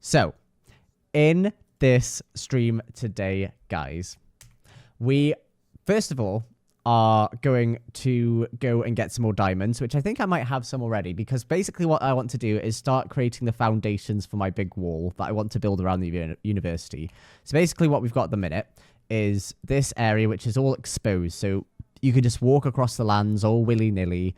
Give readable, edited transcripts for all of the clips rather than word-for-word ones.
So, in this stream today, guys, we, first of all, are going to go and get some more diamonds, which I think I might have some already, because basically what I want to do is start creating the foundations for my big wall that I want to build around the university. So basically what we've got at the minute is this area, which is all exposed. So you could just walk across the lands all willy-nilly,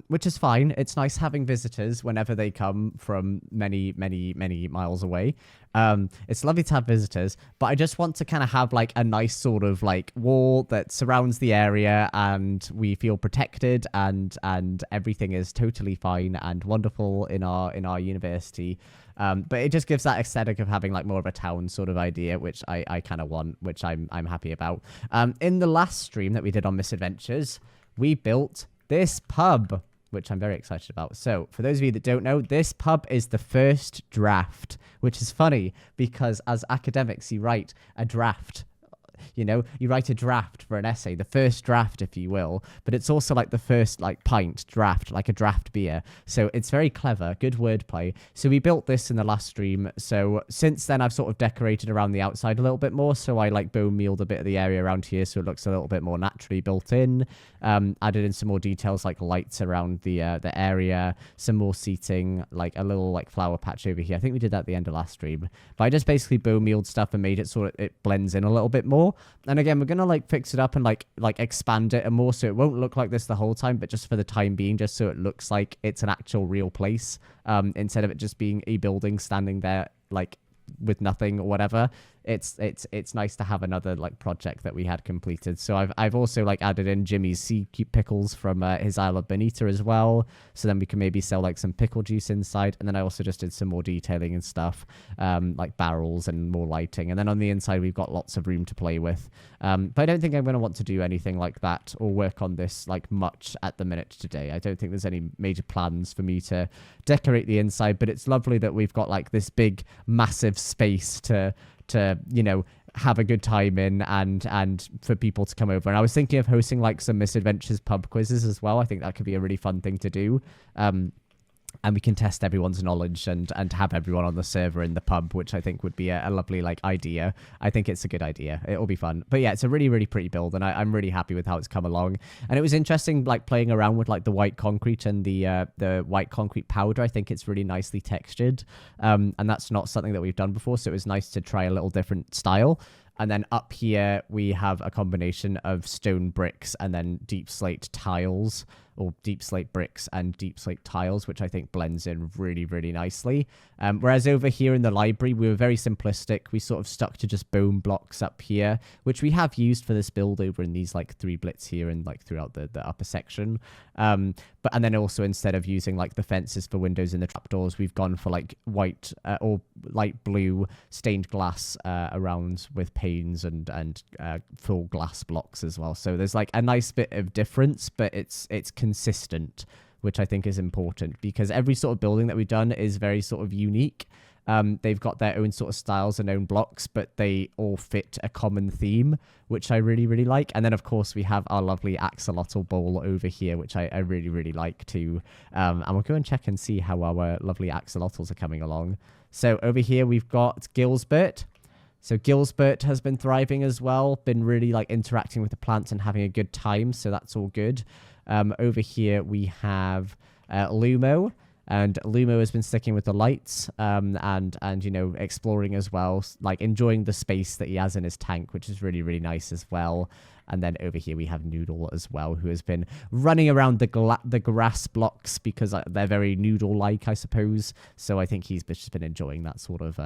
which is fine. It's nice having visitors whenever they come from many, many, many miles away. It's lovely to have visitors, but I just want to kind of have like a nice sort of like wall that surrounds the area, and we feel protected, and everything is totally fine and wonderful in our university. But it just gives that aesthetic of having like more of a town sort of idea, which I kind of want, which I'm happy about. In the last stream that we did on Misadventures, we built this pub, which I'm very excited about. So for those of you that don't know, this pub is the first draft, which is funny because as academics, you write a draft. You know, you write a draft for an essay, the first draft, if you will, but it's also like the first like pint draft, like a draft beer. So it's very clever, good wordplay. So we built this in the last stream. So since then, I've sort of decorated around the outside a little bit more. So I like bone mealed a bit of the area around here, so it looks a little bit more naturally built in. Added in some more details like lights around the area, some more seating, like a little like flower patch over here. I think we did that at the end of last stream. But I just basically bone mealed stuff and made it so it blends in a little bit more. And again, we're gonna like fix it up and like expand it and more, so it won't look like this the whole time, but just for the time being, just so it looks like it's an actual real place, instead of it just being a building standing there like with nothing or whatever. It's nice to have another like project that we had completed. So I've also like added in Jimmy's sea pickles from his Isle of Bonita as well, so then we can maybe sell like some pickle juice inside. And then I also just did some more detailing and stuff, like barrels and more lighting. And then on the inside we've got lots of room to play with, but I don't think I'm going to want to do anything like that or work on this like much at the minute today. I don't think there's any major plans for me to decorate the inside, but it's lovely that we've got like this big massive space to you know, have a good time in, and for people to come over. And I was thinking of hosting like some Misadventures pub quizzes as well. I think that could be a really fun thing to do. And we can test everyone's knowledge and have everyone on the server in the pub, which I think would be a lovely like idea. I think it's a good idea. It'll be fun. But yeah, it's a really, really pretty build, and I'm really happy with how it's come along. And it was interesting like playing around with like the white concrete and the white concrete powder. I think it's really nicely textured. And that's not something that we've done before, so it was nice to try a little different style. And then up here, we have a combination of stone bricks and then deep slate tiles, or deep slate bricks and deep slate tiles, which I think blends in really, really nicely. Whereas over here in the library, we were very simplistic. We sort of stuck to just bone blocks up here, which we have used for this build over in these like 3 blits here and like throughout the upper section. And then also instead of using like the fences for windows and the trapdoors, we've gone for like white or light blue stained glass around with panes and full glass blocks as well. So there's like a nice bit of difference, but it's consistent, which I think is important, because every sort of building that we've done is very sort of unique. They've got their own sort of styles and own blocks, but they all fit a common theme, which I really, really like. And then, of course, we have our lovely axolotl bowl over here, which I really, really like too. And we'll go and check and see how our lovely axolotls are coming along. So over here, we've got Gilsbert. So Gilsbert has been thriving as well, been really like interacting with the plants and having a good time. So that's all good. Over here, we have Lumo. And Lumo has been sticking with the lights and you know, exploring as well, like enjoying the space that he has in his tank, which is really, really nice as well. And then over here we have Noodle as well, who has been running around the grass blocks because they're very Noodle-like, I suppose. So I think he's just been enjoying that sort of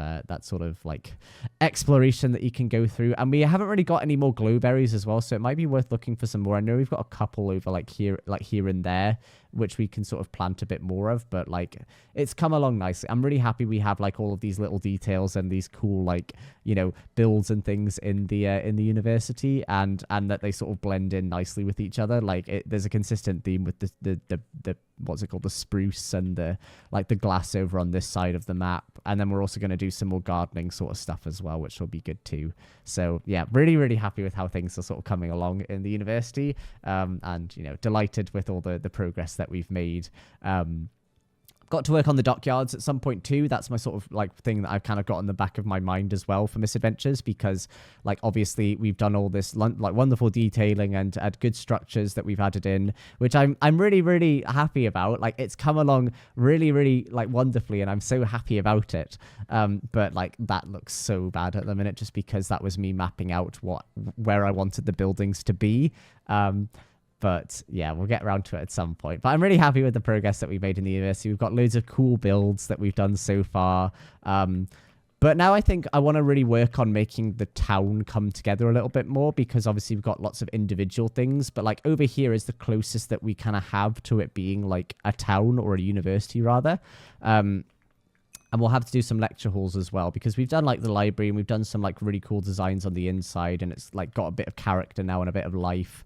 like exploration that you can go through. And we haven't really got any more glowberries as well, so it might be worth looking for some more. I know we've got a couple over like here and there, which we can sort of plant a bit more of, but like it's come along nicely. I'm really happy we have like all of these little details and these cool like, you know, builds and things in the university, and that they sort of blend in nicely with each other. Like there's a consistent theme with the what's it called, the spruce and the glass over on this side of the map. And then we're also going to do some more gardening sort of stuff as well, which will be good too. So yeah, really, really happy with how things are sort of coming along in the university, and you know, delighted with all the progress that we've made. Got to work on the dockyards at some point too. That's my sort of like thing that I've kind of got in the back of my mind as well for Misadventures, because like obviously we've done all this like wonderful detailing and good structures that we've added in, which I'm really, really happy about. Like it's come along really, really like wonderfully, and I'm so happy about it. But like that looks so bad at the minute just because that was me mapping out where I wanted the buildings to be. But yeah, we'll get around to it at some point. But I'm really happy with the progress that we've made in the university. We've got loads of cool builds that we've done so far. But now I think I want to really work on making the town come together a little bit more, because obviously we've got lots of individual things. But like over here is the closest that we kind of have to it being like a town or a university rather. And we'll have to do some lecture halls as well, because we've done like the library and we've done some like really cool designs on the inside, and it's like got a bit of character now and a bit of life.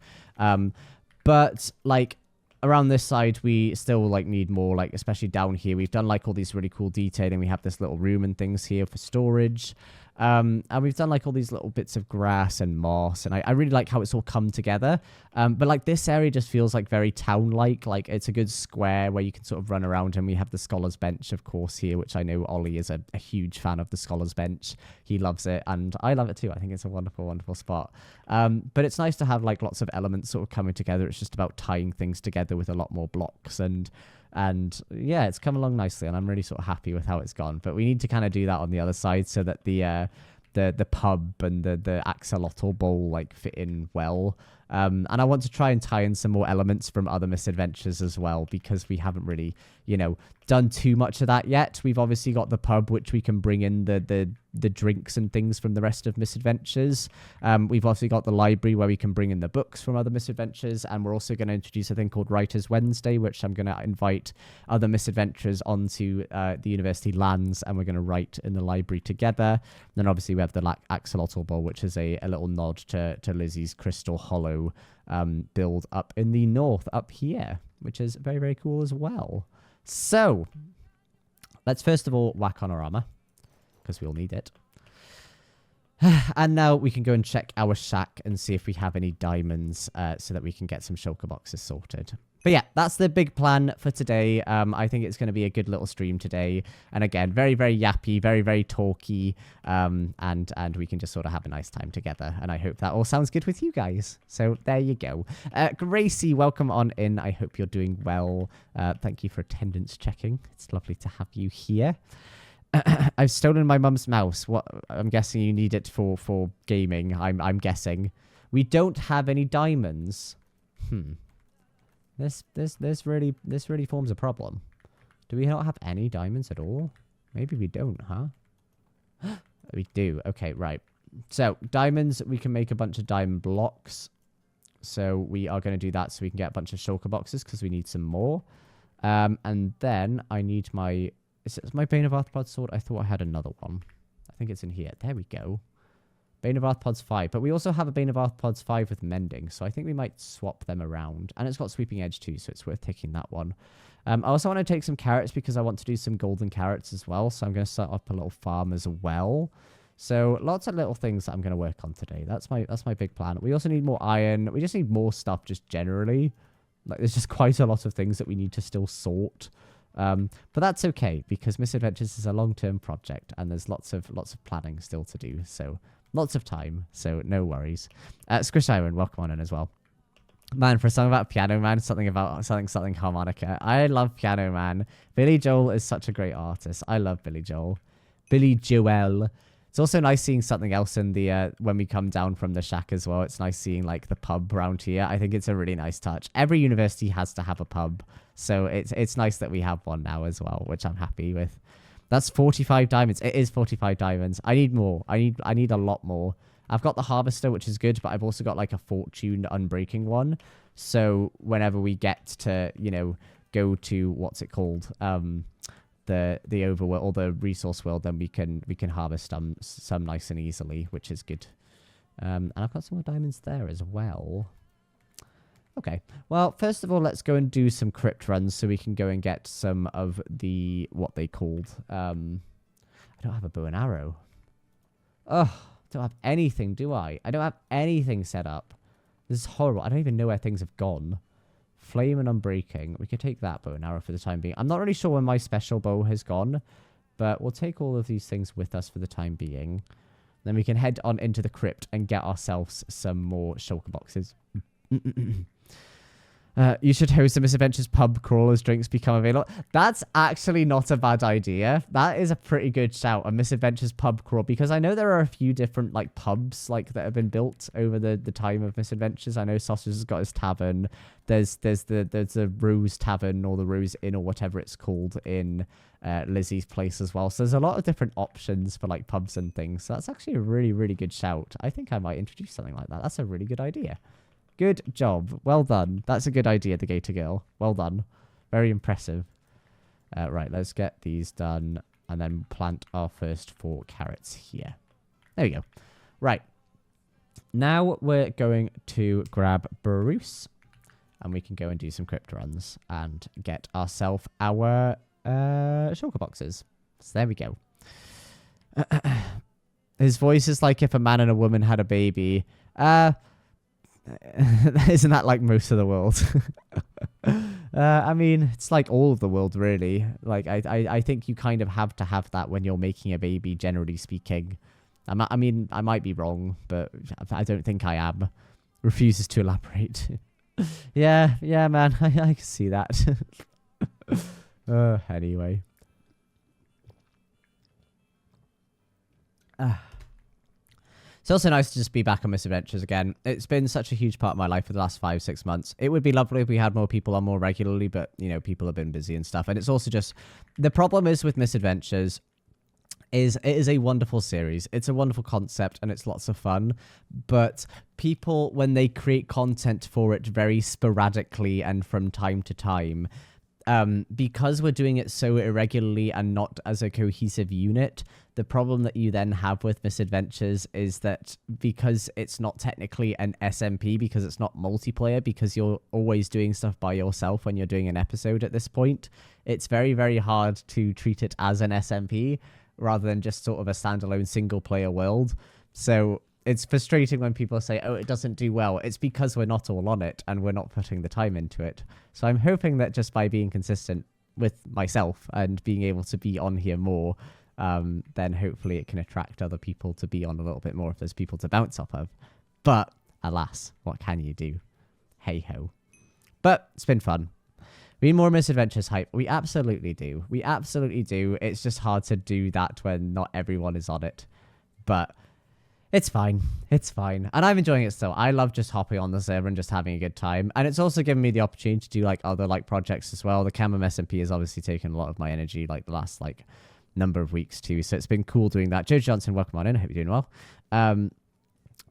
But like around this side, we still like need more, like especially down here. We've done like all these really cool detailing. We have this little room and things here for storage. And we've done like all these little bits of grass and moss, and I really like how it's all come together. But like this area just feels like very town-like. Like it's a good square where you can sort of run around, and we have the Scholars Bench, of course, here, which I know Ollie is a huge fan of the Scholars Bench. He loves it, and I love it too. I think it's a wonderful, wonderful spot. But it's nice to have like lots of elements sort of coming together. It's just about tying things together with a lot more blocks, and yeah, it's come along nicely, and I'm really sort of happy with how it's gone. But we need to kind of do that on the other side so that the pub and the axolotl bowl like fit in well. And I want to try and tie in some more elements from other Misadventures as well, because we haven't really, done too much of that yet. We've obviously got the pub, which we can bring in the drinks and things from the rest of Misadventures. We've also got the library where we can bring in the books from other Misadventures, and we're also going to introduce a thing called Writers Wednesday, which I'm going to invite other Misadventures onto the university lands, and we're going to write in the library together. And then obviously we have the Axolotl Bowl, which is a little nod to Lizzie's Crystal Hollow build up in the north up here, which is very, very cool as well. So let's first of all whack on our armor, because we'll need it. And now we can go and check our shack and see if we have any diamonds so that we can get some shulker boxes sorted. But yeah, that's the big plan for today. I think it's going to be a good little stream today. And again, very, very yappy, very, very talky. And we can just sort of have a nice time together. And I hope that all sounds good with you guys. So there you go. Gracie, welcome on in. I hope you're doing well. Thank you for attendance checking. It's lovely to have you here. I've stolen my mum's mouse. What? I'm guessing you need it for gaming. I'm guessing. We don't have any diamonds. This really forms a problem. Do we not have any diamonds at all? Maybe we don't, huh? We do. Okay, right. So diamonds, we can make a bunch of diamond blocks. So we are going to do that so we can get a bunch of shulker boxes, because we need some more. And then I need my... Is it my Bane of Arthropods sword? I thought I had another one. I think it's in here. There we go. Bane of Arthropods 5. But we also have a Bane of Arthropods 5 with mending, so I think we might swap them around. And it's got sweeping edge too, so it's worth taking that one. I also want to take some carrots because I want to do some golden carrots as well. So I'm going to set up a little farm as well. So lots of little things that I'm going to work on today. That's my big plan. We also need more iron. We just need more stuff just generally. Like there's just quite a lot of things that we need to still sort. But that's okay, because Misadventures is a long-term project and there's lots of planning still to do. So lots of time. So no worries. Squish Iron, welcome on in as well. Man, for a song about Piano Man, something harmonica. I love Piano Man. Billy Joel is such a great artist. I love Billy Joel. Billy Joel. It's also nice seeing something else in the when we come down from the shack as well. It's nice seeing like the pub around here. I think it's a really nice touch. Every university has to have a pub, so it's nice that we have one now as well, which I'm happy with. That's 45 diamonds. It is 45 diamonds. I need more. I need a lot more. I've got the harvester, which is good, but I've also got like a fortune unbreaking one. So whenever we get to, go to what's it called, the overworld or the resource world, then we can harvest some nice and easily, which is good. And I've got some more diamonds there as well. Okay, well, first of all, let's go and do some crypt runs so we can go and get some of the what they called. I don't have a bow and arrow. Oh, don't have anything, do I? I don't have anything set up. This is horrible. I don't even know where things have gone. Flame and Unbreaking. We could take that bow and arrow for the time being. I'm not really sure when my special bow has gone, but we'll take all of these things with us for the time being. Then we can head on into the crypt and get ourselves some more shulker boxes. You should host a Misadventures pub crawl as drinks become available. That's actually not a bad idea. That is a pretty good shout, a Misadventures pub crawl, because I know there are a few different like pubs like that have been built over the time of Misadventures. I know Sausage has got his tavern. There's the Rose Tavern or the Rose Inn or whatever it's called in Lizzie's place as well. So there's a lot of different options for like pubs and things. So that's actually a really, really good shout. I think I might introduce something like that. That's a really good idea. Good job. Well done. That's a good idea, the Gator Girl. Well done. Very impressive. Right, let's get these done and then plant our first 4 carrots here. There we go. Right. Now we're going to grab Bruce and we can go and do some crypt runs and get ourselves our shulker boxes. So there we go. His voice is like if a man and a woman had a baby. Isn't that like most of the world? I mean, it's like all of the world, really. Like, I think you kind of have to have that when you're making a baby, generally speaking. I mean, I might be wrong, but I don't think I am. Refuses to elaborate. yeah, man, I can see that. Anyway. It's also nice to just be back on Misadventures again. It's been such a huge part of my life for the last 5-6 months. It would be lovely if we had more people on more regularly, but, you know, people have been busy and stuff. And it's also just, the problem is with Misadventures is it is a wonderful series. It's a wonderful concept and it's lots of fun. But people, when they create content for it very sporadically and from time to time, because we're doing it so irregularly and not as a cohesive unit, the problem that you then have with Misadventures is that because it's not technically an SMP, because it's not multiplayer, because you're always doing stuff by yourself when you're doing an episode at this point, it's very, very hard to treat it as an SMP rather than just sort of a standalone single player world. So it's frustrating when people say, oh, it doesn't do well. It's because we're not all on it and we're not putting the time into it. So I'm hoping that just by being consistent with myself and being able to be on here more, then hopefully it can attract other people to be on a little bit more if there's people to bounce off of. But alas, what can you do? Hey ho. But it's been fun. We need more Misadventures hype. We absolutely do. We absolutely do. It's just hard to do that when not everyone is on it. But it's fine. It's fine. And I'm enjoying it still. I love just hopping on the server and just having a good time. And it's also given me the opportunity to do like other like projects as well. The Cambam SMP has obviously taken a lot of my energy like the last like number of weeks too. So it's been cool doing that. Joe Johnson, welcome on in. I hope you're doing well.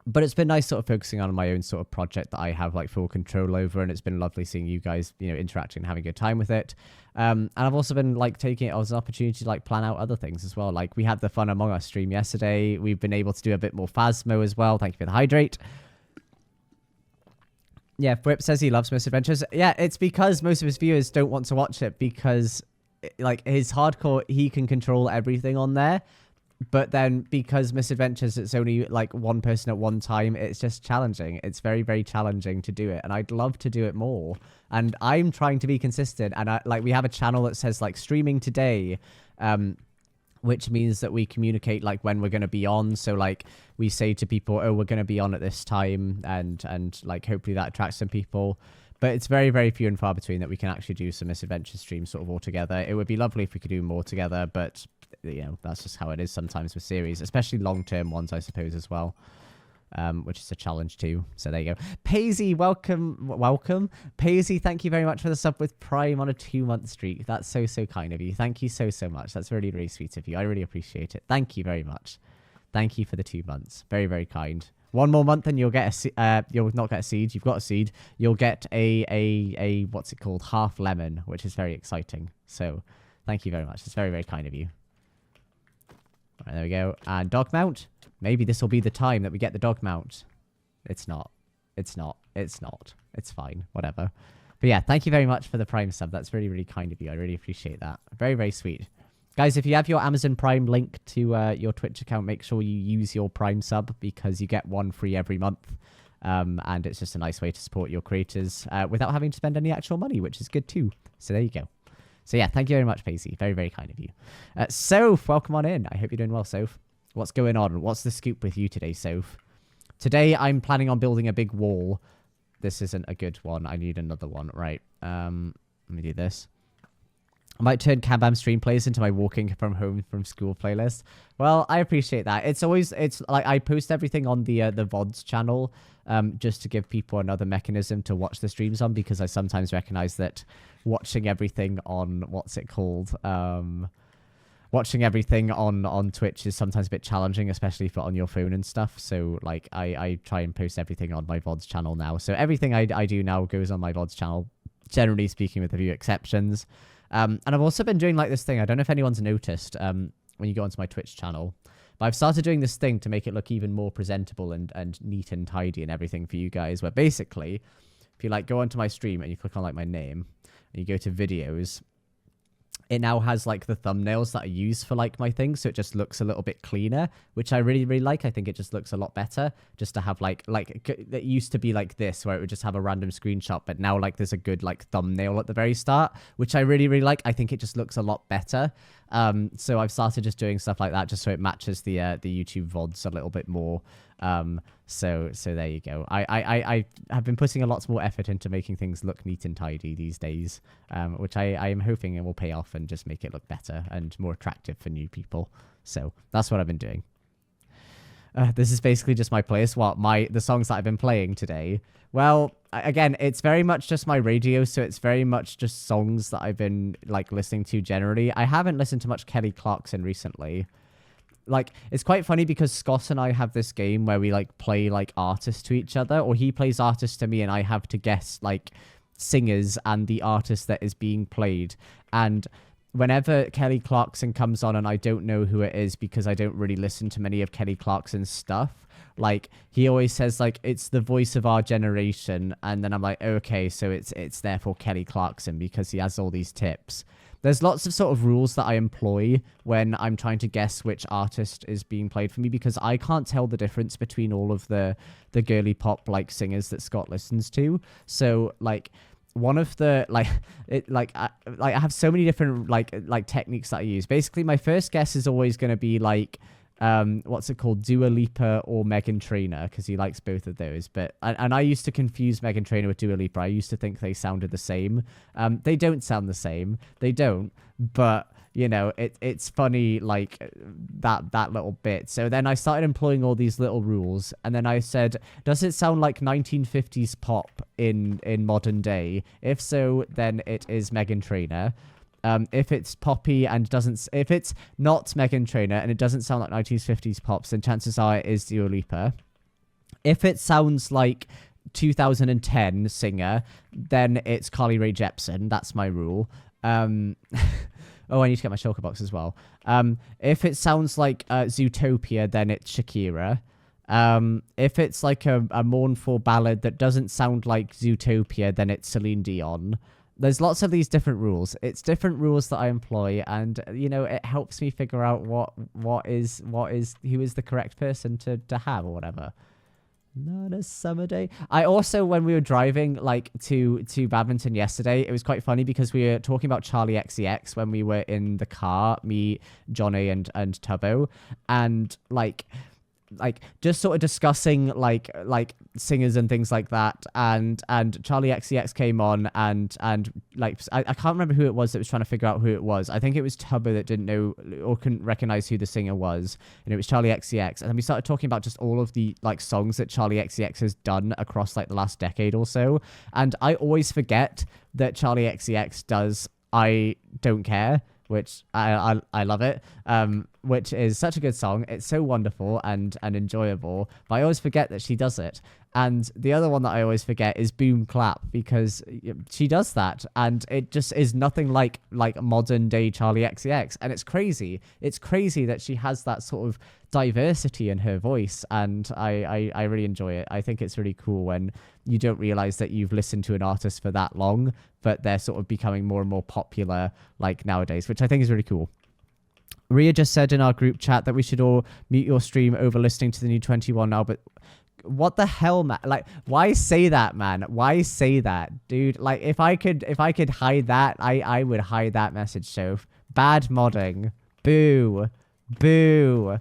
But it's been nice sort of focusing on my own sort of project that I have like full control over. And it's been lovely seeing you guys, you know, interacting and having a good time with it. And I've also been like taking it as an opportunity to like plan out other things as well. Like we had the Fun Among Us stream yesterday. We've been able to do a bit more Phasmo as well. Thank you for the hydrate. Yeah, Whip says he loves Misadventures. Yeah, it's because most of his viewers don't want to watch it because like his hardcore, he can control everything on there. But then because Misadventures, it's only like one person at one time, it's just challenging. It's very, very challenging to do it. And I'd love to do it more. And I'm trying to be consistent. And like we have a channel that says like streaming today, which means that we communicate like when we're going to be on. So like we say to people, oh, we're going to be on at this time. And like hopefully that attracts some people. But it's very, very few and far between that we can actually do some Misadventure streams sort of all together. It would be lovely if we could do more together, but you know, that's just how it is sometimes with series, especially long-term ones, I suppose, as well, which is a challenge too. So there you go. Paisley, welcome. Paisley, thank you very much for the sub with Prime on a 2-month streak. That's so, so kind of you. Thank you so, so much. That's really, really sweet of you. I really appreciate it. Thank you very much. Thank you for the 2 months. Very, very kind. 1 more month and you'll get you'll not get a seed. You've got a seed. You'll get a what's it called? Half lemon, which is very exciting. So thank you very much. It's very, very kind of you. All right, there we go. And dog mount. Maybe this will be the time that we get the dog mount. It's not. It's not. It's not. It's fine. Whatever. But yeah, thank you very much for the Prime sub. That's really, really kind of you. I really appreciate that. Very, very sweet. Guys, if you have your Amazon Prime link to your Twitch account, make sure you use your Prime sub because you get one free every month. And it's just a nice way to support your creators without having to spend any actual money, which is good too. So there you go. So yeah, thank you very much, Pacey. Very, very kind of you. Soph, welcome on in. I hope you're doing well, Soph. What's going on? What's the scoop with you today, Soph? Today, I'm planning on building a big wall. This isn't a good one. I need another one. Right. Let me do this. I might turn Cambam stream plays into my walking from home from school playlist. Well, I appreciate that. It's like I post everything on the VODs channel just to give people another mechanism to watch the streams on, because I sometimes recognize that watching everything on, what's it called? Watching everything on Twitch is sometimes a bit challenging, especially if you're on your phone and stuff. So like I try and post everything on my VODs channel now. So everything I do now goes on my VODs channel, generally speaking, with a few exceptions. And I've also been doing like this thing. I don't know if anyone's noticed when you go onto my Twitch channel, but I've started doing this thing to make it look even more presentable and neat and tidy and everything for you guys, where basically if you like go onto my stream and you click on like my name and you go to videos, it now has like the thumbnails that I use for like my thing, so it just looks a little bit cleaner, which I really, really like. I think it just looks a lot better just to have like it used to be like this, where it would just have a random screenshot, but now like there's a good like thumbnail at the very start, which I really, really like. I think it just looks a lot better. So I've started just doing stuff like that just so it matches the YouTube VODs a little bit more. So there you go. I have been putting a lot more effort into making things look neat and tidy these days, which I am hoping it will pay off and just make it look better and more attractive for new people. So that's what I've been doing. This is basically just my playlist. The songs that I've been playing today. Well, again, it's very much just my radio, so it's very much just songs that I've been like listening to generally. I haven't listened to much Kelly Clarkson recently. Like, it's quite funny because Scott and I have this game where we like play like artists to each other, or he plays artists to me and I have to guess like singers and the artist that is being played. And whenever Kelly Clarkson comes on and I don't know who it is because I don't really listen to many of Kelly Clarkson's stuff, like he always says like it's the voice of our generation, and then I'm like, okay, so it's therefore Kelly Clarkson because he has all these tips. There's lots of sort of rules that I employ when I'm trying to guess which artist is being played for me, because I can't tell the difference between all of the girly pop like singers that Scott listens to. So like one of the I have so many different like techniques that I use. Basically, my first guess is always going to be like what's it called, Dua Lipa or Meghan Trainor, because he likes both of those. But and I used to confuse Meghan Trainor with Dua Lipa. I used to think they sounded the same. They don't sound the same. They don't. But you know, it's funny like that little bit. So then I started employing all these little rules, and then I said, does it sound like 1950s pop in modern day? If so, then it is Meghan Trainor. If it's poppy and if it's not Meghan Trainor and it doesn't sound like 1950s pops, then chances are it is Dua Lipa. If it sounds like 2010 singer, then it's Carly Rae Jepsen. That's my rule. Oh, I need to get my shulker box as well. If it sounds like Zootopia, then it's Shakira. If it's like a mournful ballad that doesn't sound like Zootopia, then it's Celine Dion. There's lots of these different rules. It's different rules that I employ, and you know, it helps me figure out who is the correct person to have or whatever. Not a summer day. I also, when we were driving like to Badminton yesterday, it was quite funny because we were talking about Charlie XCX when we were in the car, me, Johnny, and Tubbo, and like just sort of discussing like singers and things like that, and Charlie XCX came on, and like I can't remember who it was that was trying to figure out who it was. I think it was Tubbo that didn't know or couldn't recognize who the singer was, and it was Charlie XCX. And then we started talking about just all of the like songs that Charlie XCX has done across like the last decade or so, and I always forget that Charlie XCX does I Don't Care, which I love it, which is such a good song. It's so wonderful and enjoyable, but I always forget that she does it. And the other one that I always forget is Boom Clap, because she does that, and it just is nothing like modern day Charlie XCX, and it's crazy. It's crazy that she has that sort of diversity in her voice, and I really enjoy it. I think it's really cool when you don't realize that you've listened to an artist for that long, but they're sort of becoming more and more popular like nowadays, which I think is really cool. Ria just said in our group chat that we should all mute your stream over listening to the new 21 now, but what the hell, man? Like, why say that, man? Why say that, dude? Like, if I could hide that, I would hide that message. So bad modding. Boo, boo.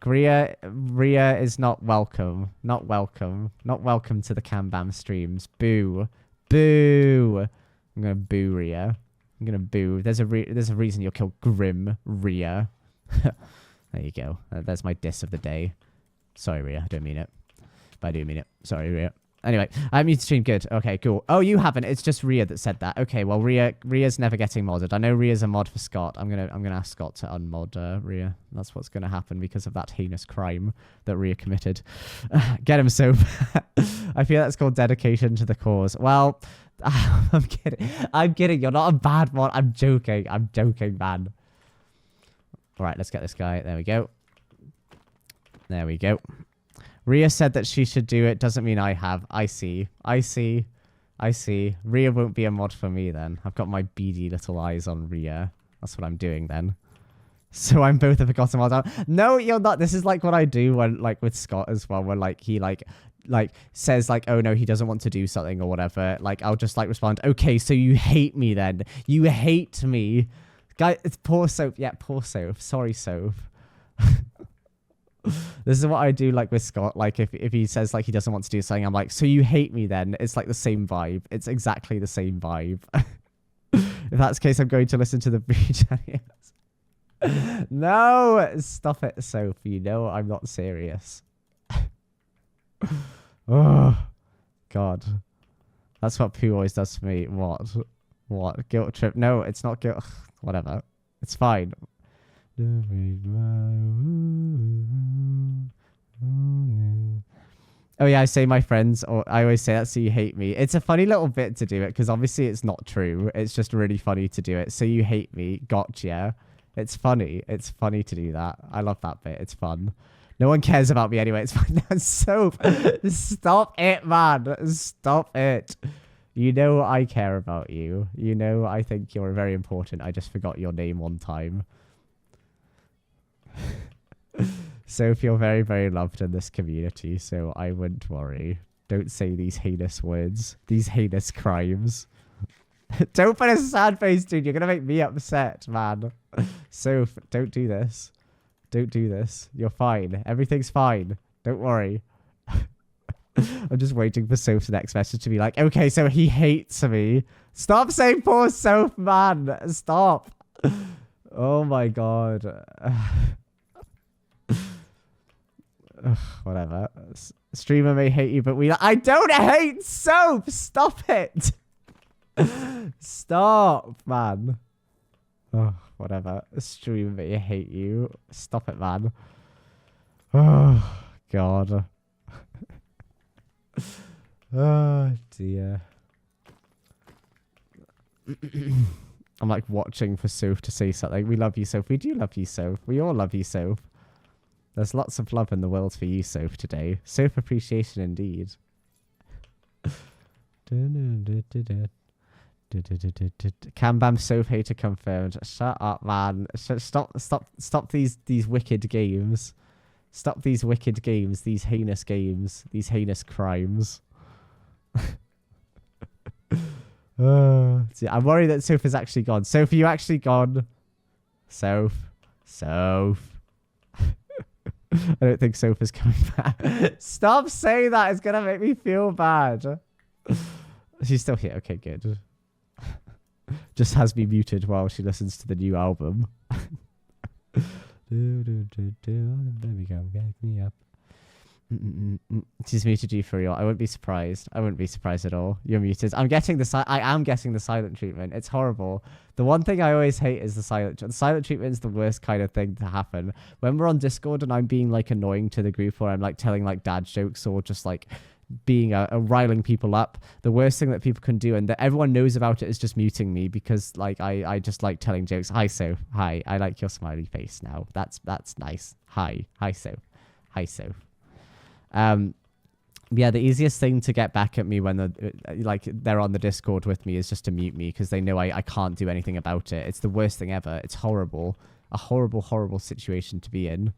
Ria is not welcome. Not welcome. Not welcome to the Cambam streams. Boo, boo. I'm gonna boo Ria. I'm gonna boo. There's a reason you'll kill Grim Ria. There you go. That's my diss of the day. Sorry, Ria. I don't mean it. But I do mean it. Sorry, Ria. Anyway, I mean to stream good. Okay, cool. Oh, you haven't. It's just Ria that said that. Okay, well, Ria's never getting modded. I know Ria's a mod for Scott. I'm gonna ask Scott to unmod Ria. That's what's gonna happen because of that heinous crime that Ria committed. Get him, Soap. I feel that's called dedication to the cause. Well, I'm kidding. I'm kidding. You're not a bad mod. I'm joking. I'm joking, man. All right, let's get this guy. There we go. There we go. Ria said that she should do it. Doesn't mean I have. I see. I see. I see. Ria won't be a mod for me then. I've got my beady little eyes on Ria. That's what I'm doing then. So I'm both a forgotten mod. No, you're not. This is like what I do when, like, with Scott as well, when like he like says like, oh no, he doesn't want to do something or whatever. Like, I'll just like respond, okay, so you hate me then. You hate me. Guy, it's poor Soap. Yeah, poor Soap. Sorry, Soap. This is what I do like with Scott. Like if he says like he doesn't want to do something, I'm like, so you hate me then? It's like the same vibe. It's exactly the same vibe. If that's the case, I'm going to listen to the breach. No, stop it, Sophie. You know I'm not serious. Oh, God. That's what Pooh always does for me. What? What? Guilt trip? No, it's not guilt. Whatever. It's fine. Oh yeah, I say my friends, or I always say that, so you hate me. It's a funny little bit to do it, because obviously it's not true. It's just really funny to do it. So you hate me. Gotcha. It's funny. It's funny to do that. I love that bit. It's fun. No one cares about me anyway. It's fine. No, Soap. Stop it, man. Stop it. You know I care about you. You know I think you're very important. I just forgot your name one time. So you're very, very loved in this community, so I wouldn't worry. Don't say these heinous words. These heinous crimes. Don't put a sad face, dude. You're going to make me upset, man. So don't do this. Don't do this. You're fine. Everything's fine. Don't worry. I'm just waiting for Soph's next message to be like, okay, so he hates me. Stop saying poor Soph, man. Stop. Oh my God. Ugh, whatever. Streamer may hate you, but I don't hate Soap. Stop it. Stop, man. Oh, whatever. Streamer may hate you. Stop it, man. Oh, God. Oh, dear. I'm like watching for Soph to say something. We love you, Soph. We do love you, Soph. We all love you, Soph. There's lots of love in the world for you, Soph, today. Soph appreciation indeed. Cambam Soph hater confirmed. Shut up, man. Stop these wicked games. Stop these wicked games, these heinous crimes. See, I'm worried that Soph is actually gone. Soph, are you actually gone? Soph. I don't think Soph is coming back. Stop saying that. It's going to make me feel bad. She's still here. Okay, good. Just has me muted while she listens to the new album. Baby girl, get me up. She's muted you for real. I wouldn't be surprised. I wouldn't be surprised at all. You're muted. I am getting the silent treatment. It's horrible. The one thing I always hate is the silent treatment is the worst kind of thing to happen. When we're on Discord and I'm being like annoying to the group, or I'm like telling like dad jokes, or just like being a riling people up, the worst thing that people can do, and that everyone knows about it, is just muting me, because like I just like telling jokes. Hi, Soph. Hi. I like your smiley face now. That's nice. Hi, Soph. Hi, Soph. Yeah, the easiest thing to get back at me when they're on the Discord with me is just to mute me, because they know I can't do anything about it. It's the worst thing ever. It's horrible. A horrible, horrible situation to be in.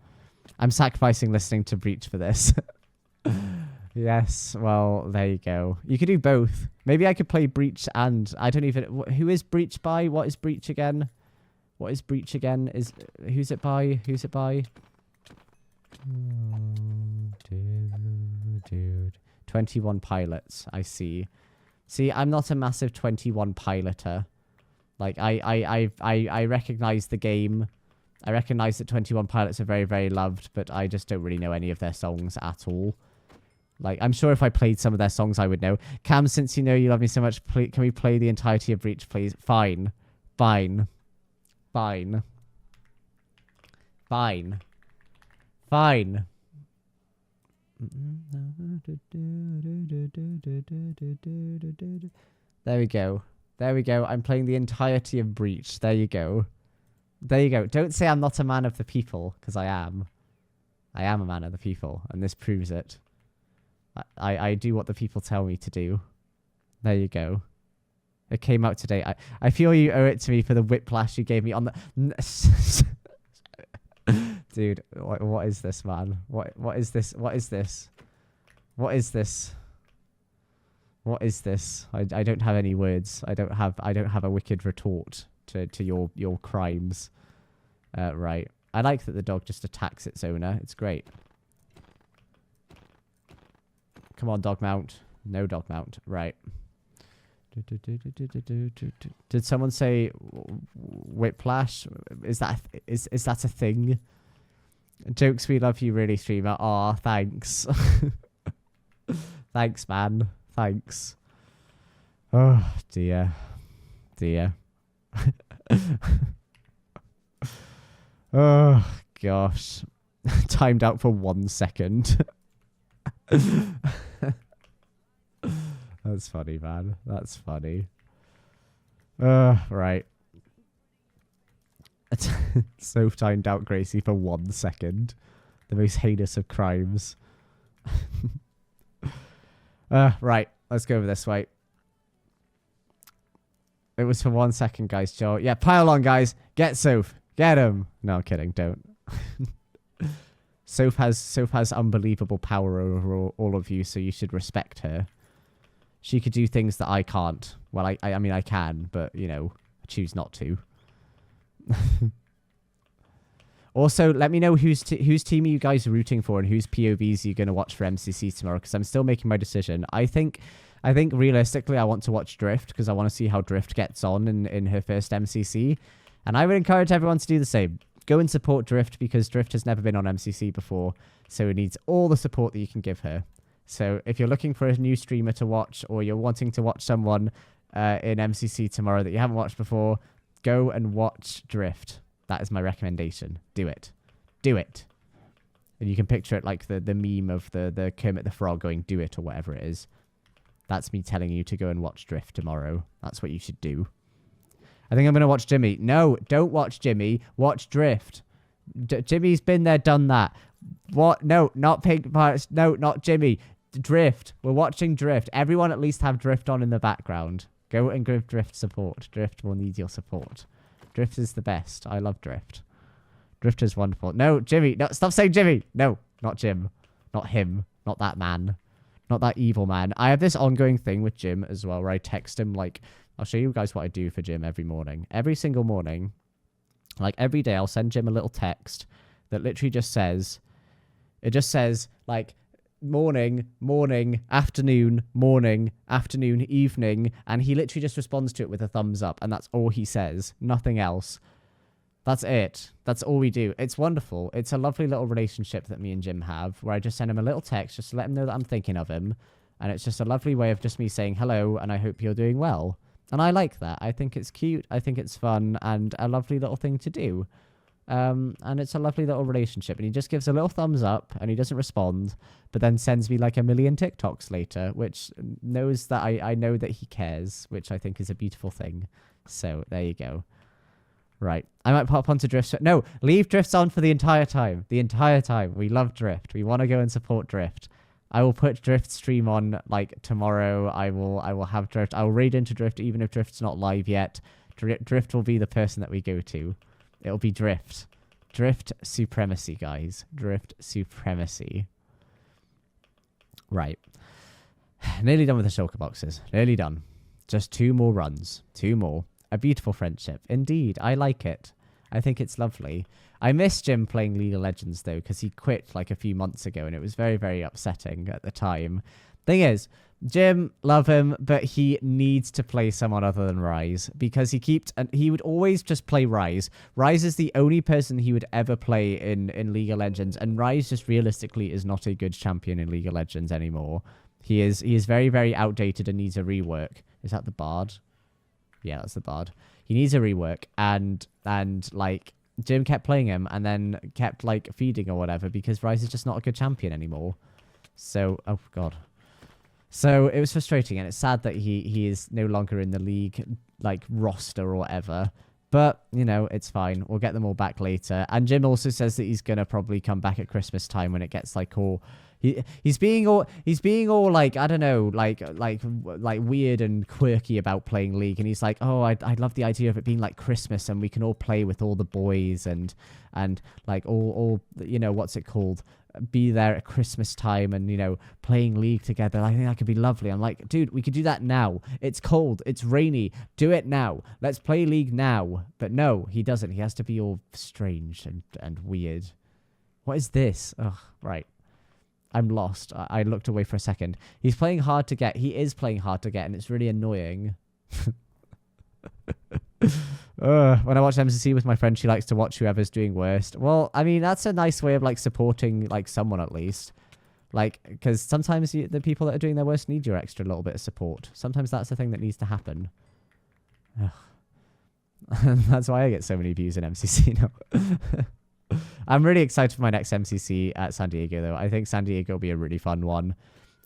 I'm sacrificing listening to Breach for this. Yes, well, there you go. You could do both. Maybe I could play Breach and... I don't even... Who is Breach by? What is Breach again? What is Breach again? Who's it by? Who's it by? Dude. 21 Pilots, I see. See, I'm not a massive 21 Piloter. Like, I recognize the game. I recognize that 21 Pilots are very, very loved, but I just don't really know any of their songs at all. Like, I'm sure if I played some of their songs, I would know. Cam, since you know you love me so much, can we play the entirety of Breach, please? Fine. Fine. Fine. Fine. Fine. There we go. There we go. I'm playing the entirety of Breach. There you go. There you go. Don't say I'm not a man of the people, because I am. I am a man of the people, and this proves it. I do what the people tell me to do. There you go. It came out today. I feel you owe it to me for the whiplash you gave me on the... Dude, what is this, man? What is this? What is this? What is this? What is this? I don't have any words. I don't have a wicked retort to your crimes. Right. I like that the dog just attacks its owner. It's great. Come on, dog mount. No dog mount. Right. Did someone say whiplash? Is that a thing? Jokes, we love you, really, streamer. Aw, thanks. Thanks, man. Thanks. Oh, dear. Dear. Oh, gosh. Timed out for 1 second. That's funny, man. That's funny. Right. So timed out Gracie for 1 second. The most heinous of crimes. Right. Let's go over this way. It was for 1 second, guys, Joe. Yeah, pile on, guys. Get Soph. Get him. No, I'm kidding. Don't. Soph has unbelievable power over all of you, so you should respect her. She could do things that I can't. Well, I mean, I can, but, you know, I choose not to. Also, let me know whose team are you guys rooting for and whose POVs are you going to watch for MCC tomorrow, because I'm still making my decision. I think realistically I want to watch Drift, because I want to see how Drift gets on in her first MCC. And I would encourage everyone to do the same. Go and support Drift, because Drift has never been on MCC before, so it needs all the support that you can give her. So if you're looking for a new streamer to watch, or you're wanting to watch someone in MCC tomorrow that you haven't watched before, go and watch Drift. That is my recommendation. Do it. Do it. And you can picture it like the meme of the Kermit the Frog going, do it, or whatever it is. That's me telling you to go and watch Drift tomorrow. That's what you should do. I think I'm going to watch Jimmy. No, don't watch Jimmy. Watch Drift. Jimmy's been there, done that. What? No, not Pink Pirates. No, not Jimmy. Drift. We're watching Drift. Everyone at least have Drift on in the background. Go and give Drift support. Drift will need your support. Drift is the best. I love Drift. Drift is wonderful. No, Jimmy. No, stop saying Jimmy. No, not Jim. Not him. Not that man. Not that evil man. I have this ongoing thing with Jim as well, where I text him, like, I'll show you guys what I do for Jim every morning. Every single morning, like every day, I'll send Jim a little text that literally just says, it just says, like, morning, afternoon, evening, and he literally just responds to it with a thumbs up, and that's all he says. Nothing else. That's it. That's all we do. It's wonderful. It's a lovely little relationship that me and Jim have, where I just send him a little text just to let him know that I'm thinking of him, and it's just a lovely way of just me saying hello, and I hope you're doing well. And I like that. I think it's cute, I think it's fun, and a lovely little thing to do. And it's a lovely little relationship, and he just gives a little thumbs up, and he doesn't respond, but then sends me like 1 million TikToks later, which knows that I know that he cares, which I think is a beautiful thing. So there you go. Right. I might pop onto Drift. No, leave Drifts on for the entire time. The entire time. We love Drift. We want to go and support Drift. I will put Drift stream on like tomorrow. I will have Drift. I will raid into Drift even if Drift's not live yet. Drift will be the person that we go to. It'll be Drift. Drift supremacy, guys. Drift supremacy. Right. Nearly done with the shulker boxes. Nearly done. Just 2 more runs. 2 more. A beautiful friendship. Indeed. I like it. I think it's lovely. I miss Jim playing League of Legends, though, because he quit like a few months ago, and it was very, very upsetting at the time. Thing is, Jim, love him, but he needs to play someone other than Rise, because he would always just play Rise. Rise is the only person he would ever play in League of Legends, and Rise just realistically is not a good champion in League of Legends anymore. He is very, very outdated and needs a rework. Is that the Bard? Yeah, that's the Bard. He needs a rework, and like Jim kept playing him and then kept like feeding or whatever because Rise is just not a good champion anymore. So, oh god. So it was frustrating, and it's sad that he is no longer in the league like roster or whatever. But, you know, it's fine. We'll get them all back later. And Jim also says that he's gonna probably come back at Christmas time when it gets like all he's being all like, I don't know, like weird and quirky about playing League, and he's like, oh, I love the idea of it being like Christmas and we can all play with all the boys and like all you know, what's it called, be there at Christmas time and, you know, playing League together. I think that could be lovely. I'm like, dude, we could do that now. It's cold, it's rainy, do it now. Let's play League now. But no, he doesn't. He has to be all strange and weird. What is this? Ugh, right. I'm lost. I looked away for a second. He's playing hard to get. He is playing hard to get, and it's really annoying. When I watch MCC with my friend, she likes to watch whoever's doing worst. Well, I mean, that's a nice way of like supporting like someone at least. Like, because sometimes the people that are doing their worst need your extra little bit of support. Sometimes that's the thing that needs to happen. That's why I get so many views in MCC now. I'm really excited for my next MCC at San Diego, though. I think San Diego will be a really fun one.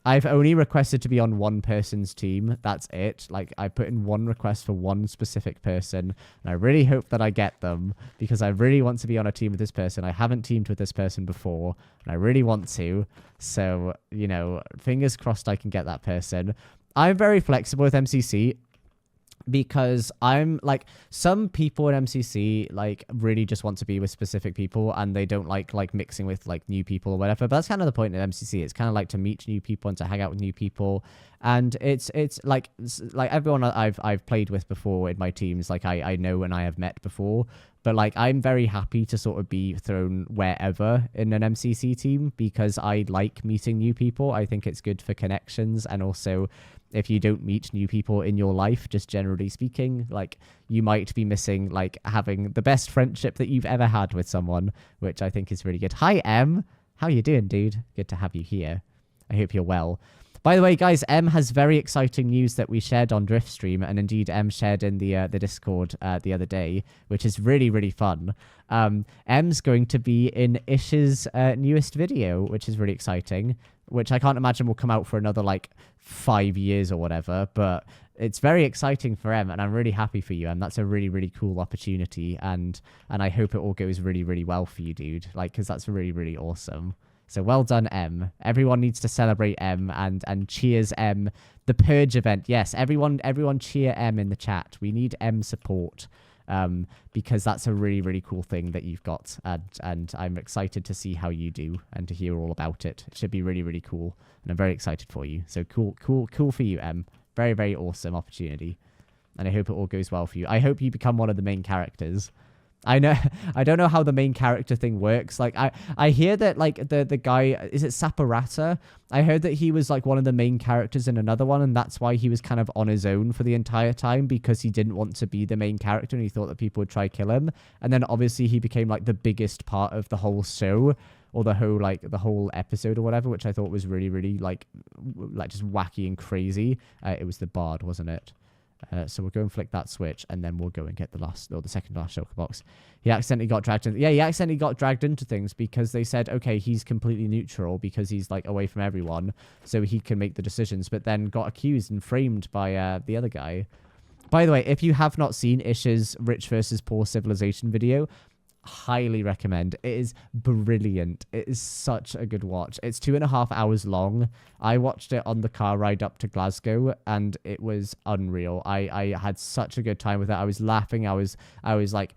I've only requested to be on one person's team. That's it. Like, I put in one request for one specific person, and I really hope that I get them, because I really want to be on a team with this person. I haven't teamed with this person before, and I really want to. So, you know, fingers crossed I can get that person. I'm very flexible with MCC, because I'm like, some people in MCC like really just want to be with specific people, and they don't like mixing with like new people or whatever. But that's kind of the point of MCC. It's kind of like to meet new people and to hang out with new people. And it's like everyone I've played with before in my teams, like I know and I have met before. But like, I'm very happy to sort of be thrown wherever in an MCC team, because I like meeting new people. I think it's good for connections, and also if you don't meet new people in your life, just generally speaking, like, you might be missing like having the best friendship that you've ever had with someone, which I think is really good. Hi, Em. How you doing, dude? Good to have you here. I hope you're well. By the way, guys, Em has very exciting news that we shared on Driftstream, and indeed Em shared in the Discord the other day, which is really, really fun. Em's going to be in Ish's newest video, which is really exciting, which I can't imagine will come out for another, like, 5 years or whatever, but it's very exciting for Em, and I'm really happy for you, and that's a really, really cool opportunity, and I hope it all goes really, really well for you, dude, like, because that's really, really awesome. So well done, Em. Everyone needs to celebrate Em and cheers Em. The Purge event. Yes, everyone cheer Em in the chat. We need Em support, because that's a really, really cool thing that you've got. And I'm excited to see how you do and to hear all about it. It should be really, really cool. And I'm very excited for you. So cool for you, Em. Very, very awesome opportunity. And I hope it all goes well for you. I hope you become one of the main characters. I don't know how the main character thing works. Like, I hear that, like, the guy, is it Saporata? I heard that he was, like, one of the main characters in another one, and that's why he was kind of on his own for the entire time, because he didn't want to be the main character, and he thought that people would try kill him. And then, obviously, he became, like, the biggest part of the whole show, or the whole episode or whatever, which I thought was really, really, like just wacky and crazy. It was the Bard, wasn't it? So we'll go and flick that switch, and then we'll go and get the second last shulker box. He accidentally got dragged in. Yeah, he accidentally got dragged into things because they said, okay, he's completely neutral because he's like away from everyone, so he can make the decisions. But then got accused and framed by the other guy. By the way, if you have not seen Ish's Rich versus Poor Civilization video, highly recommend. It is brilliant. It is such a good watch. It's 2.5 hours long. I watched it on the car ride up to Glasgow, and it was unreal. I had such a good time with it. I was laughing. I was like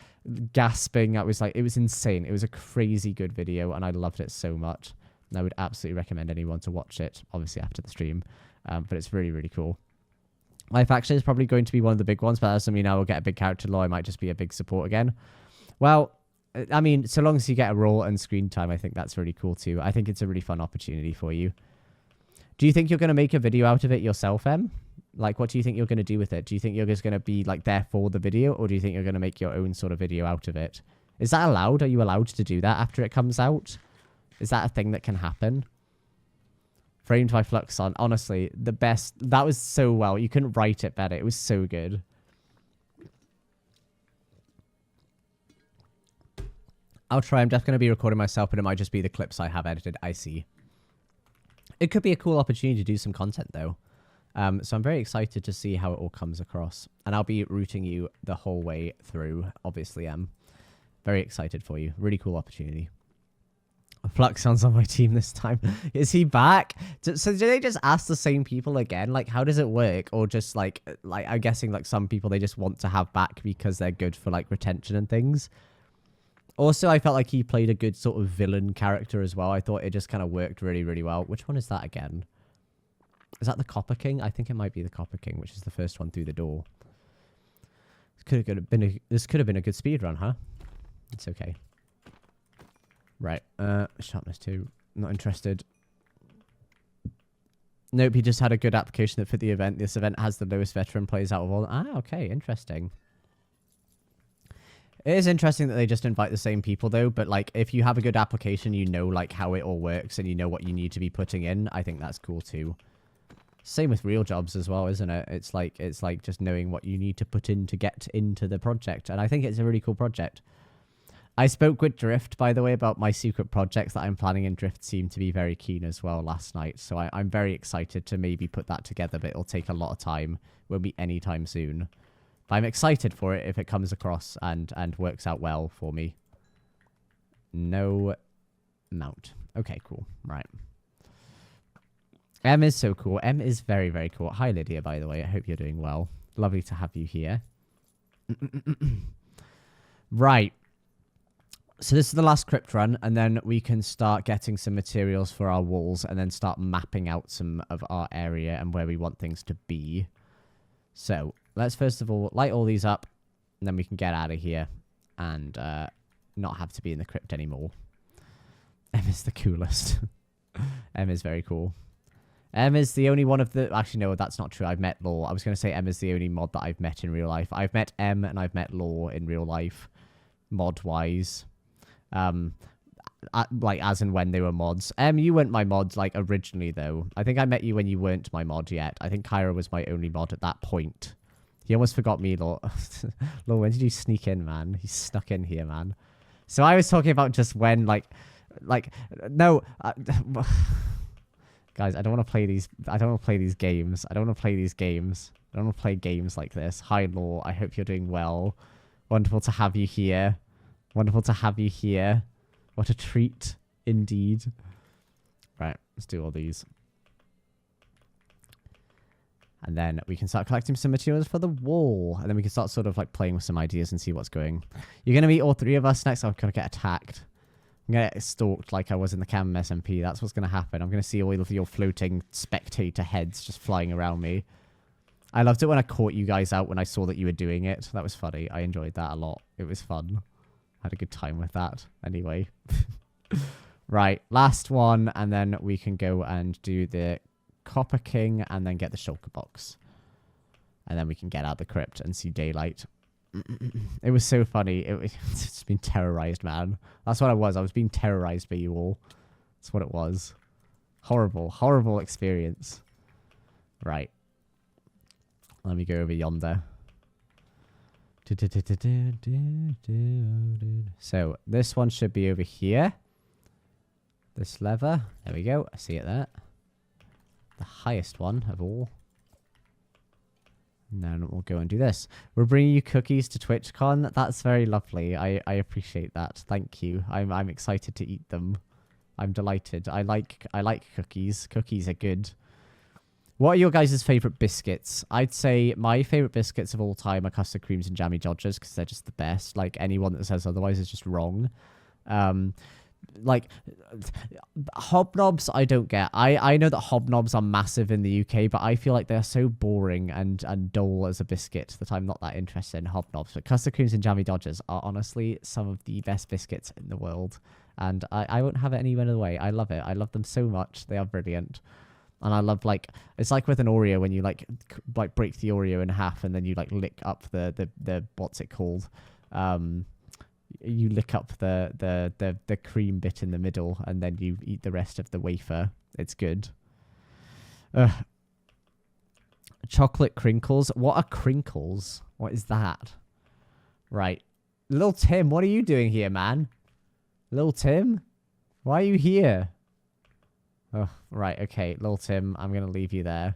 gasping. I was like, it was insane. It was a crazy good video, and I loved it so much. And I would absolutely recommend anyone to watch it, obviously after the stream. But it's really, really cool. Life Action is probably going to be one of the big ones, but that doesn't mean I will get a big character lore. I might just be a big support again. Well, I mean, so long as you get a role and screen time, I think that's really cool too. I think it's a really fun opportunity for you. Do you think you're going to make a video out of it yourself, Em? Like, what do you think you're going to do with it? Do you think you're just going to be, like, there for the video, or do you think you're going to make your own sort of video out of it? Is that allowed? Are you allowed to do that after it comes out? Is that a thing that can happen? Framed by Fluxon. Honestly, the best. That was so well. You couldn't write it better. It was so good. I'll try. I'm just going to be recording myself, but it might just be the clips I have edited. I see. It could be a cool opportunity to do some content, though. So I'm very excited to see how it all comes across. And I'll be rooting you the whole way through, obviously. Very excited for you. Really cool opportunity. Fluxon's on my team this time. Is he back? So do they just ask the same people again? Like, how does it work? Or just, like I'm guessing, like, some people they just want to have back because they're good for, like, retention and things. Also, I felt like he played a good sort of villain character as well. I thought it just kind of worked really, really well. Which one is that again? Is that the Copper King? I think it might be the Copper King, which is the first one through the door. This could have been a good speed run, huh? It's okay. Right. Sharpness 2. Not interested. Nope, he just had a good application that fit the event. This event has the lowest veteran plays out of all. Ah, okay. Interesting. It is interesting that they just invite the same people, though. But, like, if you have a good application, you know, like, how it all works and you know what you need to be putting in. I think that's cool, too. Same with real jobs as well, isn't it? It's like just knowing what you need to put in to get into the project. And I think it's a really cool project. I spoke with Drift, by the way, about my secret projects that I'm planning, and Drift seemed to be very keen as well last night. So I'm very excited to maybe put that together, but it'll take a lot of time. Won't be anytime soon. But I'm excited for it if it comes across and works out well for me. No mount. Okay, cool. Right. M is so cool. M is very, very cool. Hi, Lydia, by the way. I hope you're doing well. Lovely to have you here. Right. So this is the last crypt run, and then we can start getting some materials for our walls and then start mapping out some of our area and where we want things to be. So let's first of all light all these up, and then we can get out of here and not have to be in the crypt anymore. M is the coolest. M is very cool. M is the only one of the... Actually, no, that's not true. I've met Law. I was going to say M is the only mod that I've met in real life. I've met M and I've met Law in real life, mod-wise. Like, as and when they were mods. You weren't my mod, like, originally, though. I think I met you when you weren't my mod yet. I think Kyra was my only mod at that point. He almost forgot me, Law. Law, when did you sneak in, man? He snuck in here, man. So I was talking about just when, no... Guys, I don't want to play these. I don't want to play these games. I don't want to play these games. I don't want to play games like this. Hi, Law. I hope you're doing well. Wonderful to have you here. Wonderful to have you here. What a treat, indeed. Right, let's do all these. And then we can start collecting some materials for the wall. And then we can start sort of like playing with some ideas and see what's going. You're going to meet all three of us next. I'm going to get attacked. I'm going to get stalked like I was in the Cambam SMP. That's what's going to happen. I'm going to see all of your floating spectator heads just flying around me. I loved it when I caught you guys out when I saw that you were doing it. That was funny. I enjoyed that a lot. It was fun. I had a good time with that. Anyway. Right. Last one. And then we can go and do the Copper King and then get the shulker box. And then we can get out the crypt and see daylight. It was so funny. It's been terrorized, man. That's what I was. I was being terrorized by you all. That's what it was. Horrible, horrible experience. Right. Let me go over yonder. So, this one should be over here. This lever. There we go. I see it there. The highest one of all. And then we'll go and do this. We're bringing you cookies to TwitchCon. That's very lovely. I appreciate that. Thank you. I'm excited to eat them. I'm delighted. I like cookies. Cookies are good. What are your guys' favourite biscuits? I'd say my favourite biscuits of all time are custard creams and jammy dodgers because they're just the best. Like, anyone that says otherwise is just wrong. Like, Hobnobs, I don't get. I know that hobnobs are massive in the UK, but I feel like they're so boring and dull as a biscuit that I'm not that interested in hobnobs. But custard creams and jammy dodgers are honestly some of the best biscuits in the world. And I won't have it any other way. I love it. I love them so much. They are brilliant. And I love, like, it's like with an Oreo when you, like break the Oreo in half and then you, like, lick up the what's it called? You lick up the cream bit in the middle and then you eat the rest of the wafer. It's good. Chocolate crinkles. What are crinkles? What is that? Right. Little Tim, what are you doing here, man? Little Tim? Why are you here? Oh, right. Okay, Little Tim, I'm going to leave you there.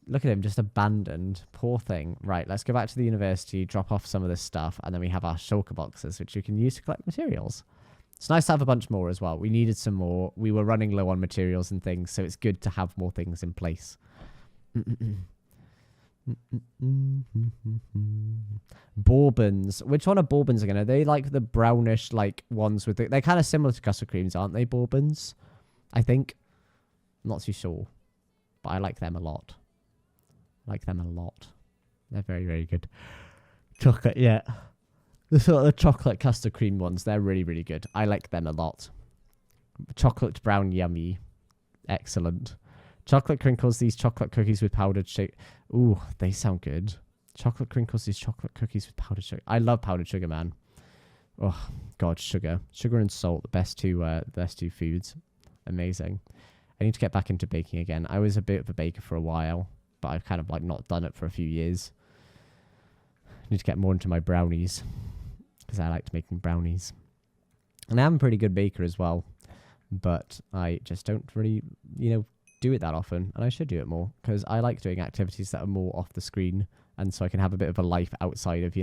Look at him, just abandoned. Poor thing. Right, let's go back to the university, drop off some of this stuff, and then we have our shulker boxes, which you can use to collect materials. It's nice to have a bunch more as well. We needed some more. We were running low on materials and things, so it's good to have more things in place. Bourbons. Which one are bourbons again? Are they like the brownish, like, ones with the... They're kind of similar to custard creams, aren't they, bourbons? I think. I'm not too sure. But I like them a lot. Like them a lot. They're very, very good. Chocolate, yeah. The sort of the chocolate custard cream ones, they're really, really good. I like them a lot. Chocolate brown yummy. Excellent. Chocolate crinkles, these chocolate cookies with powdered sugar. Ooh, they sound good. Chocolate crinkles, these chocolate cookies with powdered sugar. I love powdered sugar, man. Oh, God, sugar. Sugar and salt, the best two foods. Amazing. I need to get back into baking again. I was a bit of a baker for a while, but I've kind of like not done it for a few years. I need to get more into my brownies because I liked making brownies. And I am a pretty good baker as well, but I just don't really, do it that often. And I should do it more because I like doing activities that are more off the screen. And so I can have a bit of a life outside of,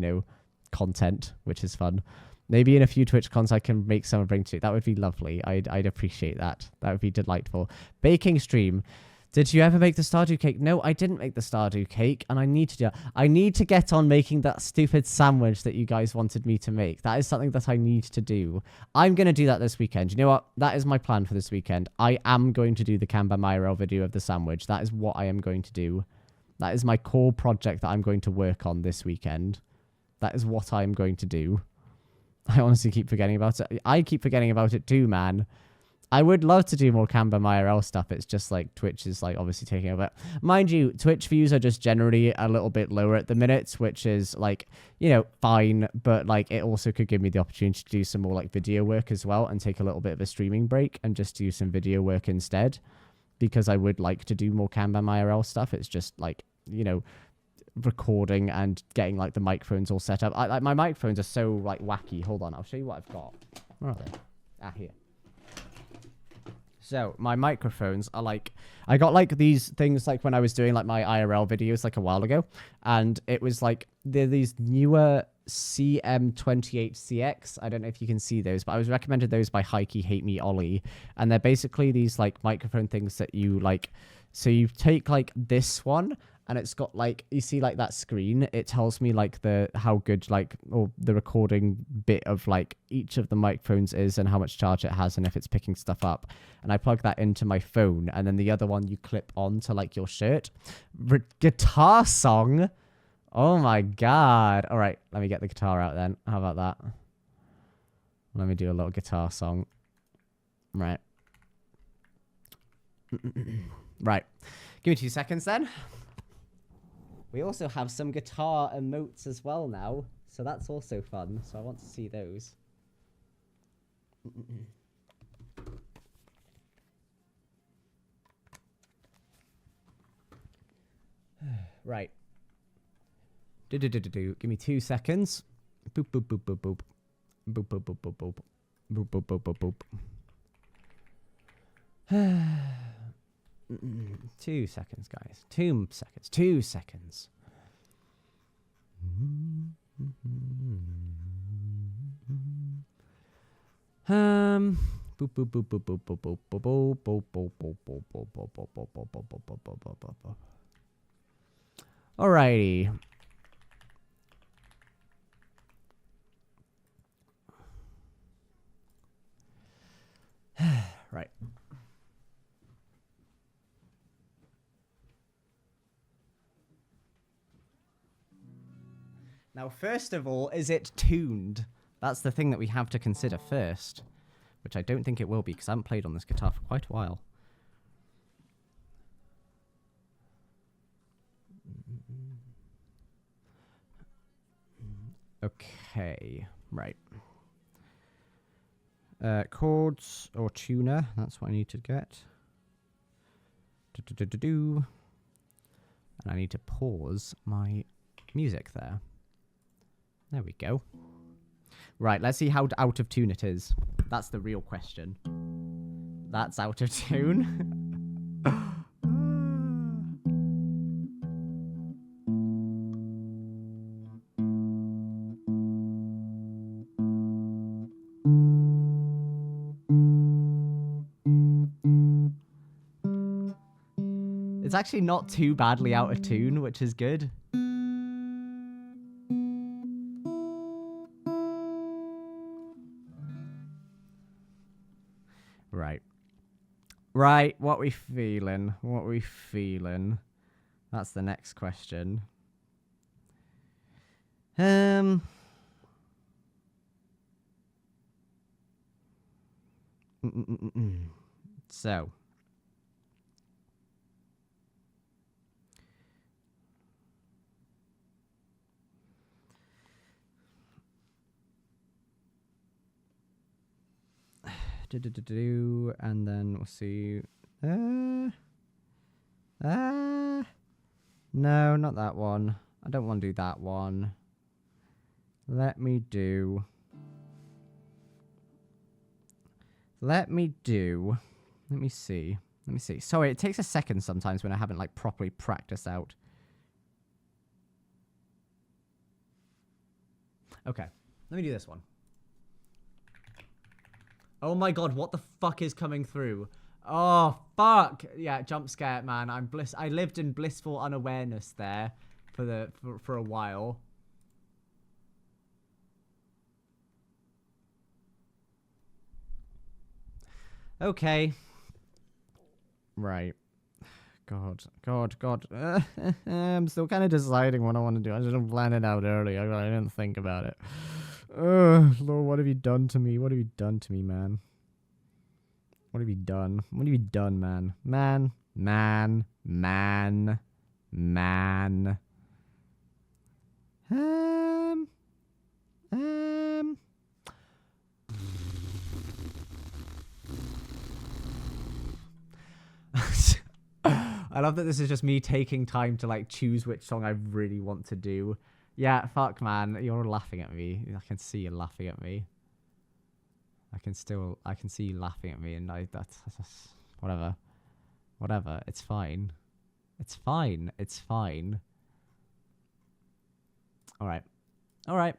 content, which is fun. Maybe in a few Twitch cons I can make some and bring to you. That would be lovely. I'd appreciate that. That would be delightful. Baking stream. Did you ever make the Stardew cake? No, I didn't make the Stardew cake, and I need to do. I need to get on making that stupid sandwich that you guys wanted me to make. That is something that I need to do. I'm going to do that this weekend. You know what? That is my plan for this weekend. I am going to do the Cambam IRL video of the sandwich. That is what I am going to do. That is my core project that I'm going to work on this weekend. That is what I am going to do. I honestly keep forgetting about it. I keep forgetting about it too, man. I would love to do more Cambam IRL stuff. It's just like Twitch is like obviously taking over. Mind you, Twitch views are just generally a little bit lower at the minute, which is like, fine. But like it also could give me the opportunity to do some more like video work as well and take a little bit of a streaming break and just do some video work instead. Because I would like to do more Cambam IRL stuff. It's just like, recording and getting like the microphones all set up. My microphones are so like wacky. Hold on, I'll show you what I've got. Where are they? Here. So my microphones are like, I got like these things like when I was doing like my IRL videos like a while ago, and it was like they're these newer CM28CX. I don't know if you can see those, but I was recommended those by Hikey Hate Me Ollie, and they're basically these like microphone things that you like. So you take like this one, and it's got like, you see like that screen, it tells me like how good like, or the recording bit of like each of the microphones is and how much charge it has and if it's picking stuff up. And I plug that into my phone, and then the other one you clip on to like your shirt. Guitar song? Oh my God. All right, let me get the guitar out then. How about that? Let me do a little guitar song. Right. Right. Give me 2 seconds then. We also have some guitar emotes as well now, so that's also fun. So I want to see those. Right. Give me 2 seconds. Boop boop boop boop boop. Boop boop boop boop boop. Boop boop boop boop boop. 2 seconds, guys. 2 seconds. 2 seconds. Boop boop boop boop boop boop boop boop boop boop boop boop boop boop boop boop. Alrighty. Right. Now, first of all, is it tuned? That's the thing that we have to consider first, which I don't think it will be because I haven't played on this guitar for quite a while. Okay, right. Chords or tuner, that's what I need to get. And I need to pause my music there. There we go. Right, let's see how out of tune it is. That's the real question. That's out of tune. It's actually not too badly out of tune, which is good. Right. Right, what we feeling? What we feeling? That's the next question. So. And then we'll see. No, not that one. I don't want to do that one. Let me see. Sorry, it takes a second sometimes when I haven't like properly practiced out. Okay, let me do this one. Oh my god, what the fuck is coming through? Oh, fuck. Yeah, jump scare, man. I lived in blissful unawareness there for a while. Okay. Right. God. I'm still kind of deciding what I want to do. I should have planned it out earlier. I didn't think about it. Lord, what have you done to me? What have you done to me, man? What have you done? What have you done, man? Man. I love that this is just me taking time to like choose which song I really want to do. Yeah, fuck, man. You're laughing at me. I can see you laughing at me. I can see you laughing at me, and that's whatever. Whatever. It's fine. It's fine. It's fine. All right. Right.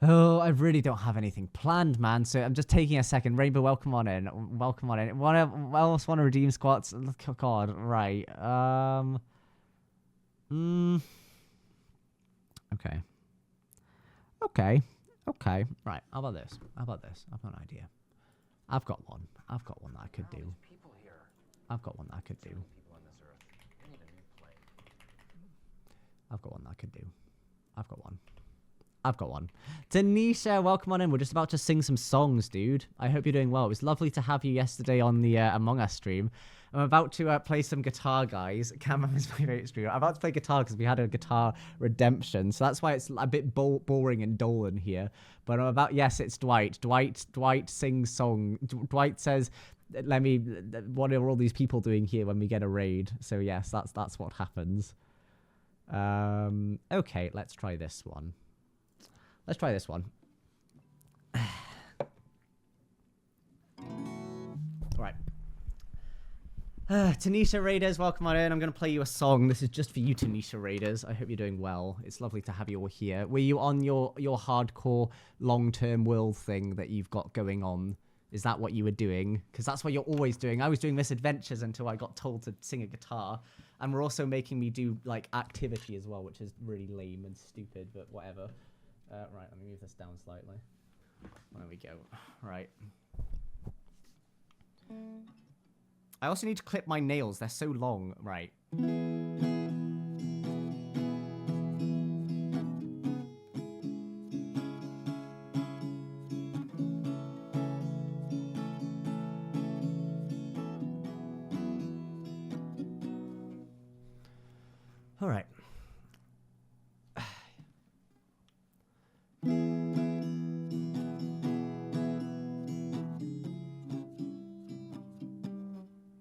Oh, I really don't have anything planned, man. So I'm just taking a second. Rainbow, welcome on in. Welcome on in. What else want to redeem squats? Oh, God, right. Okay. Right. How about this? I've got an idea. I've got one that I could do. I've got one that I could do. I've got one. Tanisha, welcome on in. We're just about to sing some songs, dude. I hope you're doing well. It was lovely to have you yesterday on the Among Us stream. I'm about to play some guitar, guys. Cambam is my favorite streamer. I'm about to play guitar because we had a guitar redemption. So that's why it's a bit boring and dull in here. But I'm about... Yes, it's Dwight. Dwight sings song. Dwight says, what are all these people doing here when we get a raid? So yes, that's what happens. Okay, let's try this one. Right. Tanisha Raiders, welcome on in. I'm going to play you a song. This is just for you, Tanisha Raiders. I hope you're doing well. It's lovely to have you all here. Were you on your hardcore long-term world thing that you've got going on? Is that what you were doing? Because that's what you're always doing. I was doing Misadventures until I got told to sing a guitar. And we're also making me do, like, activity as well, which is really lame and stupid, but whatever. Right, let me move this down slightly. There we go. Right. I also need to clip my nails. They're so long. Right. All right.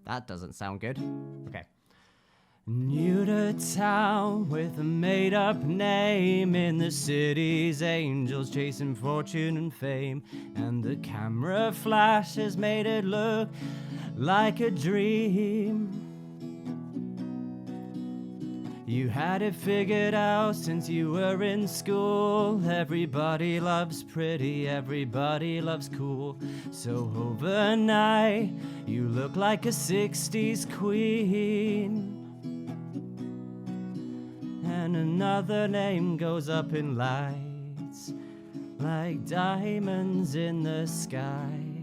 That doesn't sound good. Okay. New to town with a made-up name, in the city's angels chasing fortune and fame, and the camera flash has made it look like a dream. You had it figured out since you were in school. Everybody loves pretty, everybody loves cool. So overnight, you look like a 60s queen. And another name goes up in lights, like diamonds in the sky.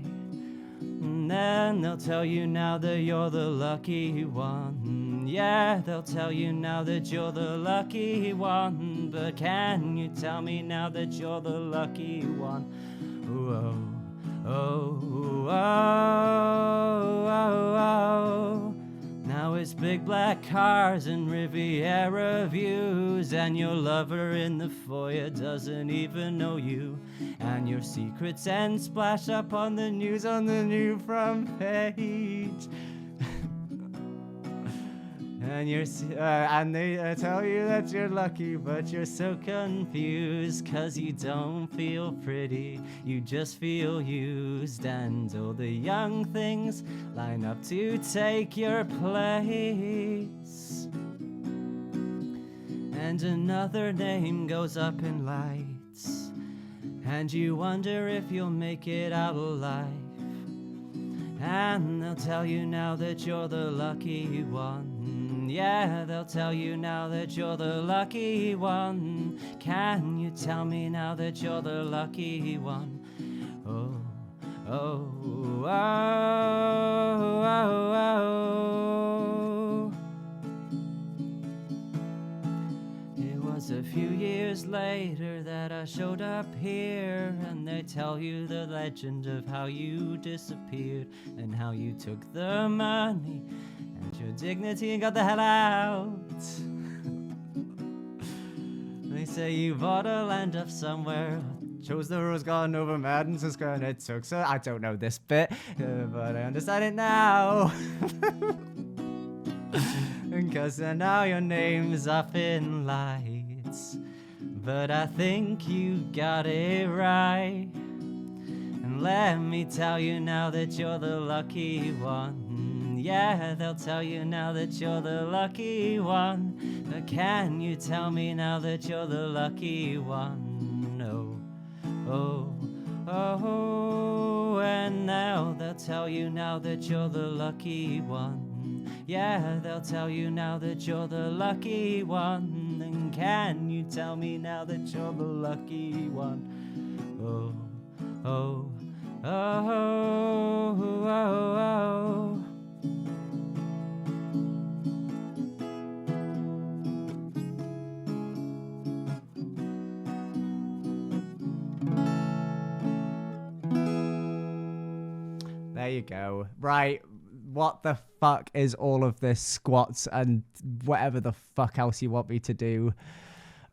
And then they'll tell you now that you're the lucky one. Yeah, they'll tell you now that you're the lucky one. But can you tell me now that you're the lucky one? Oh, oh, oh, oh, oh, oh. Now it's big black cars and Riviera views, and your lover in the foyer doesn't even know you, and your secrets end splash up on the news on the new front page. And they tell you that you're lucky, but you're so confused, 'cause you don't feel pretty, you just feel used. And all the young things line up to take your place, and another name goes up in lights, and you wonder if you'll make it out alive. And they'll tell you now that you're the lucky one. Yeah, they'll tell you now that you're the lucky one. Can you tell me now that you're the lucky one? Oh, oh, oh, oh, oh. It was a few years later that I showed up here, and they tell you the legend of how you disappeared, and how you took the money and your dignity and got the hell out. They say you bought a land up somewhere, chose the Rose Garden over Madison Square, and it took so I don't know this bit, but I understand it now. Cause now your name's up in lights, but I think you got it right. And let me tell you now that you're the lucky one. Yeah, they'll tell you now that you're the lucky one. But can you tell me now that you're the lucky one? Oh, oh, oh, and now they'll tell you now that you're the lucky one. Yeah, they'll tell you now that you're the lucky one. And can you tell me now that you're the lucky one? Oh, oh, oh, oh, oh, oh. There you go. Right. What the fuck is all of this squats and whatever the fuck else you want me to do?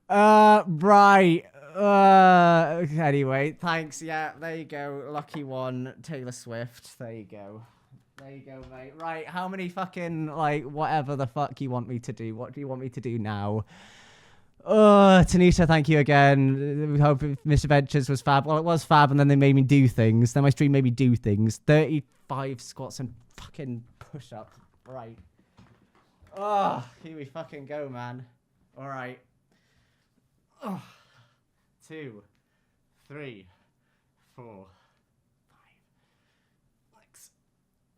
Right. Anyway, thanks. Yeah, there you go. Lucky one, Taylor Swift. There you go. There you go, mate. Right, how many fucking, like, whatever the fuck you want me to do? What do you want me to do now? Tanisha, thank you again. We hope Misadventures was fab. Well, it was fab, and then they made me do things. Then my stream made me do things. 35 squats and fucking push-ups. Right. Oh, here we fucking go, man. All right. 2, 3, 4, 5, 6,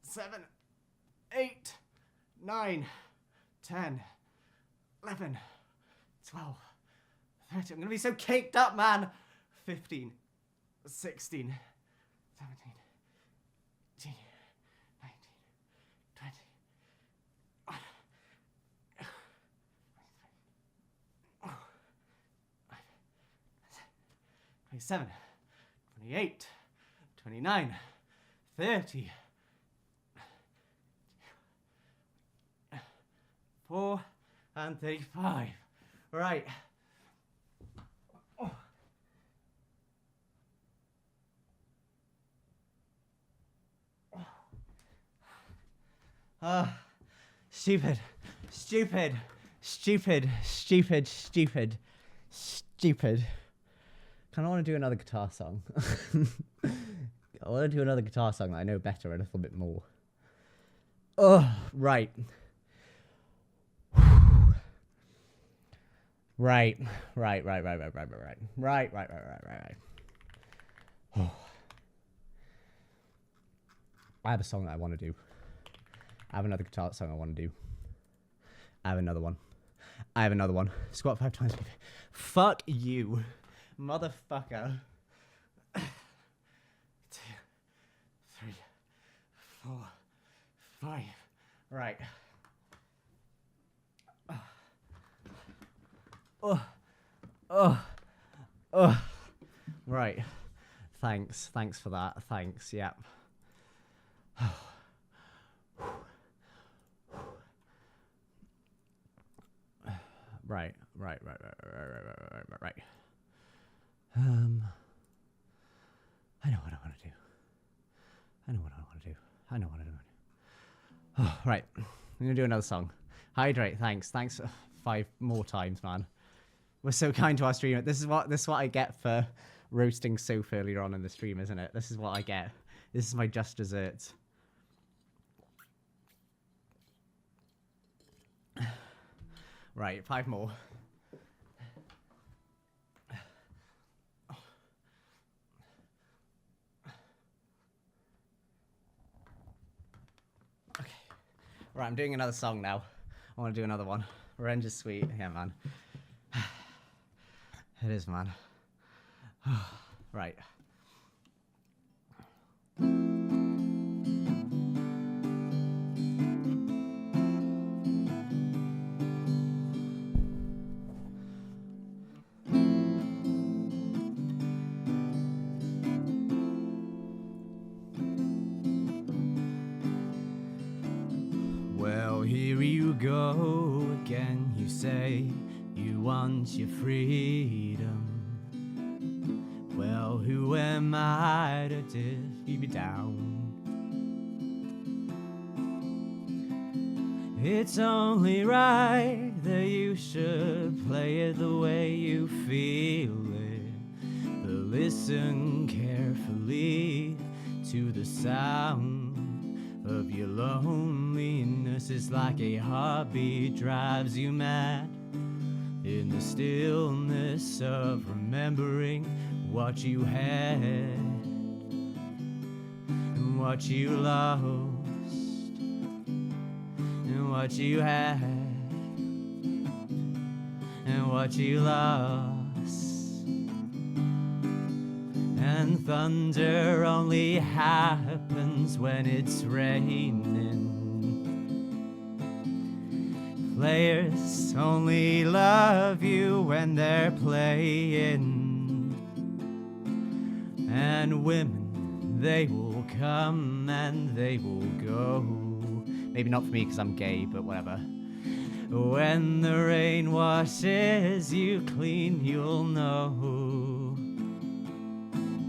7, 8, 9, 10, 11, 12, 13. I'm gonna be so caked up, man. 15, 16, 17, 18, 19, 20, 27, 28, 29, 30, 4 and 35. Right. Stupid, stupid, stupid, stupid, stupid, stupid. Kind of want to do another guitar song. I want to do another guitar song that I know better a little bit more. Oh, right. Right. Oh. I have a song that I want to do. I have another guitar song I want to do. I have another one. Squat 5 times. Fuck you, motherfucker. 2, 3, 4, 5. Right. Right. Thanks for that. Thanks. Yep. Right. I know what I want to do. Oh, right. I'm gonna do another song. Hydrate. Thanks. 5 more times, man. We're so kind to our streamer. This is what I get for roasting Soph earlier on in the stream, isn't it? This is what I get. This is my just desserts. Right, 5 more. Okay. Right, I'm doing another song now. I want to do another one. Revenge is sweet. Yeah, man. It is, man. Right. Well, here you go again. You say you want your freedom. Well, who am I to diff you down? It's only right that you should play it the way you feel it. But listen carefully to the sound of your loneliness. It's like a heartbeat drives you mad. In the stillness of remembering what you had and what you lost and what you had and what you lost. And thunder only happens when it's raining. Players only love you when they're playing. And women, they will come and they will go. Maybe not for me because I'm gay, but whatever. When the rain washes you clean, you'll know.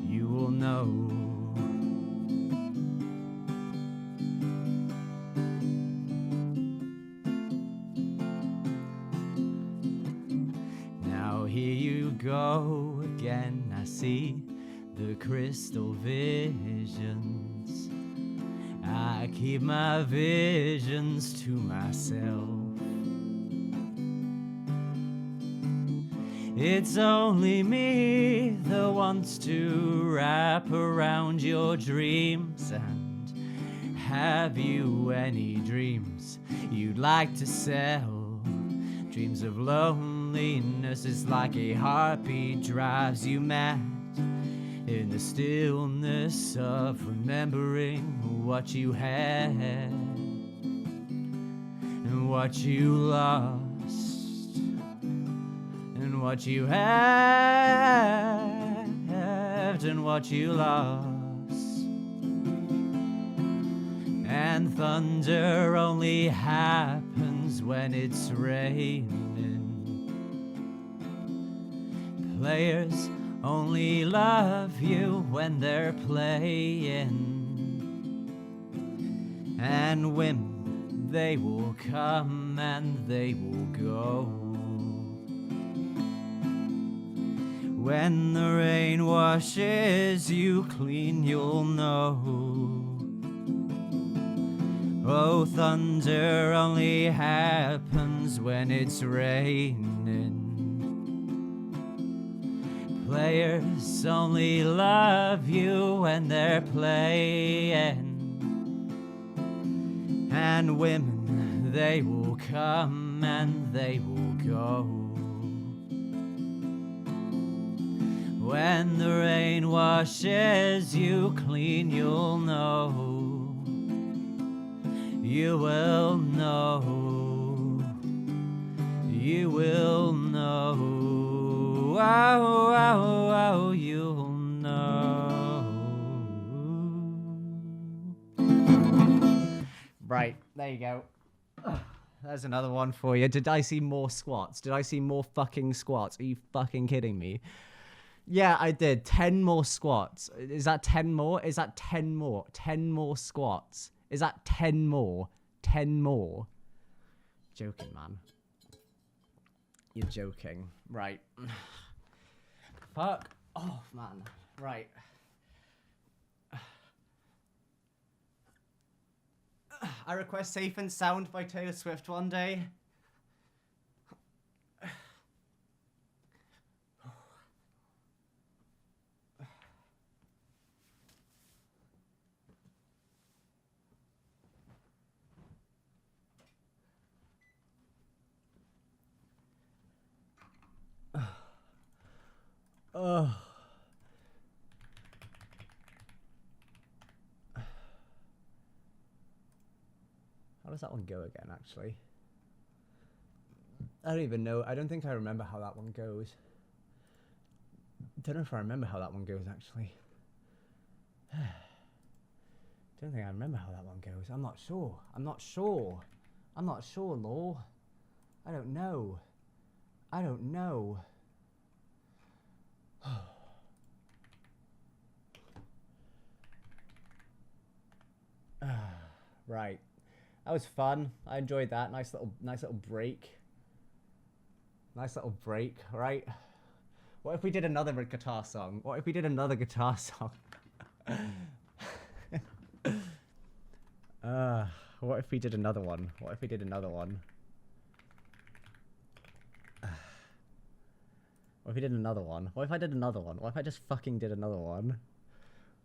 You will know. Now here you go again, I see the crystal visions. I keep my visions to myself. It's only me that wants to wrap around your dreams. And have you any dreams? you'd like to sell. Dreams of loneliness is like a heartbeat drives you mad. In the stillness of remembering what you had and what you lost and what you had and what you lost. And thunder only happens when it's raining. Players only love you when they're playing. And women, they will come and they will go. When the rain washes you clean, you'll know. Oh, thunder only happens when it's raining. Players only love you when they're playing. And women, they will come and they will go. When the rain washes you clean, you'll know. You will know. You will know. Oh, oh, oh, you'll know. Right, there you go. There's another one for you. Did I see more squats? Did I see more fucking squats? Are you fucking kidding me? Yeah, I did. 10 more squats. Is that 10 more? Is that 10 more? 10 more squats. Is that 10 more? 10 more? Joking, man. You're joking. Right. Fuck off, man. Right. I request Safe and Sound by Taylor Swift one day. Oh. How does that one go again, actually? I don't even know. I don't think I remember how that one goes. Don't know if I remember how that one goes, actually. Don't think I remember how that one goes. I'm not sure. I'm not sure. I'm not sure, Law. I don't know. I don't know. Right. That was fun. I enjoyed that. Nice little break. Nice little break, right? What if we did another guitar song? What if we did another guitar song? What if we did another one? What if we did another one? What if we did another one? What if I did another one? What if I just fucking did another one?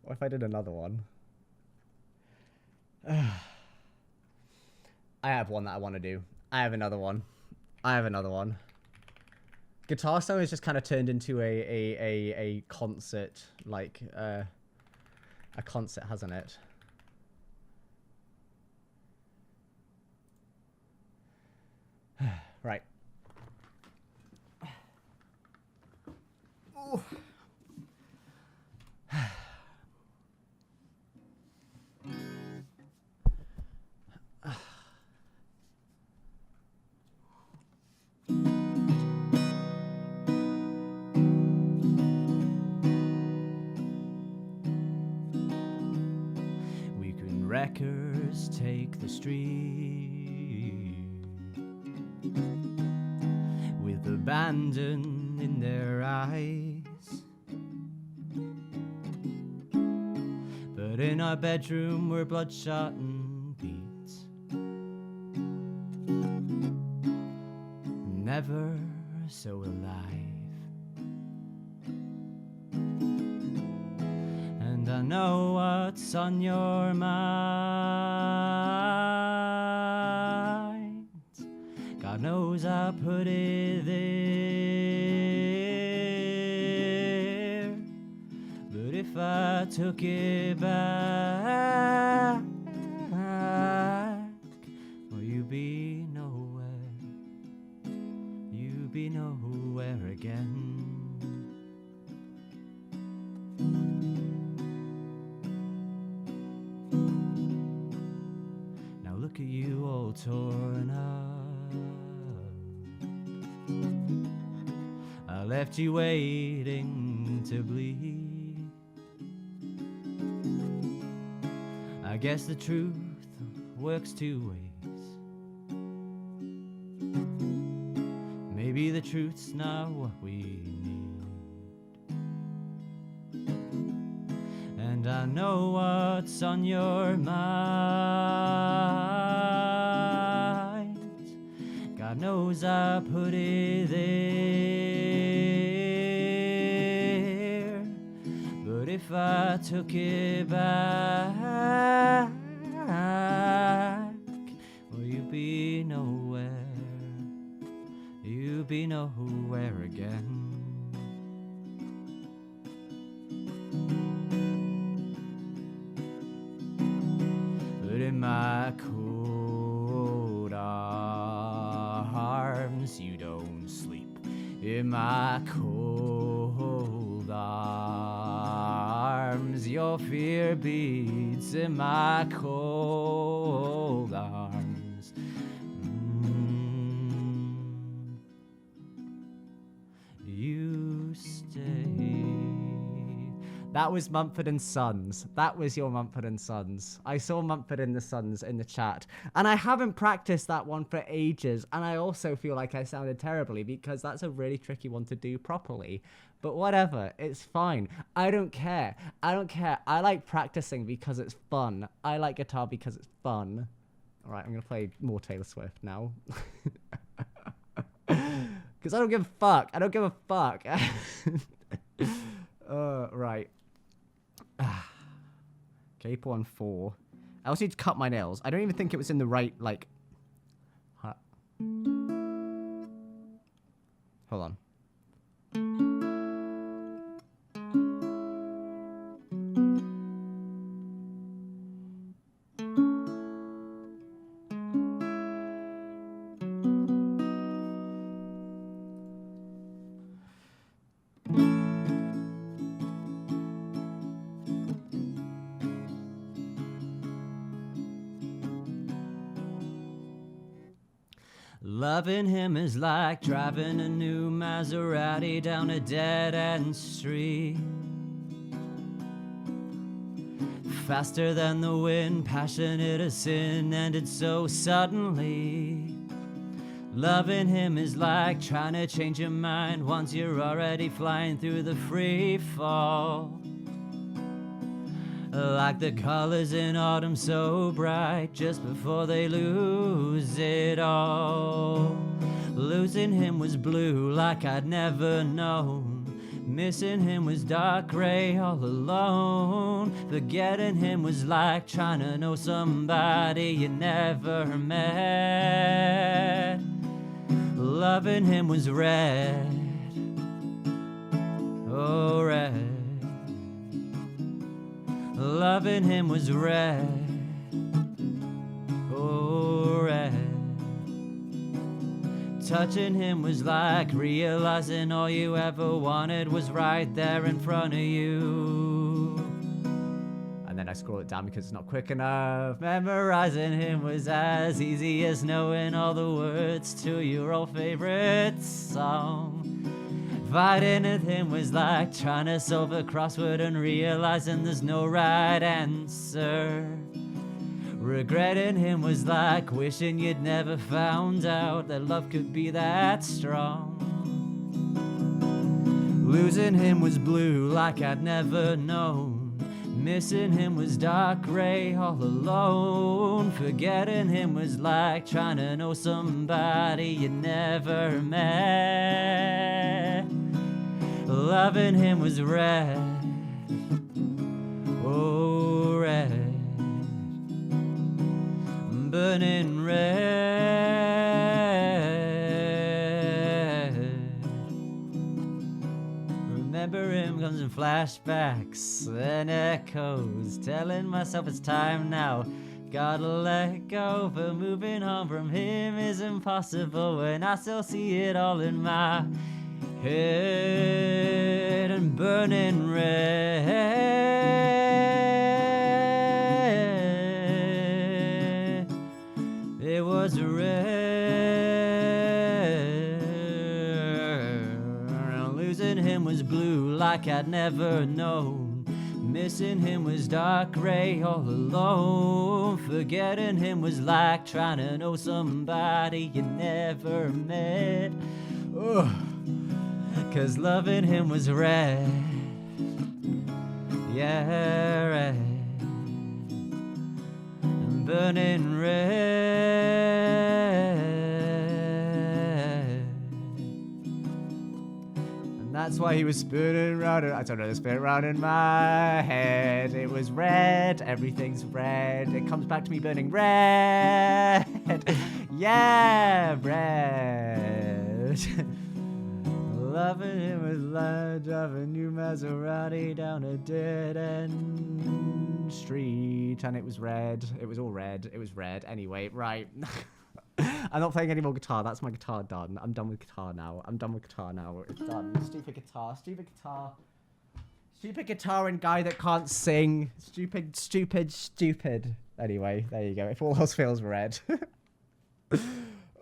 What if I did another one? I have one that I want to do. I have another one. I have another one. Guitar song has just kind of turned into a concert, like a concert, hasn't it? Right. Ooh. Wreckers take the street with abandon in their eyes, but in our bedroom we're bloodshot and beat, never so alive. I know what's on your mind. knows I put it there. But if I took it back, well, you'd be nowhere. You'd be nowhere again. Now look at you all torn up. I left you waiting to bleed. I guess the truth works two ways. Maybe the truth's not what we need. And I know what's on your mind. God knows I put it there. But if I took it back, well, you'd be nowhere. You'd be nowhere again. But in my cold arms you don't sleep. In my cold arms your fear beats. In my cold arms you stay. That was Mumford & Sons. That was your Mumford & Sons. I saw Mumford & Sons in the chat. And I haven't practiced that one for ages. And I also feel like I sounded terribly because that's a really tricky one to do properly. But whatever, it's fine. I don't care. I don't care. I like practicing because it's fun. I like guitar because it's fun. All right, I'm going to play more Taylor Swift now. Because I don't give a fuck. I don't give a fuck. Right. Cape 1-4. I also need to cut my nails. I don't even think it was in the right, like... Hold on. Loving him is like driving a new Maserati down a dead-end street. Faster than the wind, passionate as sin, ended so suddenly. Loving him is like trying to change your mind once you're already flying through the free fall. Like the colors in autumn so bright just before they lose it all. Losing him was blue like I'd never known. Missing him was dark gray all alone. Forgetting him was like trying to know somebody you never met. Loving him was red, oh red. Loving him was red, oh red. Touching him was like realizing all you ever wanted was right there in front of you. And then I scroll it down because it's not quick enough. Memorizing him was as easy as knowing all the words to your old favorite song. Fighting with him was like trying to solve a crossword and realizing there's no right answer. Regretting him was like wishing you'd never found out that love could be that strong. Losing him was blue like I'd never known. Missing him was dark gray all alone. Forgetting him was like trying to know somebody you never met. Loving him was red, oh red. Burning red. remember him comes in flashbacks and echoes, telling myself it's time now. Gotta let go, but moving on from him is impossible when I still see it all in my head and burning red. It was red. Losing him was blue like I'd never known. Missing him was dark gray all alone. Forgetting him was like trying to know somebody you never met. Ugh. 'Cause loving him was red. Yeah, red. And burning red. That's why he was spinning round. I don't know, the spin round in my head. It was red. Everything's red. It comes back to me burning red. Yeah, red. Loving him was like driving new Maserati down a dead end street, and it was red. It was all red. It was red. Anyway, right. I'm not playing any more guitar. That's my guitar done. I'm done with guitar now. I'm done with guitar now. It's done. Stupid guitar. Stupid guitar. Stupid guitar and guy that can't sing. Stupid, stupid, stupid. Anyway, there you go. If all else fails, red.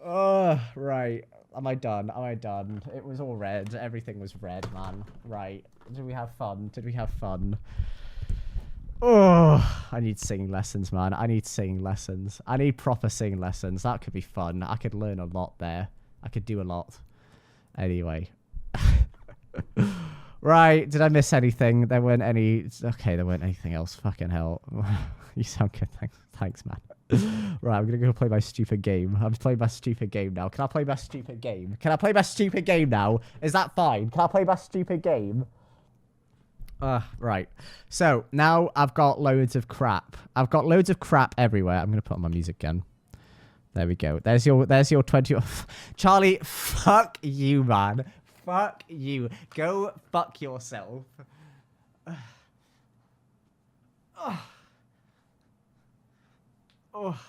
Oh, right. Am I done? Am I done? It was all red. Everything was red, man. Right. Did we have fun? Did we have fun? Oh, I need singing lessons, man. I need singing lessons. I need proper singing lessons. That could be fun. I could learn a lot there. I could do a lot. Anyway. Right. Did I miss anything? There weren't any... Okay, there weren't anything else. Fucking hell. You sound good. Thanks, man. Right, I'm going to go play my stupid game. I'm playing my stupid game now. Can I play my stupid game? Can I play my stupid game now? Is that fine? Can I play my stupid game? Right. So, now I've got loads of crap. I've got loads of crap everywhere. I'm going to put on my music again. There we go. There's your 20... Charlie, fuck you, man. Fuck you. Go fuck yourself. Oh.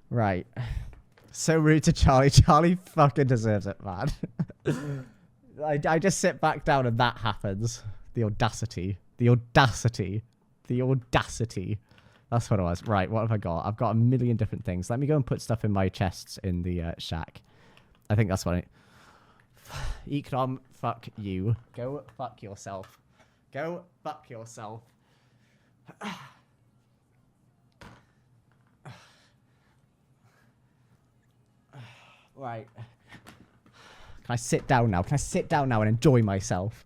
Right. So rude to Charlie. Charlie fucking deserves it, man. I just sit back down and that happens. The audacity. The audacity. The audacity. That's what it was. Right, what have I got? I've got a million different things. Let me go and put stuff in my chests in the shack. I think that's what I... Econom, fuck you. Go fuck yourself. Go fuck yourself. Right. Can I sit down now? Can I sit down now and enjoy myself?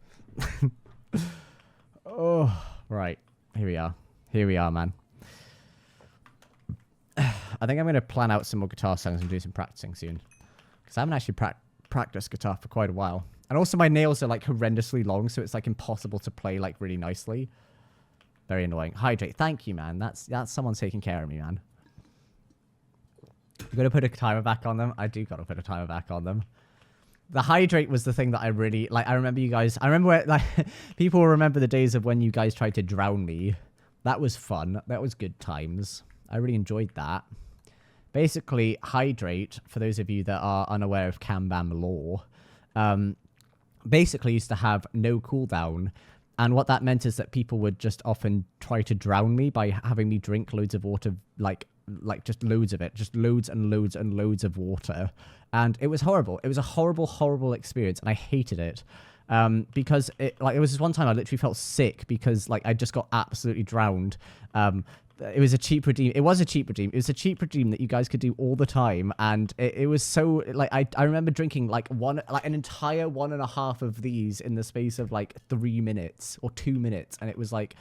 Oh, right. Here we are. Here we are, man. I think I'm going to plan out some more guitar songs and do some practicing soon. Because I haven't actually practiced guitar for quite a while. And also my nails are like horrendously long, so it's like impossible to play like really nicely. Very annoying. Hydrate. Thank you, man. That's someone taking care of me, man. You got to put a timer back on them. I do got to put a timer back on them. The hydrate was the thing that I really like. I remember you guys. I remember where, like people remember the days of when you guys tried to drown me. That was fun. That was good times. I really enjoyed that. Basically, hydrate, for those of you that are unaware of Cambam lore, basically used to have no cooldown. And what that meant is that people would just often try to drown me by having me drink loads of water, like just loads of it, just loads and loads and loads of water. And it was horrible. It was a horrible, horrible experience, and I hated it. Because it was this one time I literally felt sick because like I just got absolutely drowned. It was a cheap redeem. It was a cheap redeem. It was a cheap redeem that you guys could do all the time, and it was so like I remember drinking like an entire 1.5 of these in the space of like 3 minutes or 2 minutes, and it was like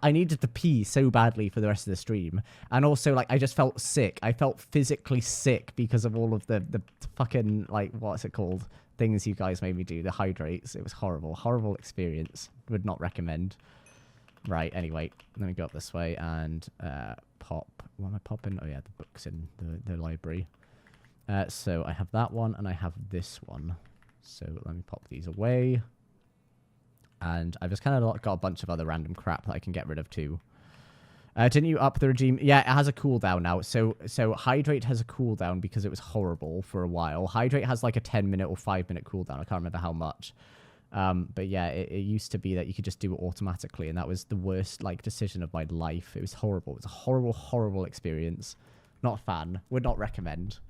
I needed to pee so badly for the rest of the stream, and also like I just felt sick. I felt physically sick because of all of the fucking like what's it called things you guys made me do, the hydrates. It was horrible, horrible experience. Would not recommend. Right, anyway, let me go up this way and pop. What am I popping? Oh yeah, the books in the library. So I have that one and I have this one. So let me pop these away. And I've just kind of got a bunch of other random crap that I can get rid of too. Didn't you up the regime? Yeah, it has a cooldown now. So Hydrate has a cooldown because it was horrible for a while. Hydrate has like a 10-minute or 5-minute cooldown. I can't remember how much. But yeah, it used to be that you could just do it automatically, and that was the worst like decision of my life. It was horrible. It was a horrible, horrible experience. Not a fan. Would not recommend.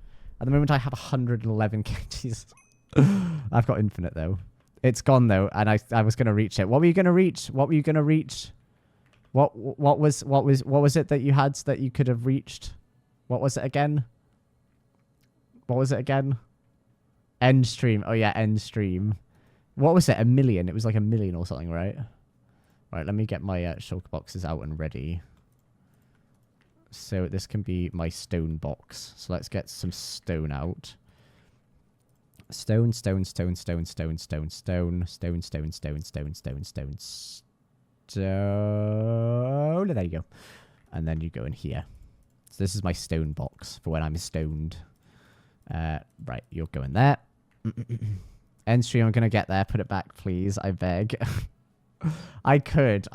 At the moment, I have 111 kgs. I've got infinite though. It's gone though, and I was gonna reach it. What were you gonna reach? What were you gonna reach? What was it that you had that you could have reached? What was it again? What was it again? End stream. Oh yeah, end stream. What was it? 1 million. It was like 1 million or something, right? Right. Let me get my shulker boxes out and ready. So this can be my stone box. So let's get some stone out. Stone, stone, stone, stone, stone, stone, stone, stone, stone, stone, stone, stone, stone, stone. There you go. And then you go in here. So this is my stone box for when I'm stoned. Right, you'll go in there. End stream, I'm going to get there. Put it back, please. I beg. I could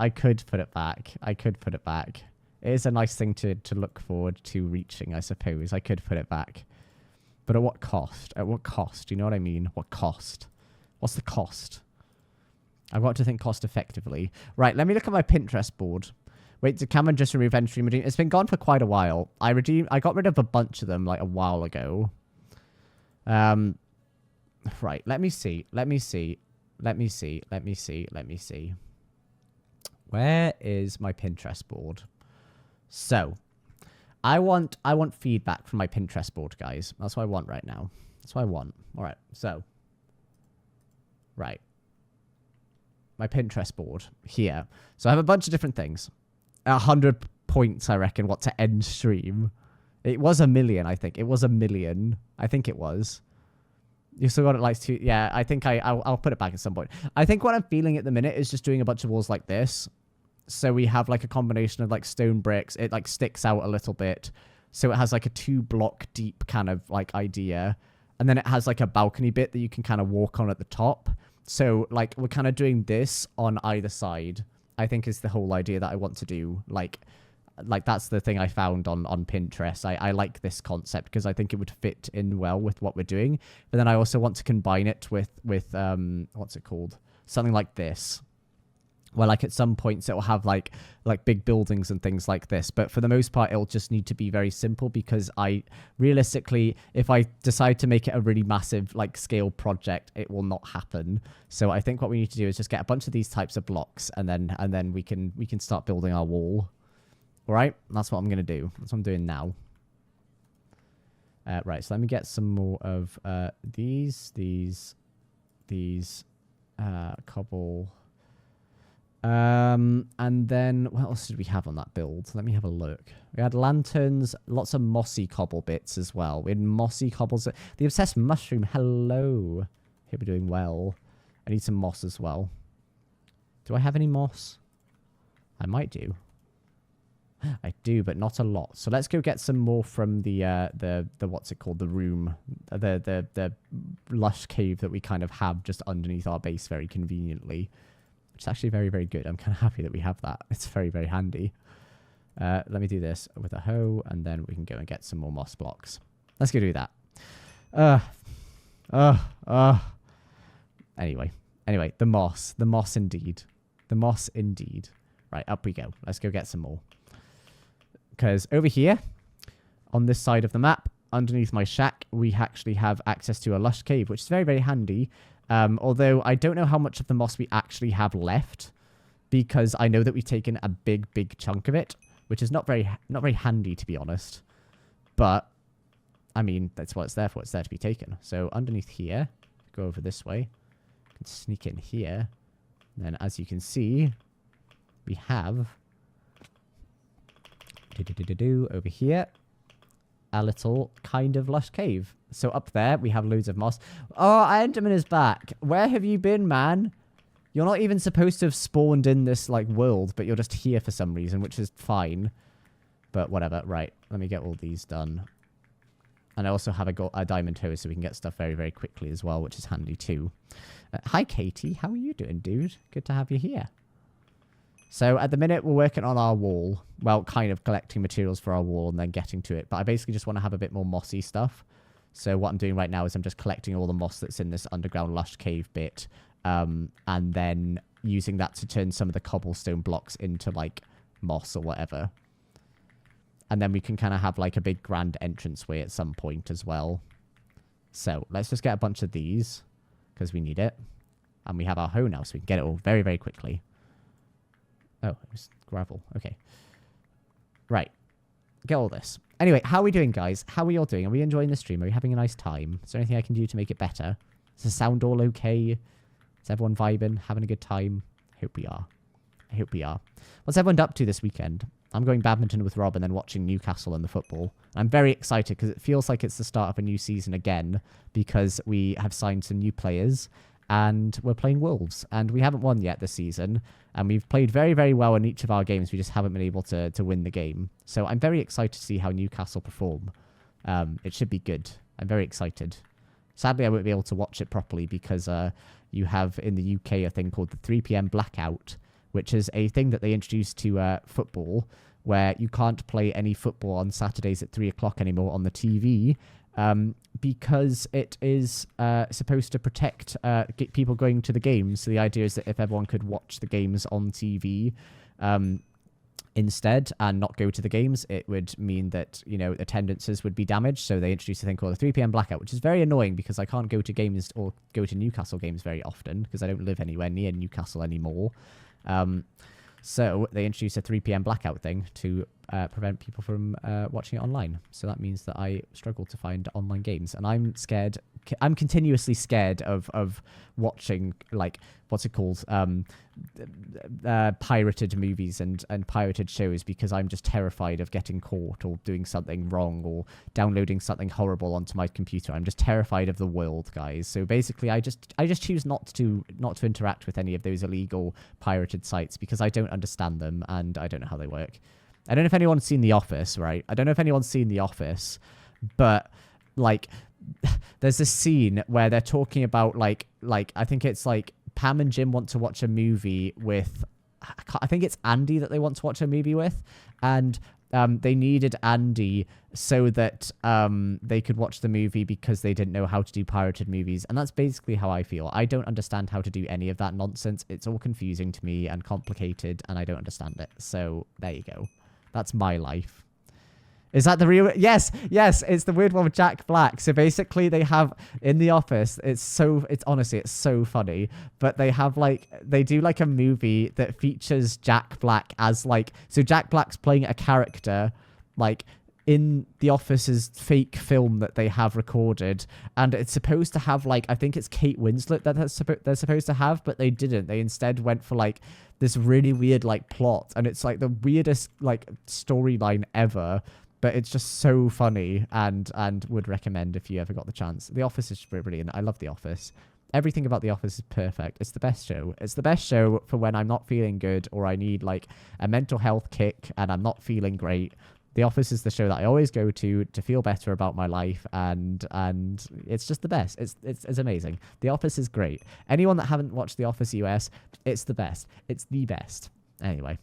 put it back. I could put it back. It is a nice thing to look forward to reaching, I suppose. I could put it back. But at what cost? At what cost? Do you know what I mean? What cost? What's the cost? I've got to think cost effectively. Right, let me look at my Pinterest board. Wait, did Cambam just remove end stream redeem? It's been gone for quite a while. I got rid of a bunch of them like a while ago. Right, let me see. Where is my Pinterest board? So, I want feedback from my Pinterest board, guys. That's what I want right now. That's what I want. All right, so. Right. My Pinterest board here. So I have a bunch of different things. 100 points, I reckon, what to end stream. It was 1 million, I think. It was 1 million. I think it was. You still got it like two. Yeah, I think I'll put it back at some point. I think what I'm feeling at the minute is just doing a bunch of walls like this. So we have like a combination of like stone bricks. It like sticks out a little bit. So it has like a 2-block deep kind of like idea. And then it has like a balcony bit that you can kind of walk on at the top. So like we're kind of doing this on either side, I think is the whole idea that I want to do. Like that's the thing I found on Pinterest. I like this concept because I think it would fit in well with what we're doing. But then I also want to combine it with what's it called? Something like this. Where like at some points it will have like big buildings and things like this. But for the most part, it'll just need to be very simple because realistically, if I decide to make it a really massive like scale project, it will not happen. So I think what we need to do is just get a bunch of these types of blocks and then we can start building our wall. All right, that's what I'm going to do. That's what I'm doing now. Right, so let me get some more of these cobble. And then what else did we have on that build? Let me have a look. We had lanterns, lots of mossy cobble bits as well. We had mossy cobbles. The obsessed mushroom, hello. Hope we're doing well. I need some moss as well. Do I have any moss? I might do. I do, but not a lot. So let's go get some more from the what's it called? The room, the lush cave that we kind of have just underneath our base very conveniently. Which is actually very, very good. I'm kind of happy that we have that. It's very, very handy. Let me do this with a hoe, and then we can go and get some more moss blocks. Let's go do that. Anyway, the moss indeed. The moss indeed. Right, up we go. Let's go get some more. Because over here, on this side of the map, underneath my shack, we actually have access to a lush cave, which is very, very handy. Although I don't know how much of the moss we actually have left, because I know that we've taken a big, big chunk of it, which is not very handy, to be honest. But, I mean, that's what it's there for. It's there to be taken. So underneath here, go over this way, you can sneak in here. And then, as you can see, we have over here a little kind of lush cave. So up there, we have loads of moss. Oh, Enderman is back. Where have you been, man? You're not even supposed to have spawned in this, like, world, but you're just here for some reason, which is fine. But whatever. Right. Let me get all these done. And I also have a diamond hoe, so we can get stuff very, very quickly as well, which is handy too. Hi, Katie. How are you doing, dude? Good to have you here. So at the minute, we're working on our wall. Well, kind of collecting materials for our wall and then getting to it. But I basically just want to have a bit more mossy stuff. So what I'm doing right now is I'm just collecting all the moss that's in this underground lush cave bit. And then using that to turn some of the cobblestone blocks into, like, moss or whatever. And then we can kind of have, like, a big grand entranceway at some point as well. So let's just get a bunch of these, because we need it. And we have our hoe now, so we can get it all very, very quickly. Oh, it was gravel. Okay. Right. Get all this. Anyway, how are we doing, guys? How are you all doing? Are we enjoying the stream? Are we having a nice time? Is there anything I can do to make it better? Is the sound all okay? Is everyone vibing? Having a good time? I hope we are. I hope we are. What's everyone up to this weekend? I'm going badminton with Rob and then watching Newcastle and the football. I'm very excited because it feels like it's the start of a new season again because we have signed some new players and we're playing Wolves. And we haven't won yet this season. And we've played very, very well in each of our games. We just haven't been able to win the game. So I'm very excited to see how Newcastle perform. It should be good. I'm very excited. Sadly, I won't be able to watch it properly because you have in the UK a thing called the 3 p.m. blackout, which is a thing that they introduced to football, where you can't play any football on Saturdays at 3 o'clock anymore on the TV, because it is supposed to protect people going to the games. So the idea is that if everyone could watch the games on TV instead and not go to the games, it would mean that, you know, attendances would be damaged. So they introduced a thing called the 3 p.m. blackout, which is very annoying because I can't go to games or go to Newcastle games very often because I don't live anywhere near Newcastle anymore. So they introduced a 3 p.m. blackout thing to prevent people from watching it online. So that means that I struggle to find online games. And I'm scared. I'm continuously scared of watching, like, what's it called? Pirated movies and pirated shows because I'm just terrified of getting caught or doing something wrong or downloading something horrible onto my computer. I'm just terrified of the world, guys. So basically, I just choose not to interact with any of those illegal pirated sites because I don't understand them and I don't know how they work. I don't know if anyone's seen The Office, right? I don't know if anyone's seen The Office, but like there's this scene where they're talking about like I think it's like Pam and Jim want to watch a movie with, I think it's Andy that they want to watch a movie with, and they needed Andy so that they could watch the movie because they didn't know how to do pirated movies. And that's basically how I feel. I don't understand how to do any of that nonsense. It's all confusing to me and complicated, and I don't understand it. So there you go. That's my life. Is that the real? Yes, it's the weird one with Jack Black. So basically they have in The Office, it's honestly, it's so funny, but they have they do a movie that features Jack Black as so Jack Black's playing a character in The Office's fake film that they have recorded, and it's supposed to have I think it's Kate Winslet that they're supposed to have, but they didn't. They instead went for this really weird plot, and it's the weirdest storyline ever. But it's just so funny and would recommend if you ever got the chance. The Office is brilliant. I love The Office. Everything about The Office is perfect. It's the best show. It's the best show for when I'm not feeling good or I need a mental health kick and I'm not feeling great. The Office is the show that I always go to feel better about my life, and it's just the best. It's amazing. The Office is great. Anyone that haven't watched The Office US, it's the best. It's the best. Anyway.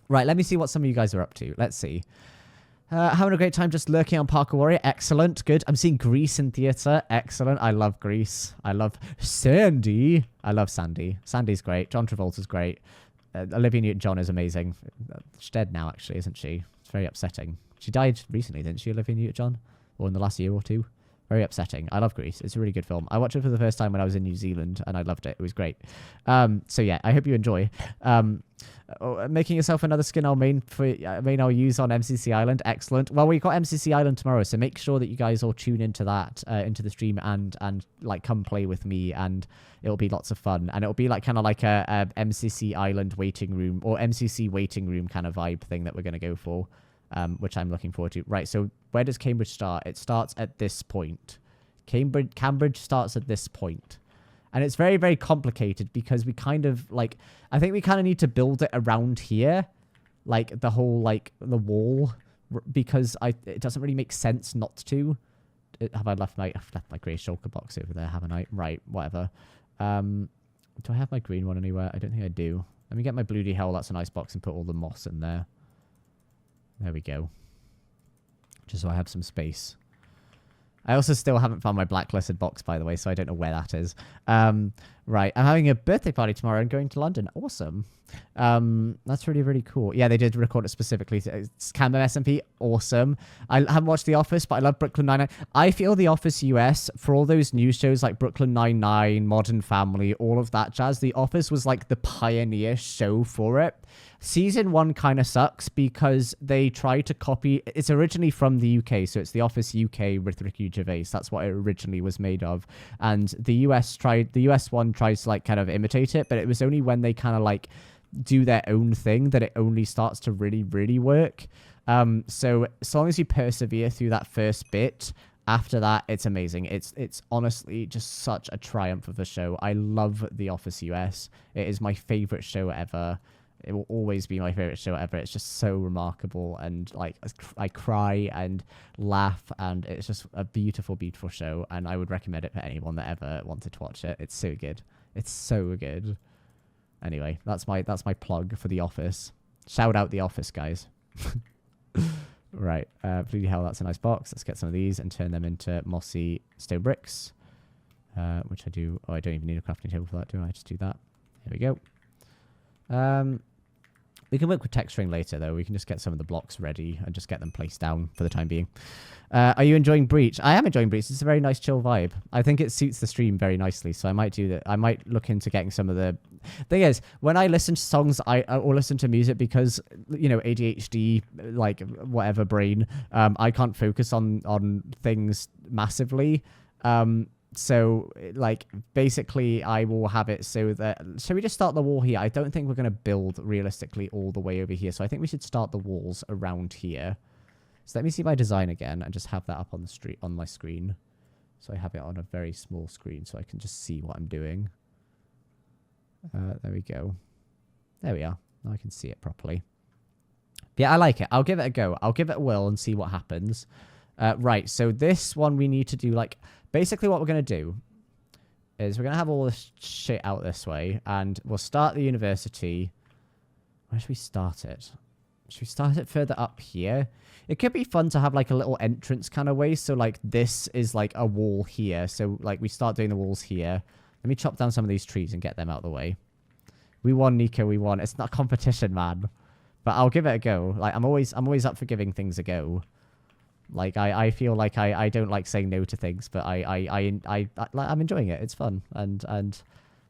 Right, let me see what some of you guys are up to. Let's see. Having a great time just lurking on Parkour Warrior. Excellent. Good. I'm seeing Grease in theatre. Excellent. I love Grease. I love Sandy. I love Sandy. Sandy's great. John Travolta's great. Olivia Newton-John is amazing. She's dead now, actually, isn't she? It's very upsetting. She died recently, didn't she, Olivia Newton-John? Or in the last year or two? Very upsetting. I love Grease. It's a really good film. I watched it for the first time when I was in New Zealand, and I loved it. It was great. So yeah, I hope you enjoy. Making yourself another skin I'll use on MCC Island. Excellent. Well, we've got MCC Island tomorrow, so make sure that you guys all tune into that, into the stream, and come play with me, and it'll be lots of fun. And it'll be kind of like a MCC Island waiting room or MCC waiting room kind of vibe thing that we're going to go for. Which I'm looking forward to. Right, so where does Cambridge start? It starts at this point. Cambridge starts at this point. And it's very, very complicated because we kind of, I think we kind of need to build it around here. The whole, the wall. Because it doesn't really make sense not to. Have I left my... I've left my grey shulker box over there, haven't I? Right, whatever. Do I have my green one anywhere? I don't think I do. Let me get my bloody hell. That's a nice box and put all the moss in there. There we go. Just so I have some space. I also still haven't found my blacklisted box, by the way, so I don't know where that is. Right, I'm having a birthday party tomorrow and going to London. Awesome. That's really, really cool. Yeah, they did record it specifically. It's Cambam SMP. Awesome. I haven't watched The Office, but I love Brooklyn Nine-Nine. I feel The Office US, for all those news shows like Brooklyn Nine-Nine, Modern Family, all of that jazz, The Office was like the pioneer show for it. Season 1 kind of sucks because they try to copy... It's originally from the UK, so it's The Office UK with Ricky Gervais. That's what it originally was made of. And the US one tries to like kind of imitate it, but it was only when they kind of like do their own thing that it only starts to really, really work. So as long as you persevere through that first bit, after that, it's amazing. It's honestly just such a triumph of a show. I love The Office US. It is my favorite show ever. It will always be my favorite show ever. It's just so remarkable, and like I cry and laugh, and it's just a beautiful, beautiful show. And I would recommend it for anyone that ever wanted to watch it. It's so good. It's so good. Anyway, that's my plug for The Office. Shout out The Office, guys. Right, bloody hell, that's a nice box. Let's get some of these and turn them into mossy stone bricks, which I do. Oh, I don't even need a crafting table for that, do I? Just do that. Here we go. We can work with texturing later, though. We can just get some of the blocks ready and just get them placed down for the time being. Are you enjoying Breach? I am enjoying Breach. It's a very nice, chill vibe. I think it suits the stream very nicely, so I might do that. I might look into getting some of the... Thing is, when I listen to songs or listen to music, because, you know, ADHD, like, whatever brain, I can't focus on things massively. So, like, basically, I will have it so that... Shall we just start the wall here? I don't think we're going to build, realistically, all the way over here. So I think we should start the walls around here. So let me see my design again and just have that up on my screen. So I have it on a very small screen so I can just see what I'm doing. There we go. There we are. Now I can see it properly. But yeah, I like it. I'll give it a go. I'll give it a whirl and see what happens. Right, so this one we need to do, like... Basically, what we're going to do is we're going to have all this shit out this way, and we'll start the university. Where should we start it? Should we start it further up here? It could be fun to have, like, a little entrance kind of way. So, like, this is, like, a wall here. So, like, we start doing the walls here. Let me chop down some of these trees and get them out of the way. We won, Nico. We won. It's not a competition, man. But I'll give it a go. Like, I'm always up for giving things a go. Like, I feel like I don't like saying no to things, but I'm enjoying it. It's fun. And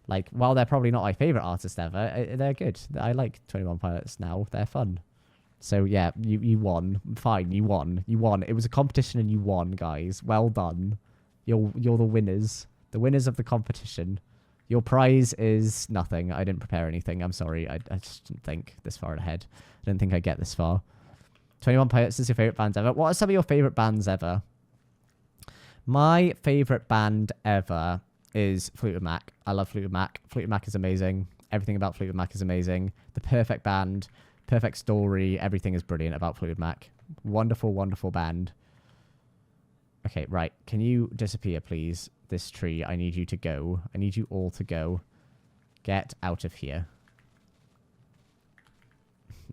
like, while they're probably not my favorite artist ever, they're good. I like 21 Pilots now. They're fun. So, yeah, you won. Fine, you won. You won. It was a competition and you won, guys. Well done. You're the winners. The winners of the competition. Your prize is nothing. I didn't prepare anything. I'm sorry. I just didn't think this far ahead. I didn't think I'd get this far. 21 Pilots is your favorite band ever. What are some of your favorite bands ever? My favorite band ever is Fleetwood Mac. I love Fleetwood Mac. Fleetwood Mac is amazing. Everything about Fleetwood Mac is amazing. The perfect band, perfect story. Everything is brilliant about Fleetwood Mac. Wonderful, wonderful band. Okay, right. Can you disappear, please? This tree. I need you to go. I need you all to go. Get out of here.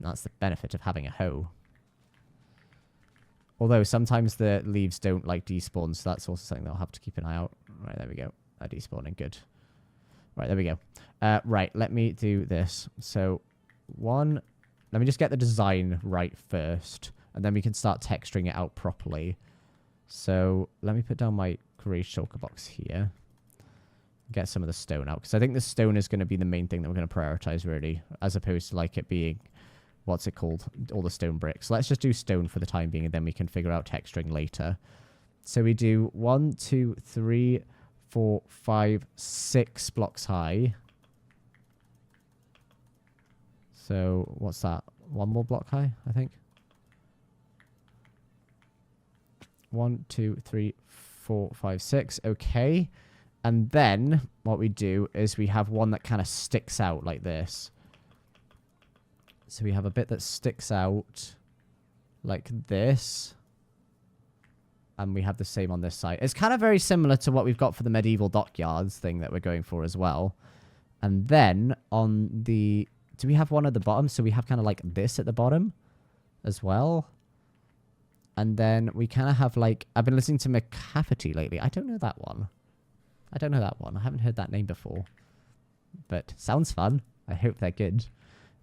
That's the benefit of having a hoe. Although sometimes the leaves don't like despawn, so that's also something that I'll have to keep an eye out. Right, there we go. They're despawning, good. Right, there we go. Right, let me do this. So, let me just get the design right first, and then we can start texturing it out properly. So, let me put down my grey shulker box here. Get some of the stone out, because I think the stone is going to be the main thing that we're going to prioritize, really, as opposed to, like, it being... What's it called? All the stone bricks. Let's just do stone for the time being, and then we can figure out texturing later. So we do 1, 2, 3, 4, 5, 6 blocks high. So what's that? One more block high, I think. 1, 2, 3, 4, 5, 6. Okay. And then what we do is we have one that kind of sticks out like this. So we have a bit that sticks out like this. And we have the same on this side. It's kind of very similar to what we've got for the medieval dockyards thing that we're going for as well. And then on the... Do we have one at the bottom? So we have kind of like this at the bottom as well. And then we kind of have like... I've been listening to McCafferty lately. I don't know that one. I haven't heard that name before. But sounds fun. I hope they're good.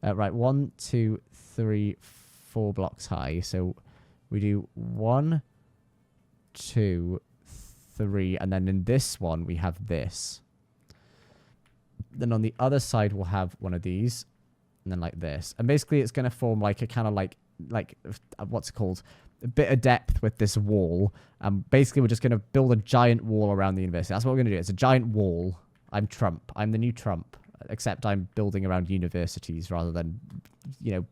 Right, 1, 2, 3, 4 blocks high. So we do 1, 2, 3, and then in this one we have this. Then on the other side we'll have one of these, and then like this. And basically it's going to form like a kind of like what's it called? A bit of depth with this wall. Basically we're just going to build a giant wall around the university. That's what we're going to do. It's a giant wall. I'm Trump. I'm the new Trump. Except I'm building around universities rather than, you know,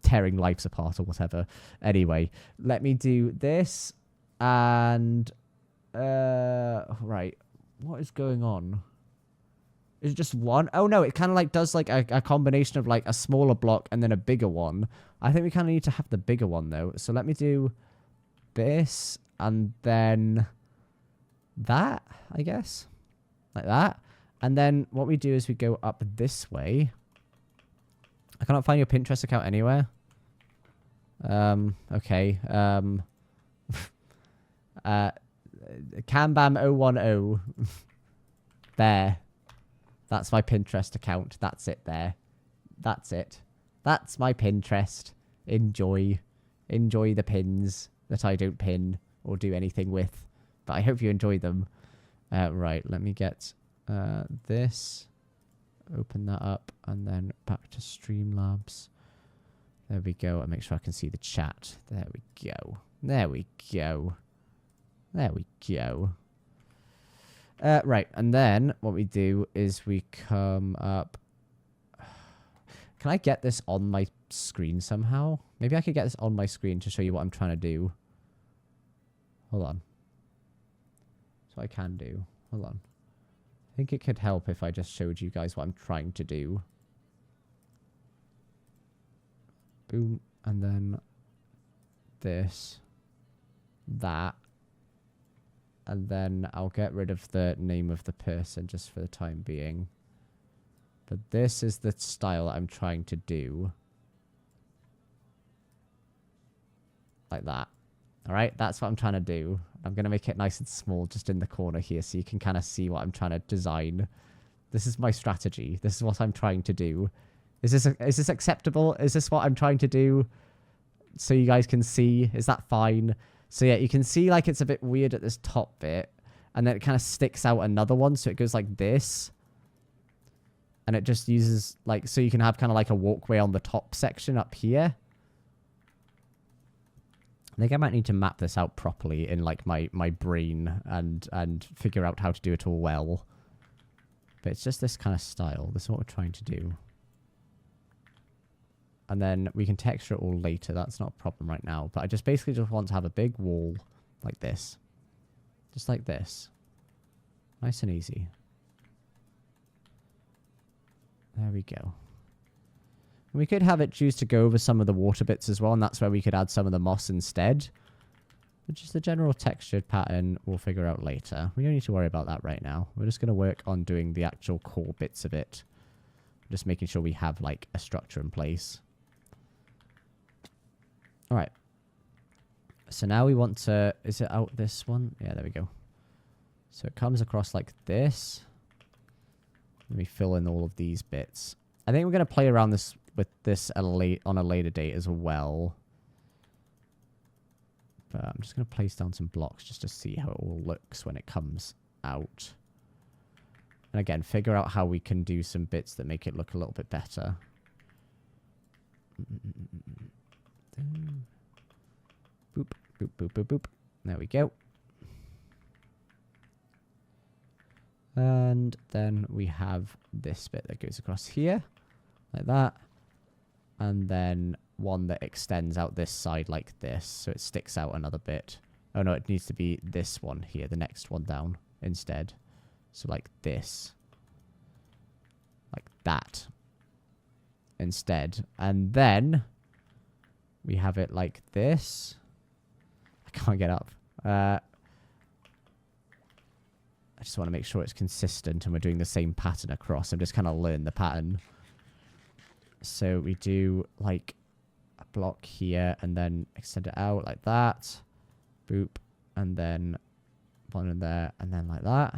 tearing lives apart or whatever. Anyway, let me do this. And, right. What is going on? Is it just one? Oh, no, it kind of like does like a combination of like a smaller block and then a bigger one. I think we kind of need to have the bigger one, though. So let me do this and then that, I guess. Like that. And then what we do is we go up this way. I cannot find your Pinterest account anywhere. Okay. Cambam 010. There. That's my Pinterest account. That's it there. That's it. That's my Pinterest. Enjoy. Enjoy the pins that I don't pin or do anything with. But I hope you enjoy them. Right, let me get this. Open that up and then back to Streamlabs. There we go. And make sure I can see the chat. There we go. There we go. There we go. Right, and then what we do is we come up. Can I get this on my screen somehow? Maybe I could get this on my screen to show you what I'm trying to do. Hold on. So I can do. Hold on. I think it could help if I just showed you guys what I'm trying to do. Boom. And then this. That. And then I'll get rid of the name of the person just for the time being. But this is the style that I'm trying to do. Like that. Alright, that's what I'm trying to do. I'm going to make it nice and small just in the corner here so you can kind of see what I'm trying to design. This is my strategy. This is what I'm trying to do. Is this acceptable? Is this what I'm trying to do? So you guys can see. Is that fine? So yeah, you can see like it's a bit weird at this top bit. And then it kind of sticks out another one. So it goes like this. And it just uses like, so you can have kind of like a walkway on the top section up here. I think I might need to map this out properly in like my brain and figure out how to do it all well. But it's just this kind of style. This is what we're trying to do. And then we can texture it all later. That's not a problem right now. But I just basically just want to have a big wall like this. Just like this. Nice and easy. There we go. And we could have it choose to go over some of the water bits as well. And that's where we could add some of the moss instead. Which is the general textured pattern we'll figure out later. We don't need to worry about that right now. We're just going to work on doing the actual core bits of it. Just making sure we have like a structure in place. Alright. So now we want to... Is it out this one? Yeah, there we go. So it comes across like this. Let me fill in all of these bits. I think we're going to play around this with this on a later date as well. But I'm just going to place down some blocks just to see how it all looks when it comes out. And again, figure out how we can do some bits that make it look a little bit better. Boop, boop, boop, boop, boop. There we go. And then we have this bit that goes across here. Like that. And then one that extends out this side like this. So it sticks out another bit. Oh no, it needs to be this one here. The next one down instead. So like this. Like that. Instead. And then we have it like this. I can't get up. I just want to make sure it's consistent and we're doing the same pattern across. I'm just kind of learn the pattern. So we do like a block here and then extend it out like that. Boop. And then one in there and then like that.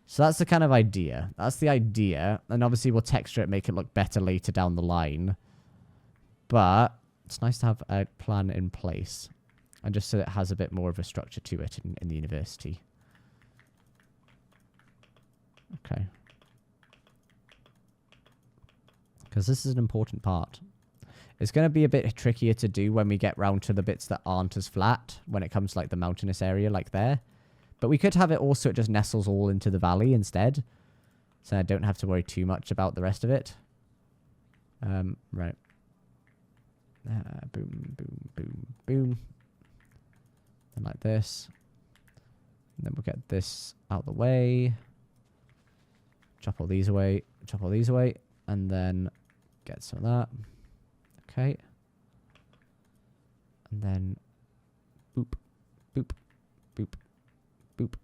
So that's the kind of idea. That's the idea. And obviously we'll texture it, make it look better later down the line. But it's nice to have a plan in place. And just so it has a bit more of a structure to it in the university. Okay. Because this is an important part. It's going to be a bit trickier to do when we get round to the bits that aren't as flat. When it comes to like the mountainous area like there. But we could have it also, it just nestles all into the valley instead. So I don't have to worry too much about the rest of it. Right. Boom, boom, boom, boom. And like this. And then we'll get this out of the way. Chop all these away. Chop all these away. And then get some of that. Okay. And then boop, boop, boop, boop,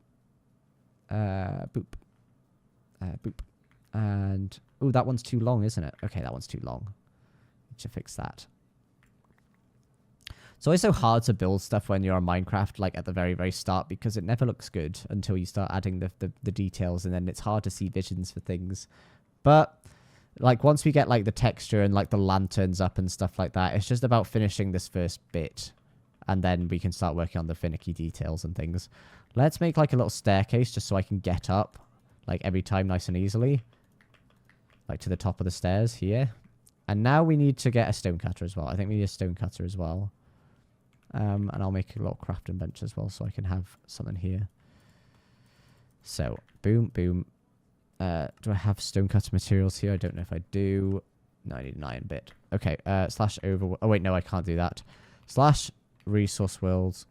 boop, boop. And, oh, that one's too long, isn't it? Okay, that one's too long. Need to fix that. It's always so hard to build stuff when you're on Minecraft, like at the very, very start, because it never looks good until you start adding the details, and then it's hard to see visions for things. But, like, once we get, like, the texture and, like, the lanterns up and stuff like that, it's just about finishing this first bit. And then we can start working on the finicky details and things. Let's make, like, a little staircase just so I can get up, like, every time nice and easily. Like, to the top of the stairs here. And now we need to get a stonecutter as well. I think we need a stonecutter as well. And I'll make a little crafting bench as well so I can have something here. So, boom, boom. Do I have stonecutter materials here? I don't know if I do. No, I need an iron bit. Okay, slash over... Oh, wait, no, I can't do that. Slash resource worlds.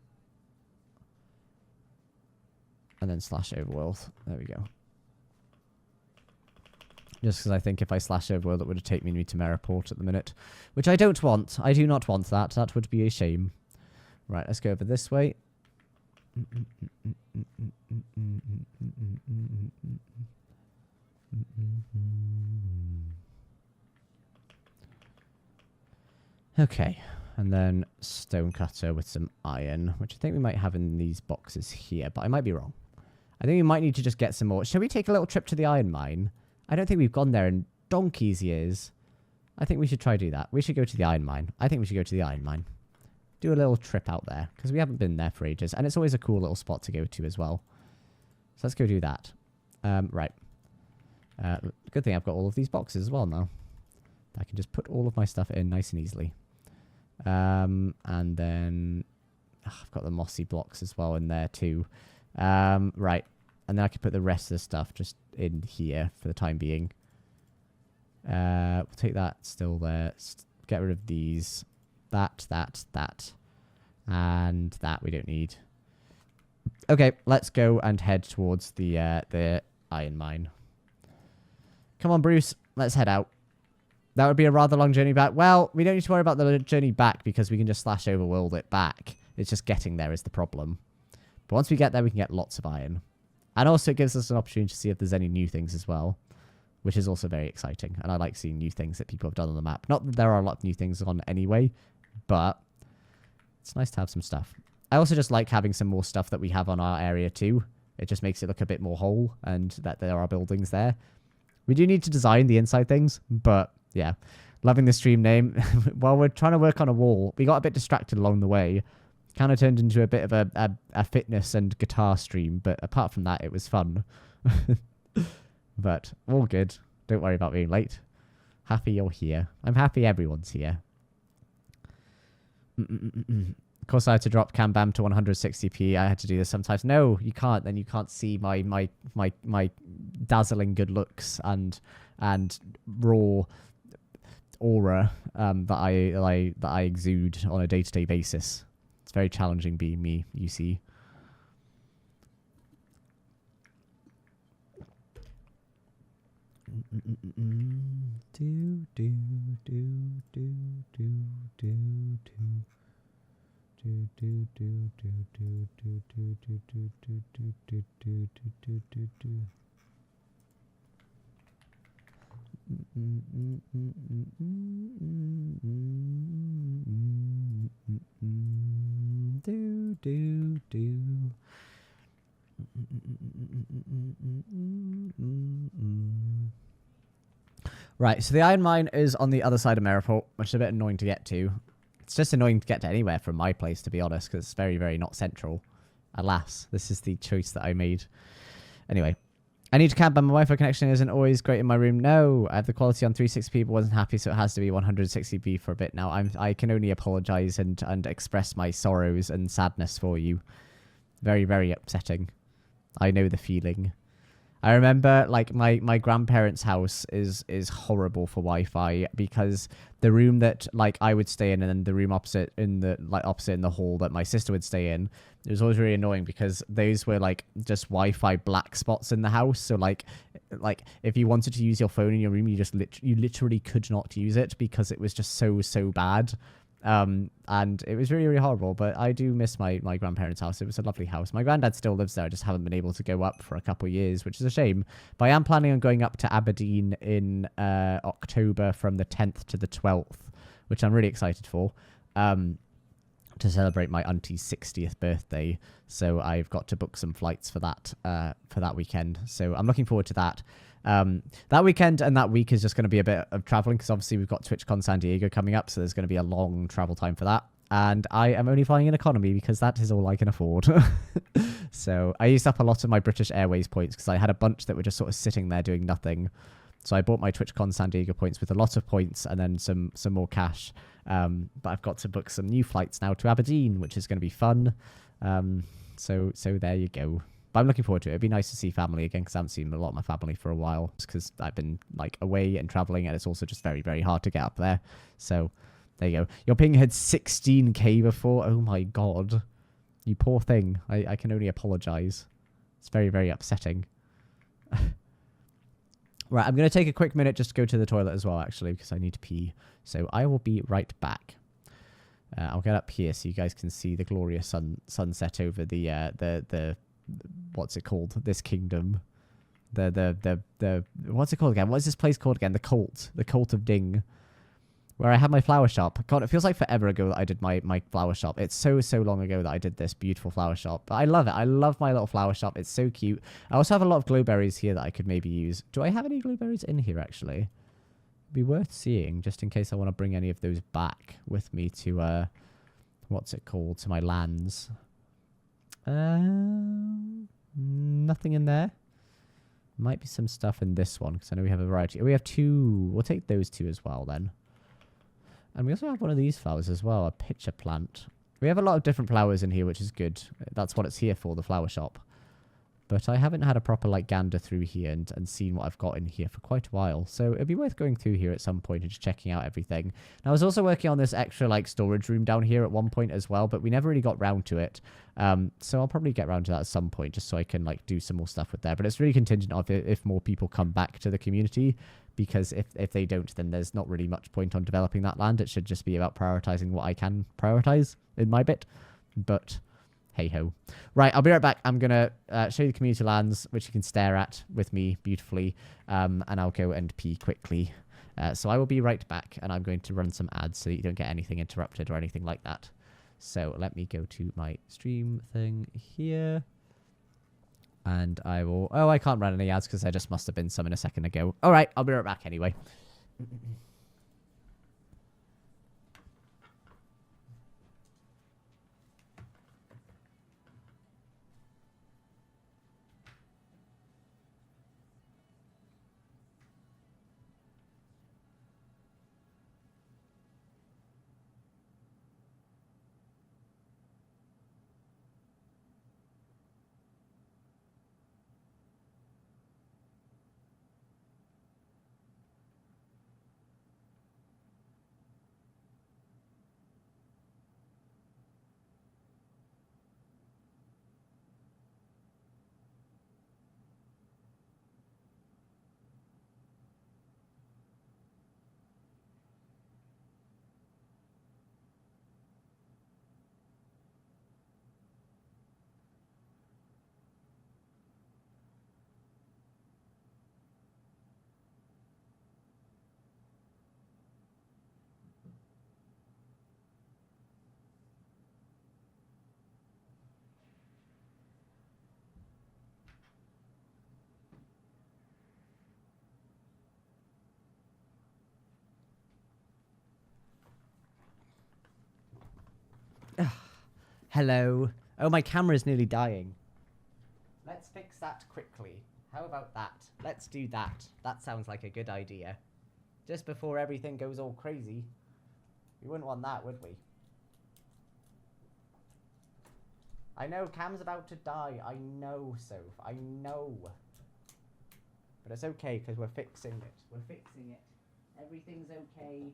And then slash overworld. There we go. Just because I think if I slash overworld, it would take me to Merriport at the minute. Which I don't want. I do not want that. That would be a shame. Right, let's go over this way. Okay, and then stonecutter with some iron, which I think we might have in these boxes here, but I might be wrong. I think we might need to just get some more. Shall we take a little trip to the iron mine? I don't think we've gone there in donkey's years. I think we should try do that. We should go to the iron mine. I think we should go to the iron mine. Do a little trip out there, because we haven't been there for ages, and it's always a cool little spot to go to as well. So let's go do that. Right. Good thing I've got all of these boxes as well now. I can just put all of my stuff in nice and easily. And then I've got the mossy blocks as well in there too. Right. And then I can put the rest of the stuff just in here for the time being. We'll take that still there. Get rid of these. That. And that we don't need. Okay, let's go and head towards the iron mine. Come on, Bruce. Let's head out. That would be a rather long journey back. Well, we don't need to worry about the journey back because we can just slash overworld it back. It's just getting there is the problem. But once we get there, we can get lots of iron. And also it gives us an opportunity to see if there's any new things as well, which is also very exciting. And I like seeing new things that people have done on the map. Not that there are a lot of new things on anyway, but it's nice to have some stuff. I also just like having some more stuff that we have on our area too. It just makes it look a bit more whole and that there are buildings there. We do need to design the inside things, but yeah, loving the stream name. While we're trying to work on a wall, we got a bit distracted along the way. Kind of turned into a bit of a fitness and guitar stream, but apart from that, it was fun. But all good. Don't worry about being late. Happy you're here. I'm happy everyone's here. Of course, I had to drop Cambam to 160p. I had to do this sometimes. No, you can't. Then you can't see my dazzling good looks and raw aura that I exude on a day-to-day basis. It's very challenging being me, you see. Right, so the iron mine is on the other side of Mariport, which is a bit annoying to get to. It's just annoying to get to anywhere from my place, to be honest, because it's very, very not central. Alas, this is the choice that I made. Anyway, I need to camp, but my Wi-Fi connection isn't always great in my room. No, I have the quality on 360p, but wasn't happy, so it has to be 160p for a bit now. I can only apologize and express my sorrows and sadness for you. Very, very upsetting. I know the feeling. I remember, like, my grandparents' house is horrible for Wi-Fi because the room that, like, I would stay in and then the room opposite in the hall that my sister would stay in, it was always really annoying because those were, like, just Wi-Fi black spots in the house. So, like if you wanted to use your phone in your room, you literally could not use it because it was just so bad. And it was really, really horrible, but I do miss my grandparents' house. It was a lovely house. My granddad still lives there. I just haven't been able to go up for a couple of years, which is a shame. But I am planning on going up to Aberdeen in October from the 10th to the 12th, which I'm really excited for, to celebrate my auntie's 60th birthday. So I've got to book some flights for that weekend. So I'm looking forward to that. That weekend and that week is just going to be a bit of traveling because obviously we've got TwitchCon San Diego coming up, so there's going to be a long travel time for that. And I am only flying in economy because that is all I can afford. So I used up a lot of my British Airways points because I had a bunch that were just sort of sitting there doing nothing. So I bought my TwitchCon San Diego points with a lot of points and then some more cash. But I've got to book some new flights now to Aberdeen, which is going to be fun. So there you go. But I'm looking forward to it. It'd be nice to see family again because I haven't seen a lot of my family for a while just because I've been like away and traveling, and it's also just very, very hard to get up there. So there you go. Your ping had 16k before. Oh my god. You poor thing. I can only apologize. It's very, very upsetting. Right, I'm going to take a quick minute just to go to the toilet as well, actually, because I need to pee. So I will be right back. I'll get up here so you guys can see the glorious sunset over the what's it called? This kingdom. The what's it called again? What is this place called again? The Cult of Ding. Where I had my flower shop. God, it feels like forever ago that I did my flower shop. It's so long ago that I did this beautiful flower shop. But I love it. I love my little flower shop. It's so cute. I also have a lot of glowberries here that I could maybe use. Do I have any glowberries in here, actually? It'd be worth seeing, just in case I want to bring any of those back with me to, what's it called? To my lands. Nothing in there. Might be some stuff in this one, because I know we have a variety. Oh, we have two. We'll take those two as well, then. And we also have one of these flowers as well, a pitcher plant. We have a lot of different flowers in here, which is good. That's what it's here for, the flower shop. But I haven't had a proper like gander through here and seen what I've got in here for quite a while. So it'd be worth going through here at some point and just checking out everything. And I was also working on this extra like storage room down here at one point as well, but we never really got round to it. So I'll probably get round to that at some point just so I can like do some more stuff with there. But it's really contingent of if more people come back to the community, because if they don't, then there's not really much point on developing that land. It should just be about prioritizing what I can prioritize in my bit. But hey ho. Right, I'll be right back. I'm going to show you the community lands, which you can stare at with me beautifully. And I'll go and pee quickly. So I will be right back, and I'm going to run some ads so that you don't get anything interrupted or anything like that. So let me go to my stream thing here. And I will... Oh, I can't run any ads because there just must have been some in a second ago. All right, I'll be right back anyway. Hello. Oh, my camera's nearly dying. Let's fix that quickly. How about that? Let's do that. That sounds like a good idea. Just before everything goes all crazy. We wouldn't want that, would we? I know, Cam's about to die. I know, Soph. I know. But it's okay, because we're fixing it. We're fixing it. Everything's okay.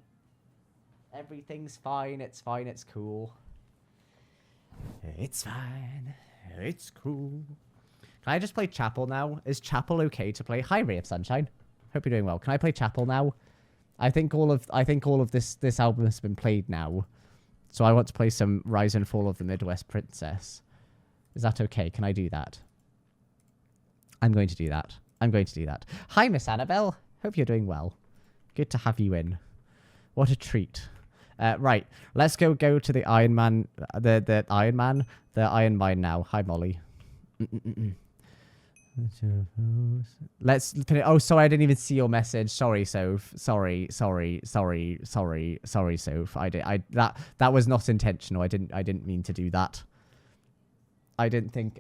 Everything's fine. It's fine. It's cool. It's fine. It's cool. Can I just play Chapel now? Is Chapel okay to play? Hi, Ray of Sunshine. Hope you're doing well. Can I play Chapel now? I think all of this album has been played now. So I want to play some Rise and Fall of the Midwest Princess. Is that okay? Can I do that? I'm going to do that. I'm going to do that. Hi, Miss Annabelle. Hope you're doing well. Good to have you in. What a treat. Right. Let's go to the Iron Man. The Iron Mine now. Hi, Molly. Let's put it. Oh, sorry, I didn't even see your message. Sorry, Soph. Sorry, Soph. That was not intentional. I didn't mean to do that. I didn't think.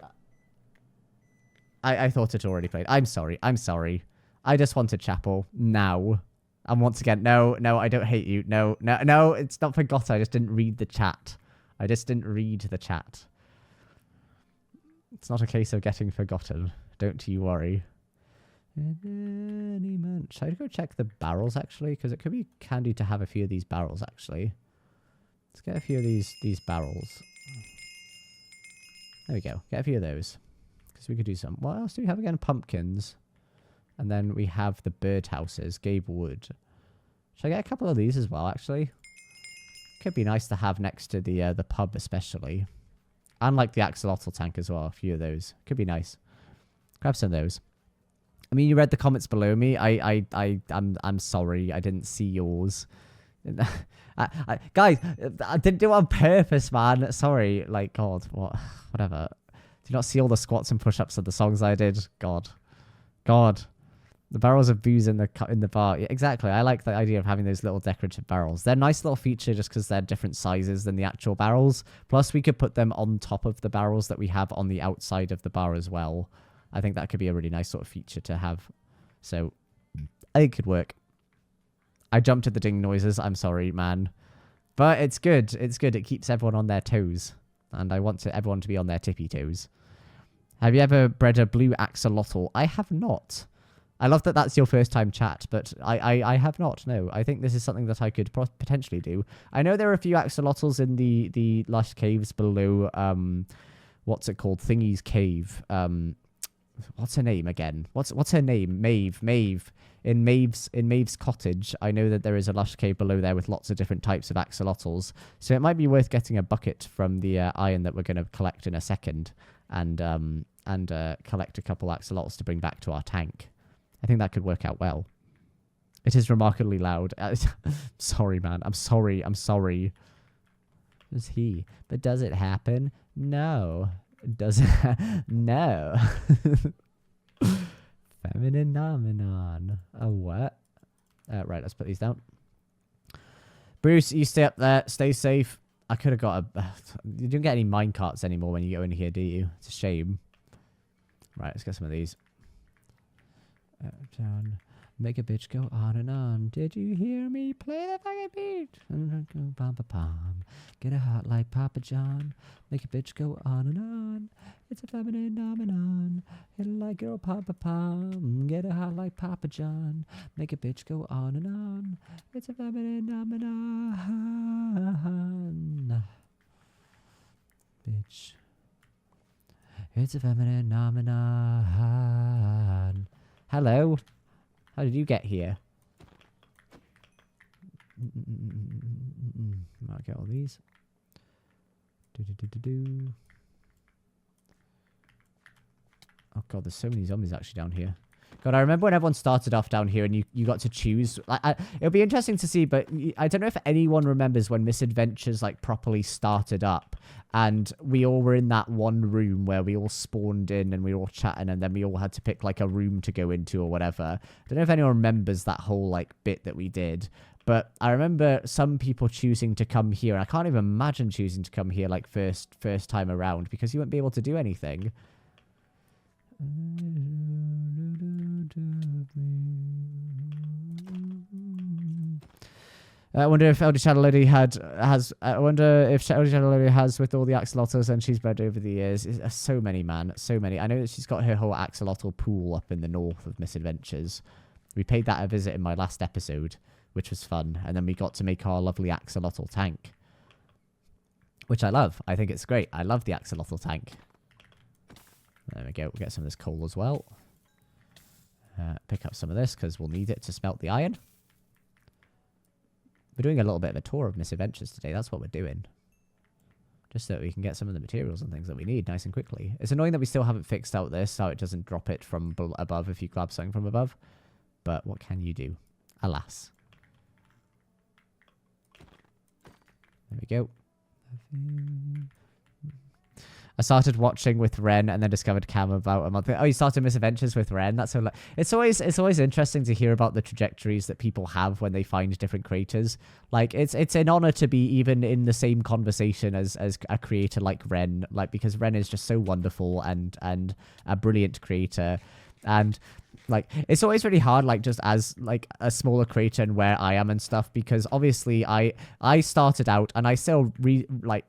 I thought it already played. I'm sorry. I just wanted Chapel now. And once again, no, I don't hate you. No, it's not forgotten. I just didn't read the chat. It's not a case of getting forgotten. Don't you worry. Should I go check the barrels, actually? Because it could be handy to have a few of these barrels, actually. Let's get a few of these barrels. There we go. Get a few of those. Because we could do some. What else do we have again? Pumpkins. And then we have the birdhouses. Gable wood. Should I get a couple of these as well, actually? Could be nice to have next to the pub, especially. And like the axolotl tank as well. A few of those. Could be nice. Grab some of those. I mean, you read the comments below me. I'm sorry. I didn't see yours. Guys, I didn't do it on purpose, man. Sorry. Like, God, whatever. Do you not see all the squats and push-ups of the songs I did? God. The barrels of booze in the bar. Yeah, exactly. I like the idea of having those little decorative barrels. They're a nice little feature just because they're different sizes than the actual barrels. Plus, we could put them on top of the barrels that we have on the outside of the bar as well. I think that could be a really nice sort of feature to have. So, I think it could work. I jumped at the ding noises. I'm sorry, man. But it's good. It's good. It keeps everyone on their toes. And I want everyone to be on their tippy toes. Have you ever bred a blue axolotl? I have not. I love that that's your first time chat, but I have not, no. I think this is something that I could potentially do. I know there are a few axolotls in the lush caves below, what's it called? Thingy's cave. What's her name again? What's her name? Maeve. In Maeve's cottage, I know that there is a lush cave below there with lots of different types of axolotls. So it might be worth getting a bucket from the iron that we're going to collect in a second and collect a couple axolotls to bring back to our tank. I think that could work out well. It is remarkably loud. Sorry, man. I'm sorry. Is he? But does it happen? No. Does it? No. Feminine nomenon. A what? Right, let's put these down. Bruce, you stay up there. Stay safe. I could have got a... You don't get any minecarts anymore when you go in here, do you? It's a shame. Right, let's get some of these. Down. Make a bitch go on and on. Did you hear me play the fucking beat? And go bum ba bum. Get a heart like Papa John. Make a bitch go on and on. It's a feminine nomenon. Hit it like girl Papa Pom. Get a heart like Papa John. Make a bitch go on and on. It's a feminine nomenon. Bitch. It's a feminine nomenon. Hello. How did you get here? I'll get all these. Oh god, there's so many zombies actually down here. God, I remember when everyone started off down here and you got to choose. It'll be interesting to see, but I don't know if anyone remembers when Misadventures like properly started up and we all were in that one room where we all spawned in and we were all chatting and then we all had to pick like a room to go into or whatever. I don't know if anyone remembers that whole like bit that we did, But I remember some people choosing to come here. I can't even imagine choosing to come here like first time around, because you wouldn't be able to do anything. I wonder if Elder Shadow Lady has. I wonder if Elder Shadow Lady has with all the axolotls and she's bred over the years. So many, man, so many. I know that she's got her whole axolotl pool up in the north of Misadventures. We paid that a visit in my last episode, which was fun, and then we got to make our lovely axolotl tank, which I love. I think it's great. I love the axolotl tank. There we go. We'll get some of this coal as well. Pick up some of this because we'll need it to smelt the iron. We're doing a little bit of a tour of Misadventures today. That's what we're doing. Just so that we can get some of the materials and things that we need nice and quickly. It's annoying that we still haven't fixed out this, so it doesn't drop it from above if you grab something from above. But what can you do? Alas. There we go. I started watching with Ren and then discovered Cam about a month ago. Oh, you started Misadventures with Ren? That's so. It's always interesting to hear about the trajectories that people have when they find different creators. Like it's an honor to be even in the same conversation as a creator like Ren, like because Ren is just so wonderful and a brilliant creator. And like it's always really hard, like just as like a smaller creator and where I am and stuff, because obviously I started out and I still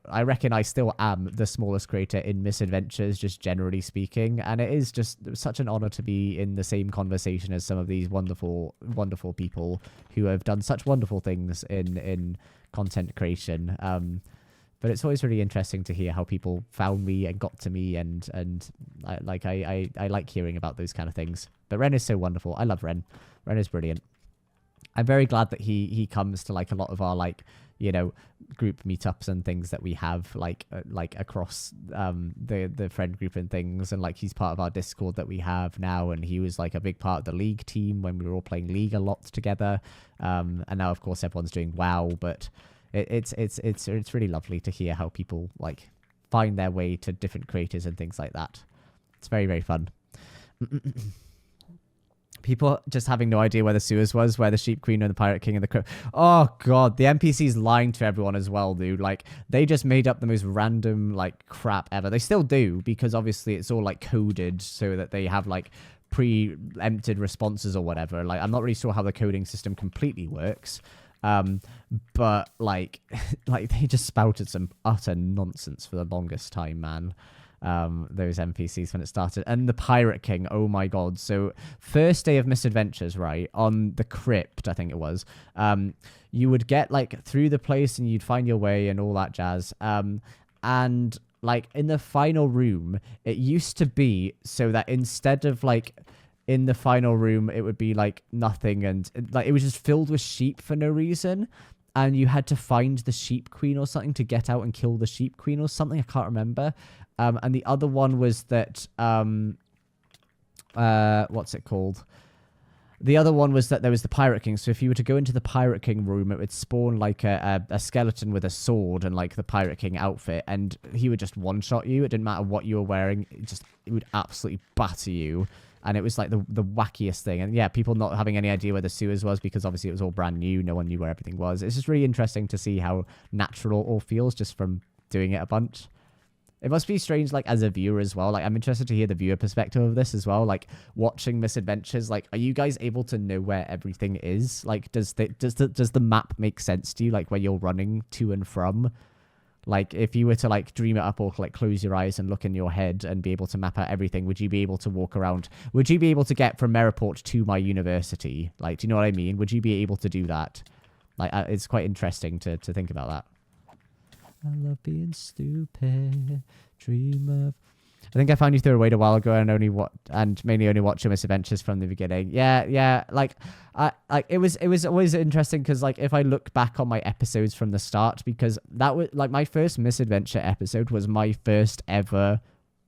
I reckon I still am the smallest creator in Misadventures, just generally speaking, and it is just such an honor to be in the same conversation as some of these wonderful people who have done such wonderful things in content creation. But it's always really interesting to hear how people found me and got to me, and I like hearing about those kind of things. But Ren is so wonderful. I love Ren. Ren is brilliant. I'm very glad that he comes to like a lot of our like, you know, group meetups and things that we have like across the friend group and things, and like he's part of our Discord that we have now, and he was like a big part of the League team when we were all playing League a lot together. And now of course everyone's doing WoW, but it's really lovely to hear how people like find their way to different creators and things like that. It's very, very fun. People just having no idea where the sewers was, where the Sheep Queen and the Pirate King and the oh god, the NPCs lying to everyone as well, dude. Like they just made up the most random like crap ever. They still do, because obviously it's all like coded so that they have like preempted responses or whatever. Like I'm not really sure how the coding system completely works. But like they just spouted some utter nonsense for the longest time, man. Those NPCs when it started. And the Pirate King, oh my god. So first day of Misadventures, right, on the crypt, I think it was, you would get like through the place and you'd find your way and all that jazz. And like in the final room, it used to be so that instead of like in the final room, it would be like nothing, and like it was just filled with sheep for no reason, and you had to find the Sheep Queen or something to get out and kill the Sheep Queen or something. I can't remember. And the other one was that what's it called? The other one was that there was the Pirate King. So if you were to go into the Pirate King room, it would spawn like a skeleton with a sword and like the Pirate King outfit, and he would just one-shot you. It didn't matter what you were wearing. It would absolutely batter you. And it was like the wackiest thing. And yeah, people not having any idea where the sewers was, because obviously it was all brand new. No one knew where everything was. It's just really interesting to see how natural it all feels just from doing it a bunch. It must be strange, like, as a viewer as well. Like, I'm interested to hear the viewer perspective of this as well. Like, watching Misadventures, like, are you guys able to know where everything is? Like, does the map make sense to you, like, where you're running to and from? Like, if you were to, like, dream it up or, like, close your eyes and look in your head and be able to map out everything, would you be able to walk around? Would you be able to get from Merriport to my university? Like, do you know what I mean? Would you be able to do that? Like, it's quite interesting to think about that. I love being stupid. Dream of... I think I found you through a wait a while ago and mainly only watch your Misadventures from the beginning. Yeah. Like, it was always interesting because, like, if I look back on my episodes from the start, because that was like my first Misadventure episode was my first ever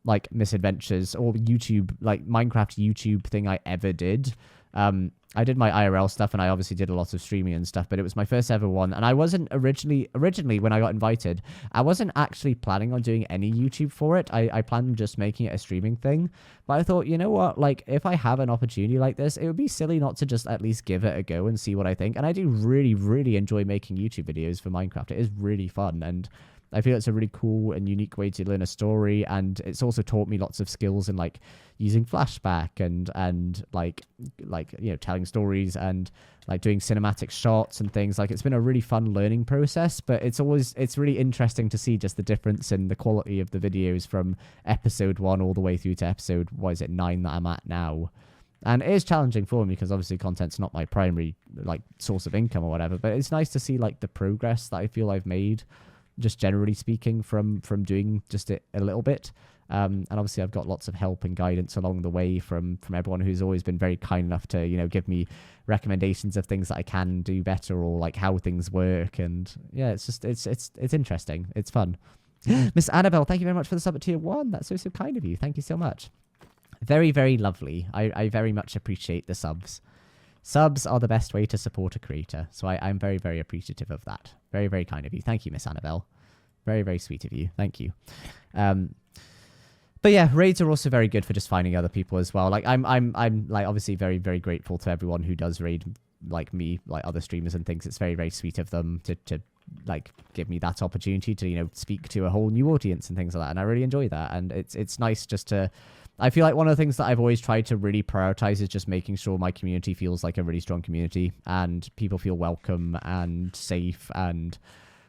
like Misadventures or YouTube, like Minecraft YouTube thing I ever did. I did my IRL stuff, and I obviously did a lot of streaming and stuff, but it was my first ever one, and I wasn't originally when I got invited, I wasn't actually planning on doing any YouTube for it. I planned on just making it a streaming thing, but I thought, you know what, like, if I have an opportunity like this, it would be silly not to just at least give it a go and see what I think, and I do really, really enjoy making YouTube videos for Minecraft. It is really fun, and I feel it's a really cool and unique way to learn a story, and it's also taught me lots of skills in like using flashback and like you know, telling stories and like doing cinematic shots and things. Like, it's been a really fun learning process, but it's really interesting to see just the difference in the quality of the videos from episode 1 all the way through to episode 9 that I'm at now. And it is challenging for me because obviously content's not my primary like source of income or whatever, but it's nice to see like the progress that I feel I've made, just generally speaking, from doing just it a little bit. And obviously I've got lots of help and guidance along the way from everyone who's always been very kind enough to, you know, give me recommendations of things that I can do better or like how things work. And yeah, it's just, it's interesting. It's fun. Miss Annabelle, thank you very much for the sub at tier 1. That's so kind of you. Thank you so much. Very, very lovely. I very much appreciate the subs. Subs are the best way to support a creator, so I'm very, very appreciative of that. Very, very kind of you. Thank you, Miss Annabelle. Very, very sweet of you. Thank you. But yeah, raids are also very good for just finding other people as well. Like, I'm like obviously very, very grateful to everyone who does raid like me, like other streamers and things. It's very, very sweet of them to like give me that opportunity to, you know, speak to a whole new audience and things like that. And I really enjoy that. And it's nice just to, I feel like one of the things that I've always tried to really prioritize is just making sure my community feels like a really strong community and people feel welcome and safe, and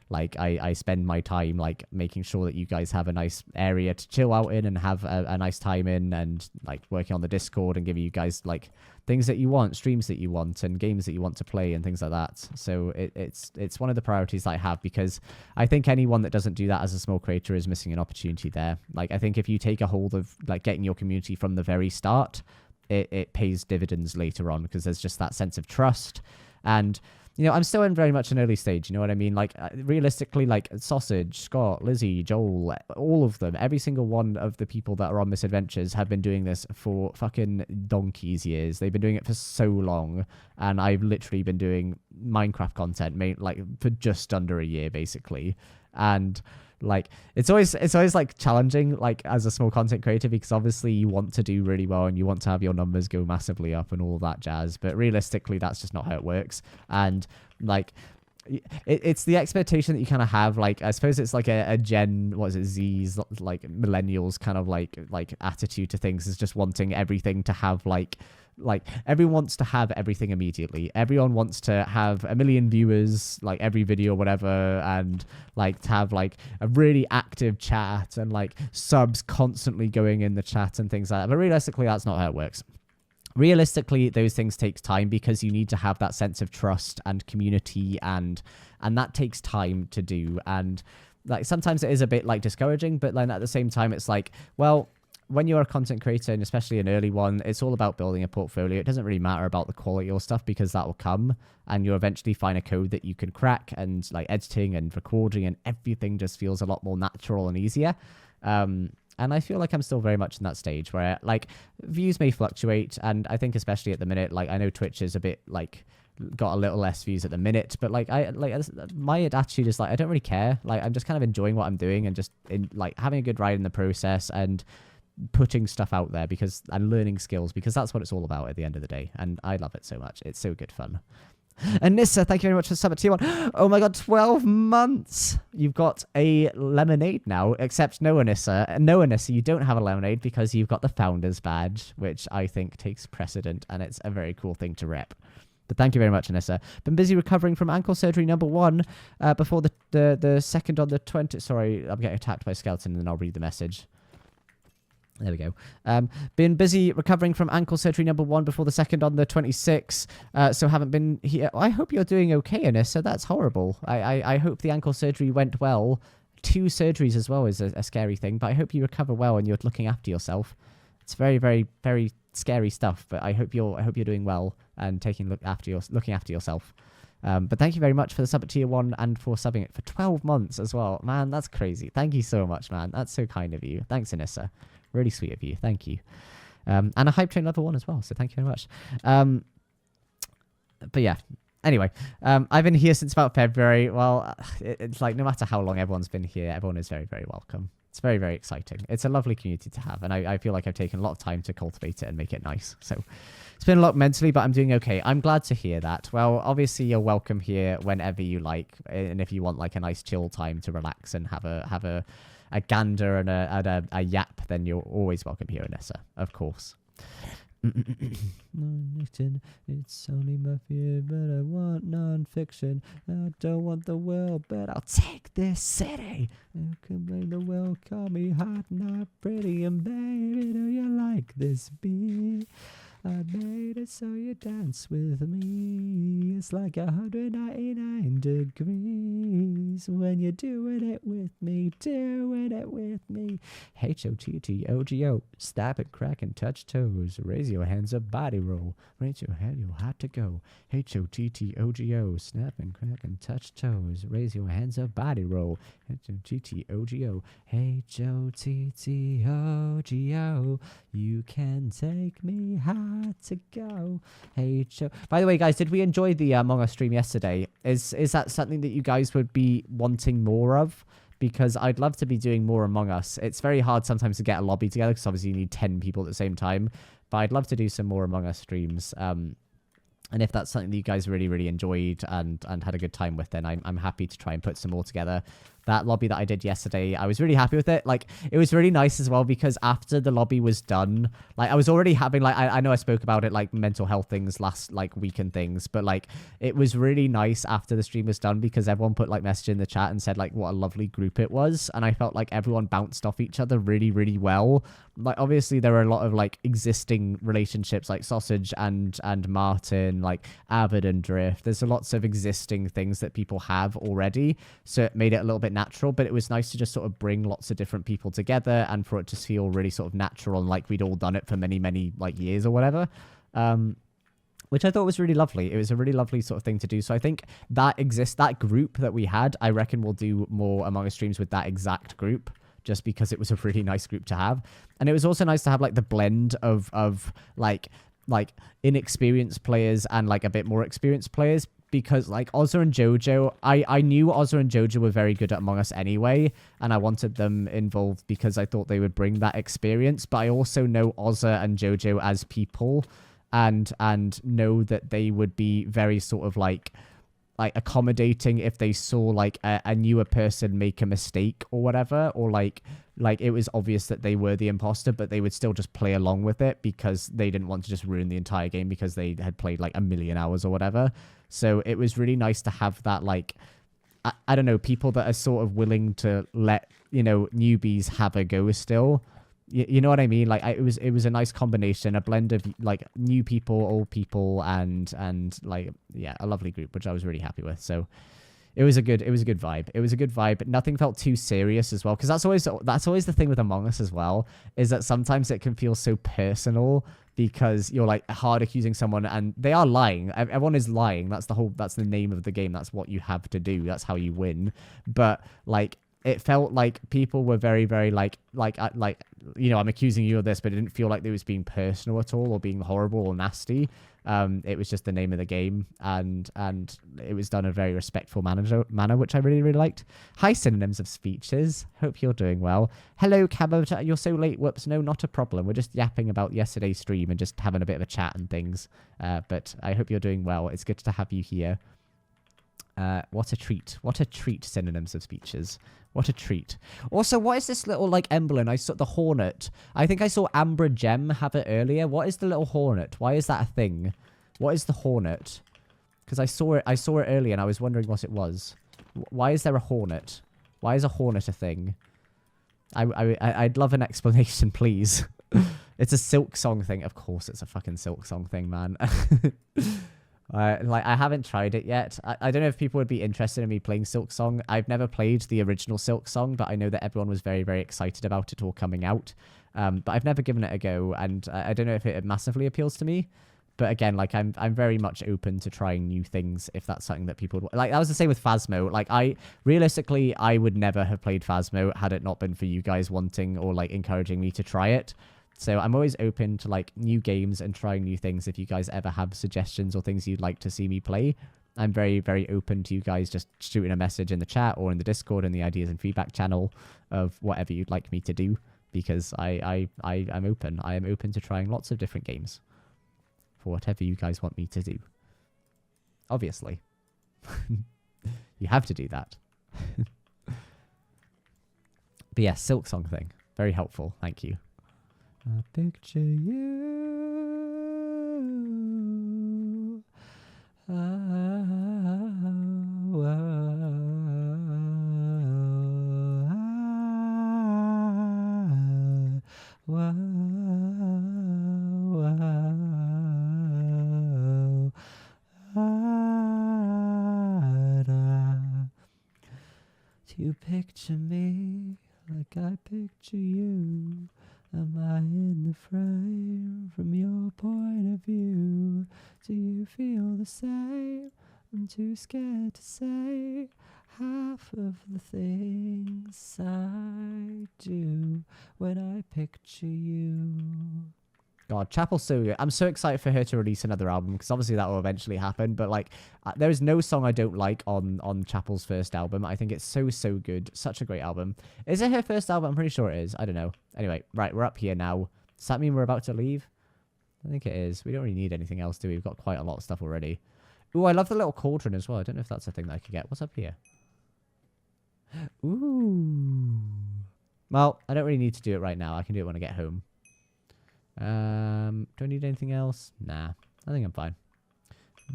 like I spend my time like making sure that you guys have a nice area to chill out in and have a nice time in, and like working on the Discord and giving you guys like things that you want, streams that you want, and games that you want to play and things like that. So it's one of the priorities that I have, because I think anyone that doesn't do that as a small creator is missing an opportunity there. Like, I think if you take a hold of like getting your community from the very start, it pays dividends later on, because there's just that sense of trust. And you know, I'm still in very much an early stage, you know what I mean? Like, realistically, like, Sausage, Scott, Lizzie, Joel, all of them, every single one of the people that are on Misadventures have been doing this for fucking donkey's years. They've been doing it for so long, and I've literally been doing Minecraft content, like, for just under a year, basically. And like, it's always like challenging, like, as a small content creator, because obviously you want to do really well and you want to have your numbers go massively up and all that jazz, but realistically that's just not how it works. And like, it's the expectation that you kind of have, like, I suppose it's like a Gen, what is it, Z's, like millennials kind of like attitude to things, is just wanting everything to have like everyone wants to have everything immediately. Everyone wants to have 1 million viewers, like every video or whatever, and like to have like a really active chat and like subs constantly going in the chat and things like that. But realistically, that's not how it works. Realistically, those things takes time, because you need to have that sense of trust and community, and that takes time to do. And like, sometimes it is a bit like discouraging, but then at the same time, it's like, well, when you're a content creator, and especially an early one, it's all about building a portfolio. It doesn't really matter about the quality or stuff, because that will come, and you'll eventually find a code that you can crack, and like editing and recording and everything just feels a lot more natural and easier. And I feel like I'm still very much in that stage where like views may fluctuate, and I think especially at the minute, like, I know Twitch is a bit like got a little less views at the minute, but like my attitude is like, I don't really care. Like, I'm just kind of enjoying what I'm doing and just like having a good ride in the process and putting stuff out there, because I'm learning skills, because that's what it's all about at the end of the day, and I love it so much. It's so good fun. And Nissa, thank you very much for the sub at tier 1. Oh my god, 12 months! You've got a lemonade now, except no, Anissa, you don't have a lemonade, because you've got the founder's badge, which I think takes precedent, and it's a very cool thing to rep. But thank you very much, Anissa. Been busy recovering from ankle surgery number 1 before the second on the 20th. Sorry, I'm getting attacked by a skeleton, and then I'll read the message. There we go. Been busy recovering from ankle surgery number 1 before the second on the 26th, so haven't been here. I hope you're doing okay, Anissa. That's horrible. I hope the ankle surgery went well. 2 surgeries as well is a scary thing, but I hope you recover well and you're looking after yourself. It's very, very, very scary stuff, but I hope you're doing well and looking after yourself. But thank you very much for the sub at tier 1 and for subbing it for 12 months as well. Man, that's crazy. Thank you so much, man. That's so kind of you. Thanks, Anissa. Really sweet of you. Thank you. And a hype train level 1 as well. So thank you very much. But yeah. Anyway, I've been here since about February. Well, it's like no matter how long everyone's been here, everyone is very, very welcome. It's very, very exciting. It's a lovely community to have, and I feel like I've taken a lot of time to cultivate it and make it nice. So it's been a lot mentally, but I'm doing okay. I'm glad to hear that. Well, obviously you're welcome here whenever you like, and if you want like a nice chill time to relax and have a gander and a yap, then you're always welcome here, Anessa, of course. Non-fiction, it's only my fear, but I want non-fiction. I don't want the world, but I'll take this city. You can blame the world, call me hot, not pretty, and baby, do you like this beat? I made it so you dance with me. It's like 199 degrees when you're doing it with me, doing it with me. HOTTOGO, stop it, crack and touch toes. Raise your hands up, body roll. Raise your head, you'll have to go. HOTTOGO, snap and crack and touch toes. Raise your hands up, body roll. HOTTOGO, HOTTOGO. You can take me high to go. By the way, guys, did we enjoy the Among Us stream yesterday? Is that something that you guys would be wanting more of? Because I'd love to be doing more Among Us. It's very hard sometimes to get a lobby together because obviously you need 10 people at the same time. But I'd love to do some more Among Us streams. And if that's something that you guys really, really enjoyed and had a good time with, then I'm happy to try and put some more together. That lobby that I did yesterday, I was really happy with it. Like, it was really nice as well because after the lobby was done, like, I was already having, like, I know I spoke about it, like, mental health things last, like, week and things, but, like, it was really nice after the stream was done because everyone put, like, message in the chat and said, like, what a lovely group it was, and I felt like everyone bounced off each other really, really well. Like, obviously, there are a lot of, like, existing relationships, like Sausage and Martin, like, Avid and Drift. There's lots of existing things that people have already, so it made it a little bit natural, but it was nice to just sort of bring lots of different people together and for it to feel really sort of natural and like we'd all done it for many, many like years or whatever, which I thought was really lovely. It was a really lovely sort of thing to do. So I think that group that we had, I reckon we'll do more Among Us streams with that exact group just because it was a really nice group to have. And it was also nice to have like the blend of like inexperienced players and like a bit more experienced players. Because, like, Ozza and Jojo, I knew Ozza and Jojo were very good at Among Us anyway, and I wanted them involved because I thought they would bring that experience, but I also know Ozza and Jojo as people, and know that they would be very sort of, like accommodating if they saw, like, a newer person make a mistake or whatever, or, like it was obvious that they were the imposter, but they would still just play along with it because they didn't want to just ruin the entire game because they had played, like, 1,000,000 hours or whatever. So it was really nice to have that, like, I don't know, people that are sort of willing to let, you know, newbies have a go still. You know what I mean? Like, it was a nice combination, a blend of, like, new people, old people, and like, yeah, a lovely group, which I was really happy with. So it was a good vibe. It was a good vibe, but nothing felt too serious as well. Because that's always the thing with Among Us as well, is that sometimes it can feel so personal because you're like hard accusing someone and they are lying. Everyone is lying. That's the name of the game. That's what you have to do. That's how you win. But like, it felt like people were very, very like, you know, I'm accusing you of this, but it didn't feel like it was being personal at all or being horrible or nasty. It was just the name of the game, and it was done in a very respectful manner, which I really, really liked. Hi, Synonyms of Speeches. Hope you're doing well. Hello, Cambam. You're so late. Whoops. No, not a problem. We're just yapping about yesterday's stream and just having a bit of a chat and things. But I hope you're doing well. It's good to have you here. What a treat. What a treat, Synonyms of Speeches. What a treat. Also, what is this little, like, emblem? I saw the hornet. I think I saw Ambra Gem have it earlier. What is the little hornet? Why is that a thing? What is the hornet? Because I saw it earlier and I was wondering what it was. Why is there a hornet? Why is a hornet a thing? I'd love an explanation, please. It's a Silk Song thing. Of course it's a fucking Silk Song thing, man. Like, I haven't tried it yet. I don't know if people would be interested in me playing Silk Song. I've never played the original Silk Song, but I know that everyone was very, very excited about it all coming out. But I've never given it a go, and I don't know if it massively appeals to me. But again, like, I'm very much open to trying new things if that's something that people would... Like, that was the same with Phasmo. Like, realistically, I would never have played Phasmo had it not been for you guys wanting or, like, encouraging me to try it. So I'm always open to like new games and trying new things. If you guys ever have suggestions or things you'd like to see me play, I'm very, very open to you guys just shooting a message in the chat or in the Discord and the ideas and feedback channel of whatever you'd like me to do, because I'm open. I am open to trying lots of different games for whatever you guys want me to do. Obviously. You have to do that. But yeah, Silk Song thing. Very helpful. Thank you. I picture you. You picture me like I picture you. Am I in the frame from your point of view? Do you feel the same? I'm too scared to say half of the things I do when I picture you. God, Chapel's so good. I'm so excited for her to release another album, because obviously that will eventually happen. But like, there is no song I don't like on Chapel's first album. I think it's so good. Such a great album. Is it her first album? I'm pretty sure it is. I don't know. Anyway, right, we're up here now. Does that mean we're about to leave? I think it is. We don't really need anything else, do we? We've got quite a lot of stuff already. Ooh, I love the little cauldron as well. I don't know if that's a thing that I could get. What's up here? Ooh. Well, I don't really need to do it right now. I can do it when I get home. Do I need anything else? Nah, I think I'm fine. I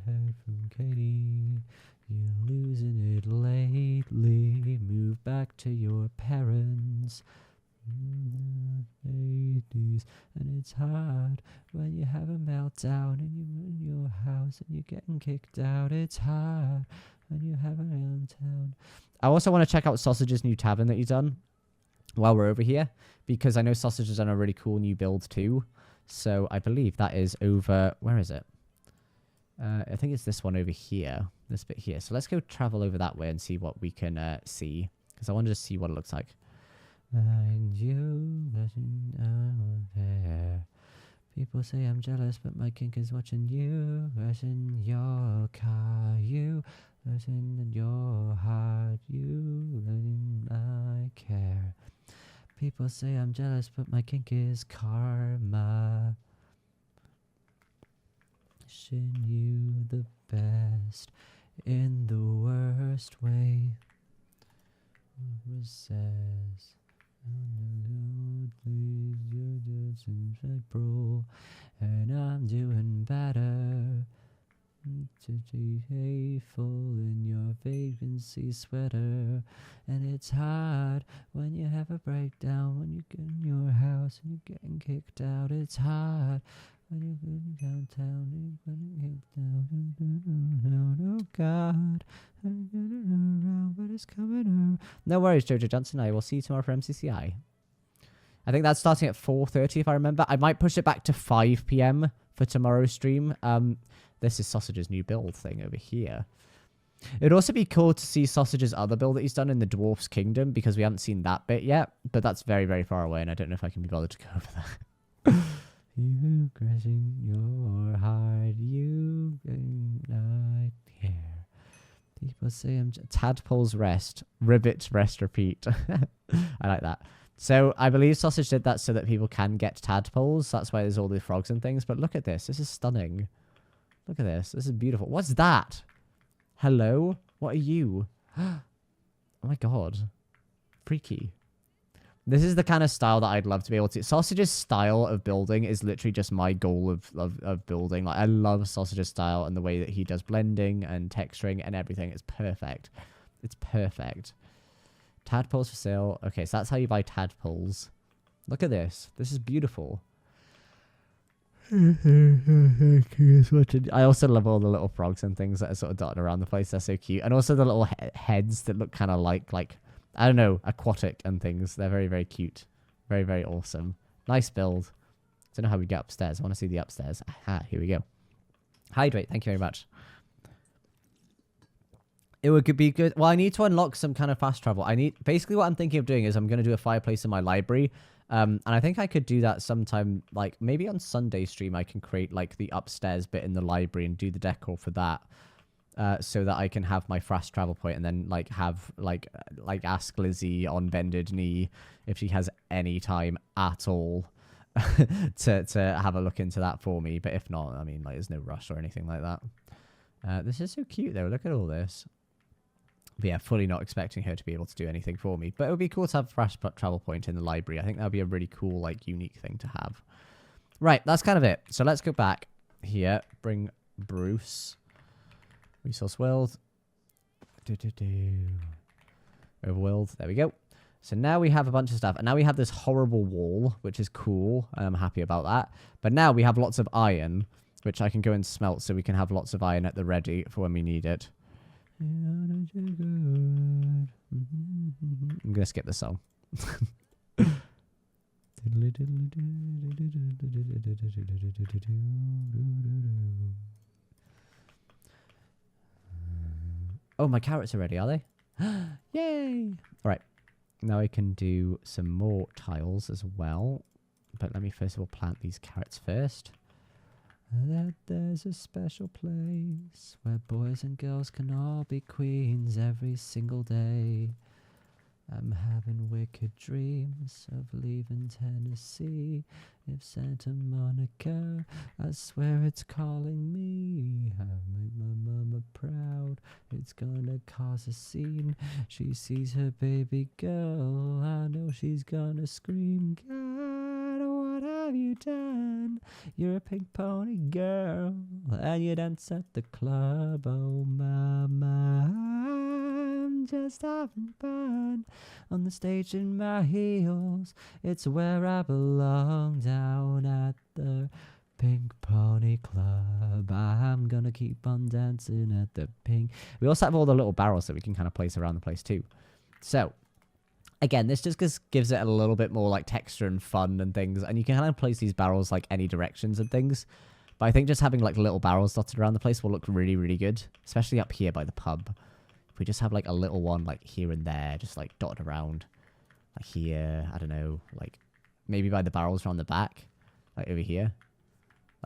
heard from Katie, you're losing it lately. Move back to your parents. Ladies, and it's hard when you have a meltdown and you're in your house and you're getting kicked out. It's hard when you have a meltdown. I also want to check out Sausage's new tavern that he's done while we're over here, because I know Sausage has done a really cool new build too. So I believe that is over... Where is it? I think it's this one over here. This bit here. So let's go travel over that way and see what we can see, because I wanted to see what it looks like. Mind you, people say I'm jealous, but my kink is watching you. Rushing your car, you. Rushing your heart, you. Letting I care. People say I'm jealous, but my kink is karma. Wishing you the best in the worst way. Who says? And I'm doing better. To be hateful in your vacancy sweater. And it's hard when you have a breakdown, when you get in your house and you're getting kicked out. It's hard when you're going downtown and you're getting kicked out. Oh God, I'm getting around, but it's coming around. No worries, Jojo Johnson. I will see you tomorrow for MCCI. I think that's starting at 4:30 if I remember. I might push it back to 5 p.m. for tomorrow's stream. This is Sausage's new build thing over here. It'd also be cool to see Sausage's other build that he's done in the Dwarf's Kingdom, because we haven't seen that bit yet. But that's very, very far away, and I don't know if I can be bothered to go over there. You crashing your heart, you not care. People say I'm Tadpole's Rest. Ribbit, rest, repeat. I like that. So I believe Sausage did that so that people can get tadpoles. That's why there's all the frogs and things. But look at this. This is stunning. Look at this. This is beautiful. What's that? Hello? What are you? Oh my god. Freaky. This is the kind of style that I'd love to be able to... Sausage's style of building is literally just my goal of building. Like, I love Sausage's style and the way that he does blending and texturing and everything. It's perfect. It's perfect. Tadpoles for sale. Okay, so that's how you buy tadpoles. Look at this. This is beautiful. I also love all the little frogs and things that are sort of dotted around the place. They're so cute. And also the little heads that look kind of like, I don't know, aquatic and things. They're very, very cute. Very, very awesome. Nice build. Don't know how we get upstairs. I want to see the upstairs. Aha, here we go. Hydrate. Thank you very much. It would be good. Well, I need to unlock some kind of fast travel. Basically what I'm thinking of doing is I'm going to do a fireplace in my library. And I think I could do that sometime, like maybe on Sunday stream, I can create like the upstairs bit in the library and do the decor for that. So that I can have my fast travel point and then like have like ask Lizzie on bended knee if she has any time at all to have a look into that for me. But if not, I mean, like there's no rush or anything like that. This is so cute though. Look at all this. But yeah, fully not expecting her to be able to do anything for me. But it would be cool to have a fast travel point in the library. I think that would be a really cool, like, unique thing to have. Right, that's kind of it. So let's go back here. Bring Bruce. Resource world. Overworld. There we go. So now we have a bunch of stuff. And now we have this horrible wall, which is cool. And I'm happy about that. But now we have lots of iron, which I can go and smelt so we can have lots of iron at the ready for when we need it. I'm going to skip the song. Oh, my carrots are ready, are they? Yay! Alright. Now I can do some more tiles as well. But let me first of all plant these carrots first. That there's a special place where boys and girls can all be queens every single day. I'm having wicked dreams of leaving Tennessee. If Santa Monica, I swear it's calling me. I'll make my mama proud. It's gonna cause a scene. She sees her baby girl. I know she's gonna scream. God, what have you done? You're a pink pony girl, and you dance at the club. Oh, mama, I'm just having fun on the stage in my heels. It's where I belong, down at the Pink Pony Club. I'm gonna keep on dancing at the pink. We also have all the little barrels that we can kind of place around the place too. So again, this just gives it a little bit more like texture and fun and things. And you can kind of place these barrels like any directions and things. But I think just having like little barrels dotted around the place will look really, really good. Especially up here by the pub. If we just have like a little one like here and there, just like dotted around. Like here, I don't know, like maybe by the barrels around the back. Like over here.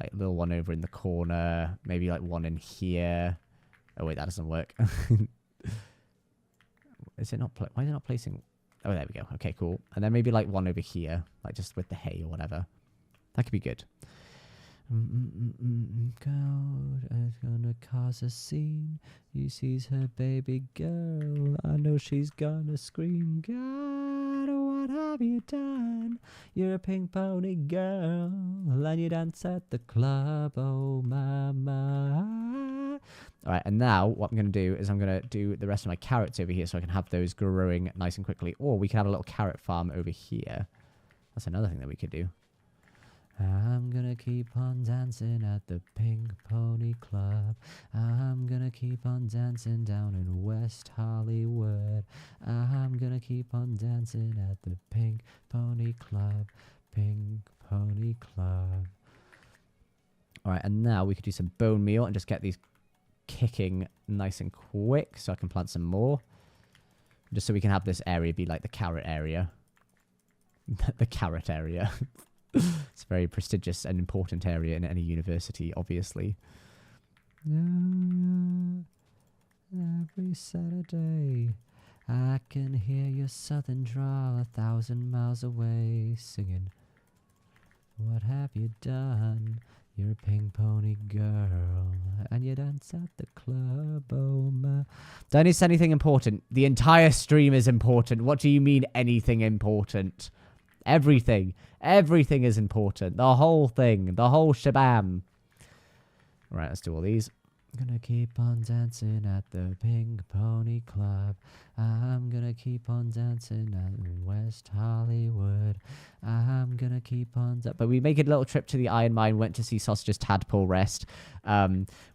Like a little one over in the corner. Maybe like one in here. Oh wait, that doesn't work. Is it not, why is it not placing... Oh, there we go. Okay, cool. And then maybe like one over here, like just with the hay or whatever. That could be good. God, it's gonna cause a scene. He sees her baby girl. I know she's gonna scream. God, what have you done? You're a pink pony girl, and you dance at the club. Oh, mama. All right, and now what I'm going to do is I'm going to do the rest of my carrots over here so I can have those growing nice and quickly. Or we can have a little carrot farm over here. That's another thing that we could do. I'm going to keep on dancing at the Pink Pony Club. I'm going to keep on dancing down in West Hollywood. I'm going to keep on dancing at the Pink Pony Club. Pink Pony Club. All right, and now we could do some bone meal and just get these kicking nice and quick so I can plant some more. Just so we can have this area be like the carrot area. The carrot area. It's a very prestigious and important area in any university, obviously. Every Saturday, I can hear your southern drawl 1,000 miles away, singing, what have you done? You're a pink pony girl, and you dance at the club, oh my... Do I need to say anything important? The entire stream is important. What do you mean, anything important? Everything. Everything is important. The whole thing. The whole shabam. Alright, let's do all these. I'm gonna keep on dancing at the Pink Pony Club. I'm gonna keep on dancing in West Hollywood. I'm gonna keep on. But we make a little trip to the iron mine. Went to see Sausage's tadpole rest.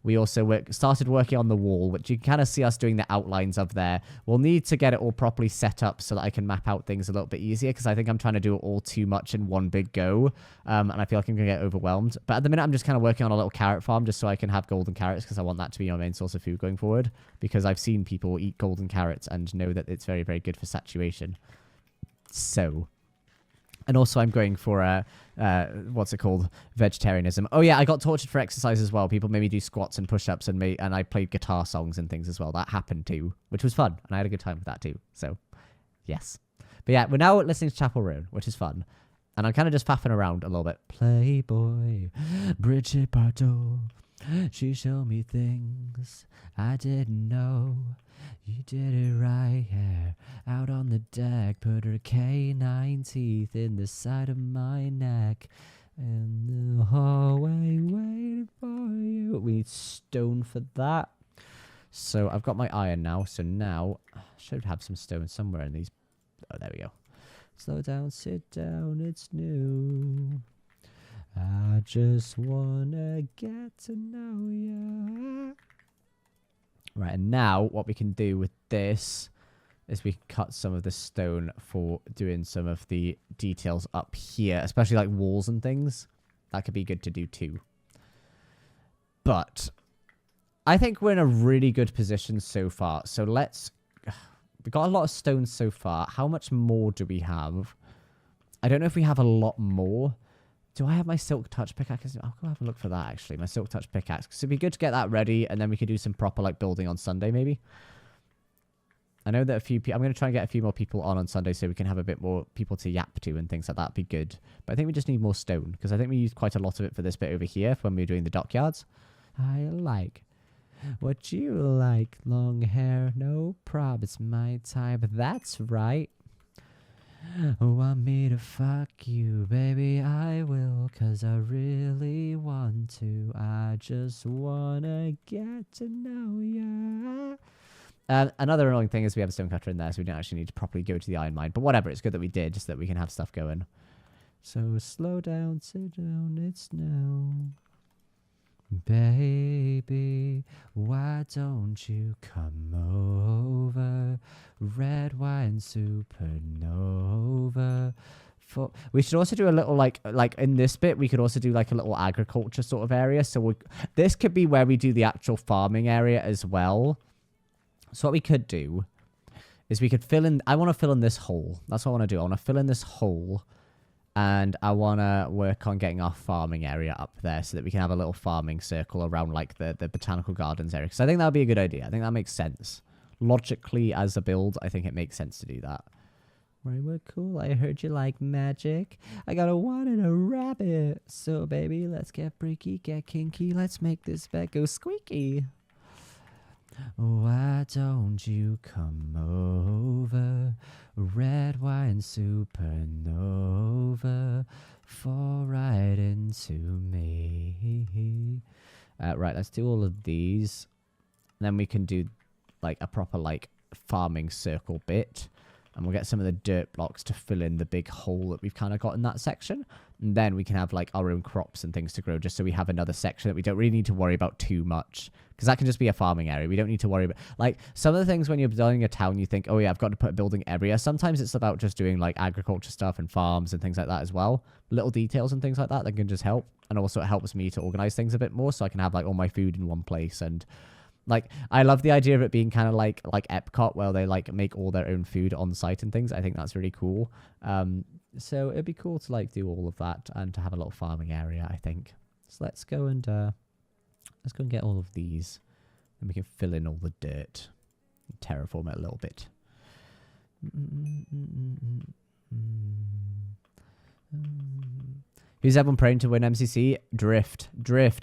We also started working on the wall, which you can kind of see us doing the outlines of there. We'll need to get it all properly set up so that I can map out things a little bit easier, because I think I'm trying to do it all too much in one big go, and I feel like I'm gonna get overwhelmed. But at the minute, I'm just kind of working on a little carrot farm just so I can have golden carrots, because I want that to be my main source of food going forward, because I've seen people eat golden carrots and know that it's very, very good for saturation. So, and also I'm going for what's it called, vegetarianism. Oh yeah, I got tortured for exercise as well. People made me do squats and push-ups, and I played guitar songs and things as well. That happened too, which was fun, and I had a good time with that too. So yes, but yeah, we're now listening to Chapel Roan, which is fun, and I'm kind of just faffing around a little bit. Playboy Bridget Bardot, she showed me things I didn't know. You did it right here, out on the deck. Put her canine teeth in the side of my neck. In the hallway, waiting for you. We need stone for that. So I've got my iron now. So now I should have some stone somewhere in these. Oh, there we go. Slow down, sit down, it's new. I just wanna get to know ya. Right, and now what we can do with this is we can cut some of the stone for doing some of the details up here, especially like walls and things. That could be good to do too. But I think we're in a really good position so far. So we've got a lot of stone so far. How much more do we have? I don't know if we have a lot more. Do I have my Silk Touch pickaxe? I'll go have a look for that, actually. My Silk Touch pickaxe. Because it'd be good to get that ready, and then we could do some proper, like, building on Sunday, maybe. I know that a few people... I'm going to try and get a few more people on Sunday so we can have a bit more people to yap to and things like that. That'd be good. But I think we just need more stone, because I think we used quite a lot of it for this bit over here when we were doing the dockyards. I like what you like. Long hair, no prob. It's my type. That's right. Want me to fuck you, baby, I will, 'cause I really want to. I just wanna get to know ya. Another annoying thing is we have a stone cutter in there, so we don't actually need to properly go to the iron mine. But whatever, it's good that we did, just so that we can have stuff going. So slow down, sit down, it's now. Baby, why don't you come over? Red wine supernova. We should also do a little, like in this bit, we could also do like a little agriculture sort of area. So this could be where we do the actual farming area as well. So what we could do is we could fill in, I want to fill in this hole. That's what I want to do. I want to fill in this hole. And I want to work on getting our farming area up there so that we can have a little farming circle around like the botanical gardens area. Because I think that would be a good idea. I think that makes sense. Logically, as a build, I think it makes sense to do that. Right, we're cool. I heard you like magic. I got a one and a rabbit. So, baby, let's get freaky, get kinky. Let's make this bed go squeaky. Why don't you come over? Red wine supernova. Fall right into me. Right, let's do all of these. And then we can do like a proper like farming circle bit. And we'll get some of the dirt blocks to fill in the big hole that we've kind of got in that section. And then we can have like our own crops and things to grow, just so we have another section that we don't really need to worry about too much. Because that can just be a farming area. We don't need to worry about... Like, some of the things when you're building a town, you think, oh yeah, I've got to put a building area. Sometimes it's about just doing like agriculture stuff and farms and things like that as well. Little details and things like that can just help. And also it helps me to organize things a bit more so I can have like all my food in one place. And like, I love the idea of it being kind of like Epcot, where they like make all their own food on site and things. I think that's really cool. So it'd be cool to like do all of that and to have a little farming area, I think. So let's go and get all of these, and we can fill in all the dirt and terraform it a little bit. Who's everyone praying to win MCC? Drift.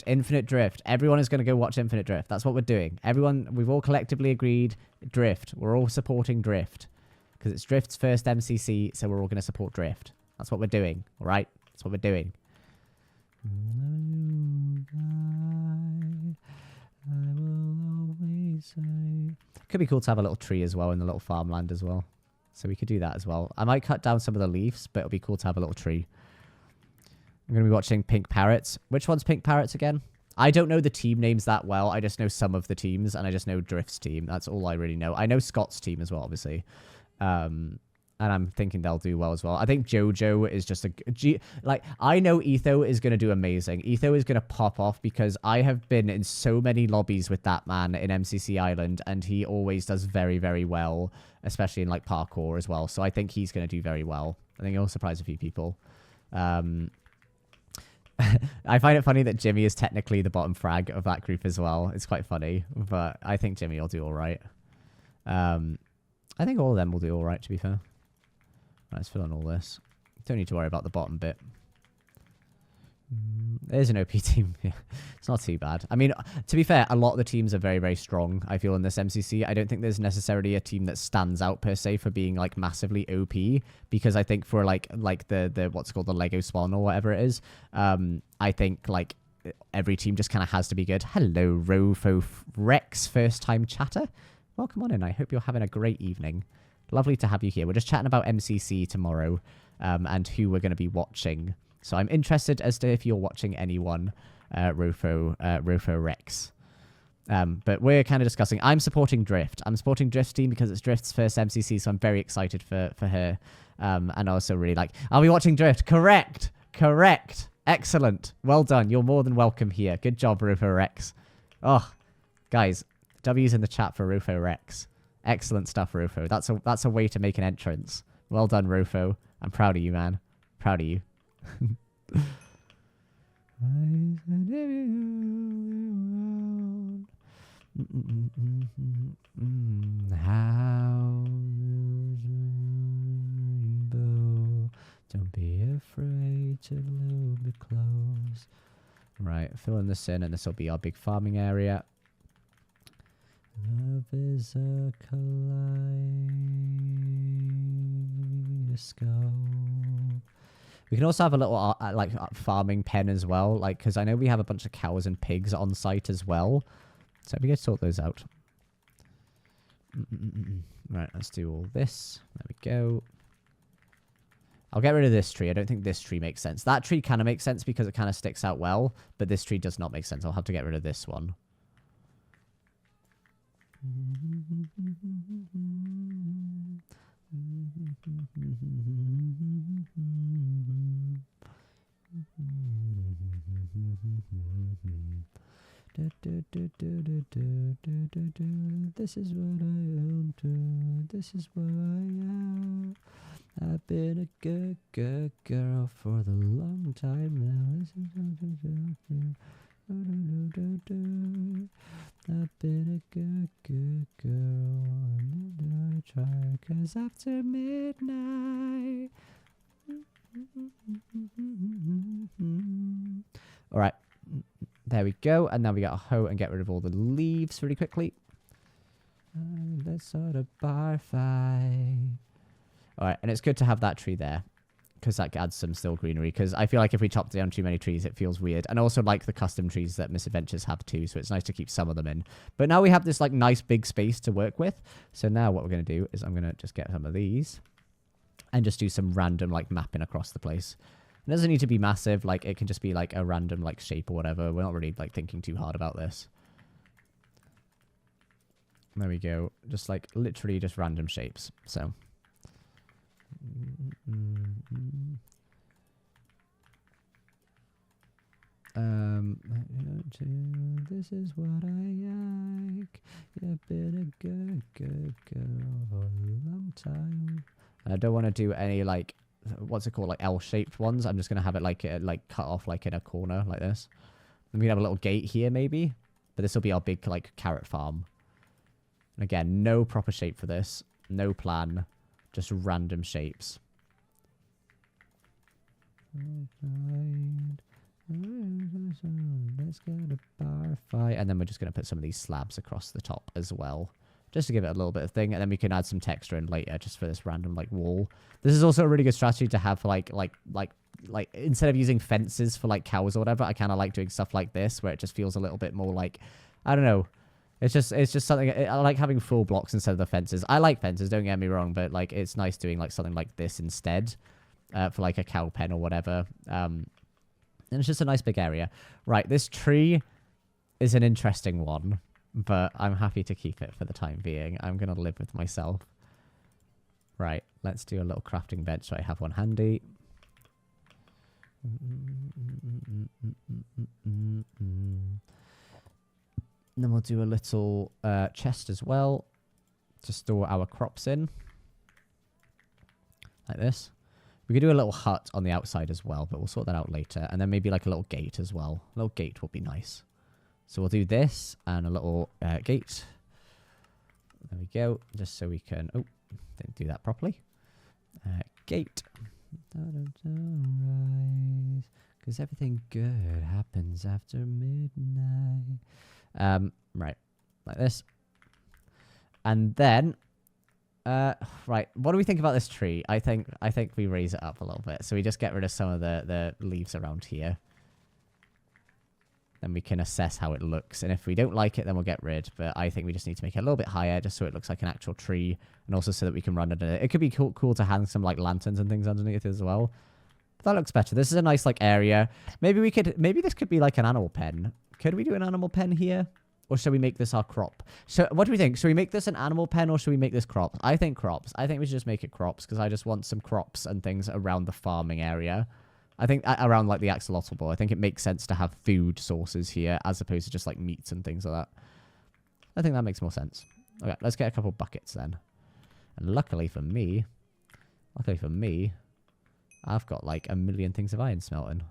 Infinite Drift. Everyone is going to go watch Infinite Drift. That's what we're doing. Everyone, we've all collectively agreed Drift. We're all supporting Drift. Because it's Drift's first MCC, so we're all going to support Drift. That's what we're doing, all right? That's what we're doing. I will always say... Could be cool to have a little tree as well in the little farmland as well. So we could do that as well. I might cut down some of the leaves, but it'll be cool to have a little tree. I'm going to be watching Pink Parrots. Which one's Pink Parrots again? I don't know the team names that well. I just know some of the teams, and I just know Drift's team. That's all I really know. I know Scott's team as well, obviously. And I'm thinking they'll do well as well. I think Jojo is just I know Etho is going to do amazing. Etho is going to pop off because I have been in so many lobbies with that man in MCC Island, and he always does very, very well, especially in like parkour as well. So I think he's going to do very well. I think he'll surprise a few people. I find it funny that Jimmy is technically the bottom frag of that group as well. It's quite funny, but I think Jimmy will do all right. I think all of them will do all right, to be fair. Right, let's fill in all this. Don't need to worry about the bottom bit. There's an OP team. Yeah, it's not too bad. I mean, to be fair, a lot of the teams are very, very strong, I feel, in this MCC. I don't think there's necessarily a team that stands out, per se, for being, like, massively OP. Because I think for, like the what's called the Lego Spawn or whatever it is, I think, like, every team just kind of has to be good. Hello, Rofo Rex, first-time chatter. Welcome on in. I hope you're having a great evening. Lovely to have you here. We're just chatting about MCC tomorrow and who we're going to be watching. So I'm interested as to if you're watching anyone, Rofo Rex. But we're kind of discussing. I'm supporting Drift. I'm supporting Drift's team because it's Drift's first MCC, so I'm very excited for her. And also really I'll be watching Drift. Correct. Excellent. Well done. You're more than welcome here. Good job, Rofo Rex. Oh, guys, W's in the chat for Rofo Rex. Excellent stuff, Rofo. That's a way to make an entrance. Well done, Rofo. I'm proud of you, man. Proud of you. Don't be afraid to look me close. Right, filling this in, and this will be our big farming area. Love is a kaleidoscope. We can also have a little farming pen as well, because I know we have a bunch of cows and pigs on site as well. So we can sort those out. Right, let's do all this. There we go. I'll get rid of this tree. I don't think this tree makes sense. That tree kind of makes sense because it kind of sticks out well, but this tree does not make sense. I'll have to get rid of this one. This is what I am to. This is what I am. I've been a good girl for the long time now. I've been a good girl, and I try, 'cause after midnight. Alright, there we go, and now we got a hoe and get rid of all the leaves really quickly. Let's sort of bar fight. Alright, and it's good to have that tree there, because that adds some still greenery, because I feel like if we chop down too many trees, it feels weird. And I also like the custom trees that Misadventures have too, so it's nice to keep some of them in. But now we have this nice big space to work with. So now what we're going to do is I'm going to just get some of these and just do some random mapping across the place. It doesn't need to be massive, it can just be a random shape or whatever. We're not really thinking too hard about this. There we go. Just literally just random shapes. So this is what I like. You've been a good girl for a long time. I don't want to do any what's it called, L-shaped ones. I'm just gonna have it cut off in a corner like this. And we can have a little gate here maybe, but this will be our big carrot farm. And again, no proper shape for this, no plan, just random shapes. Let's get a bar fight, and then we're just gonna put some of these slabs across the top as well, just to give it a little bit of thing, and then we can add some texture in later just for this random wall. This is also a really good strategy to have for instead of using fences for cows or whatever. I kind of like doing stuff like this where it just feels a little bit more I don't know, It's just something. I like having full blocks instead of the fences. I like fences, don't get me wrong, but like it's nice doing like something like this instead, for like a cow pen or whatever. And it's just a nice big area. Right, this tree is an interesting one, but I'm happy to keep it for the time being. I'm gonna live with myself. Right, let's do a little crafting bench so I have one handy. And then we'll do a little chest as well to store our crops in. Like this. We could do a little hut on the outside as well, but we'll sort that out later. And then maybe like a little gate as well. A little gate will be nice. So we'll do this and a little gate. There we go. Just so we can... Oh, didn't do that properly. Gate. Because everything good happens after midnight. Right, like this. And then, right, what do we think about this tree? I think we raise it up a little bit. So we just get rid of some of the leaves around here. Then we can assess how it looks. And if we don't like it, then we'll get rid. But I think we just need to make it a little bit higher just so it looks like an actual tree. And also so that we can run under it. It could be cool to hang some like lanterns and things underneath as well. But that looks better. This is a nice like area. Maybe this could be like an animal pen. Could we do an animal pen here? Or should we make this our crop? So what do we think? Should we make this an animal pen or should we make this crops? I think crops. I think we should just make it crops because I just want some crops and things around the farming area. I think around like the axolotl. I think it makes sense to have food sources here as opposed to just like meats and things like that. I think that makes more sense. Okay, let's get a couple buckets then. And luckily for me, I've got like a million things of iron smelting.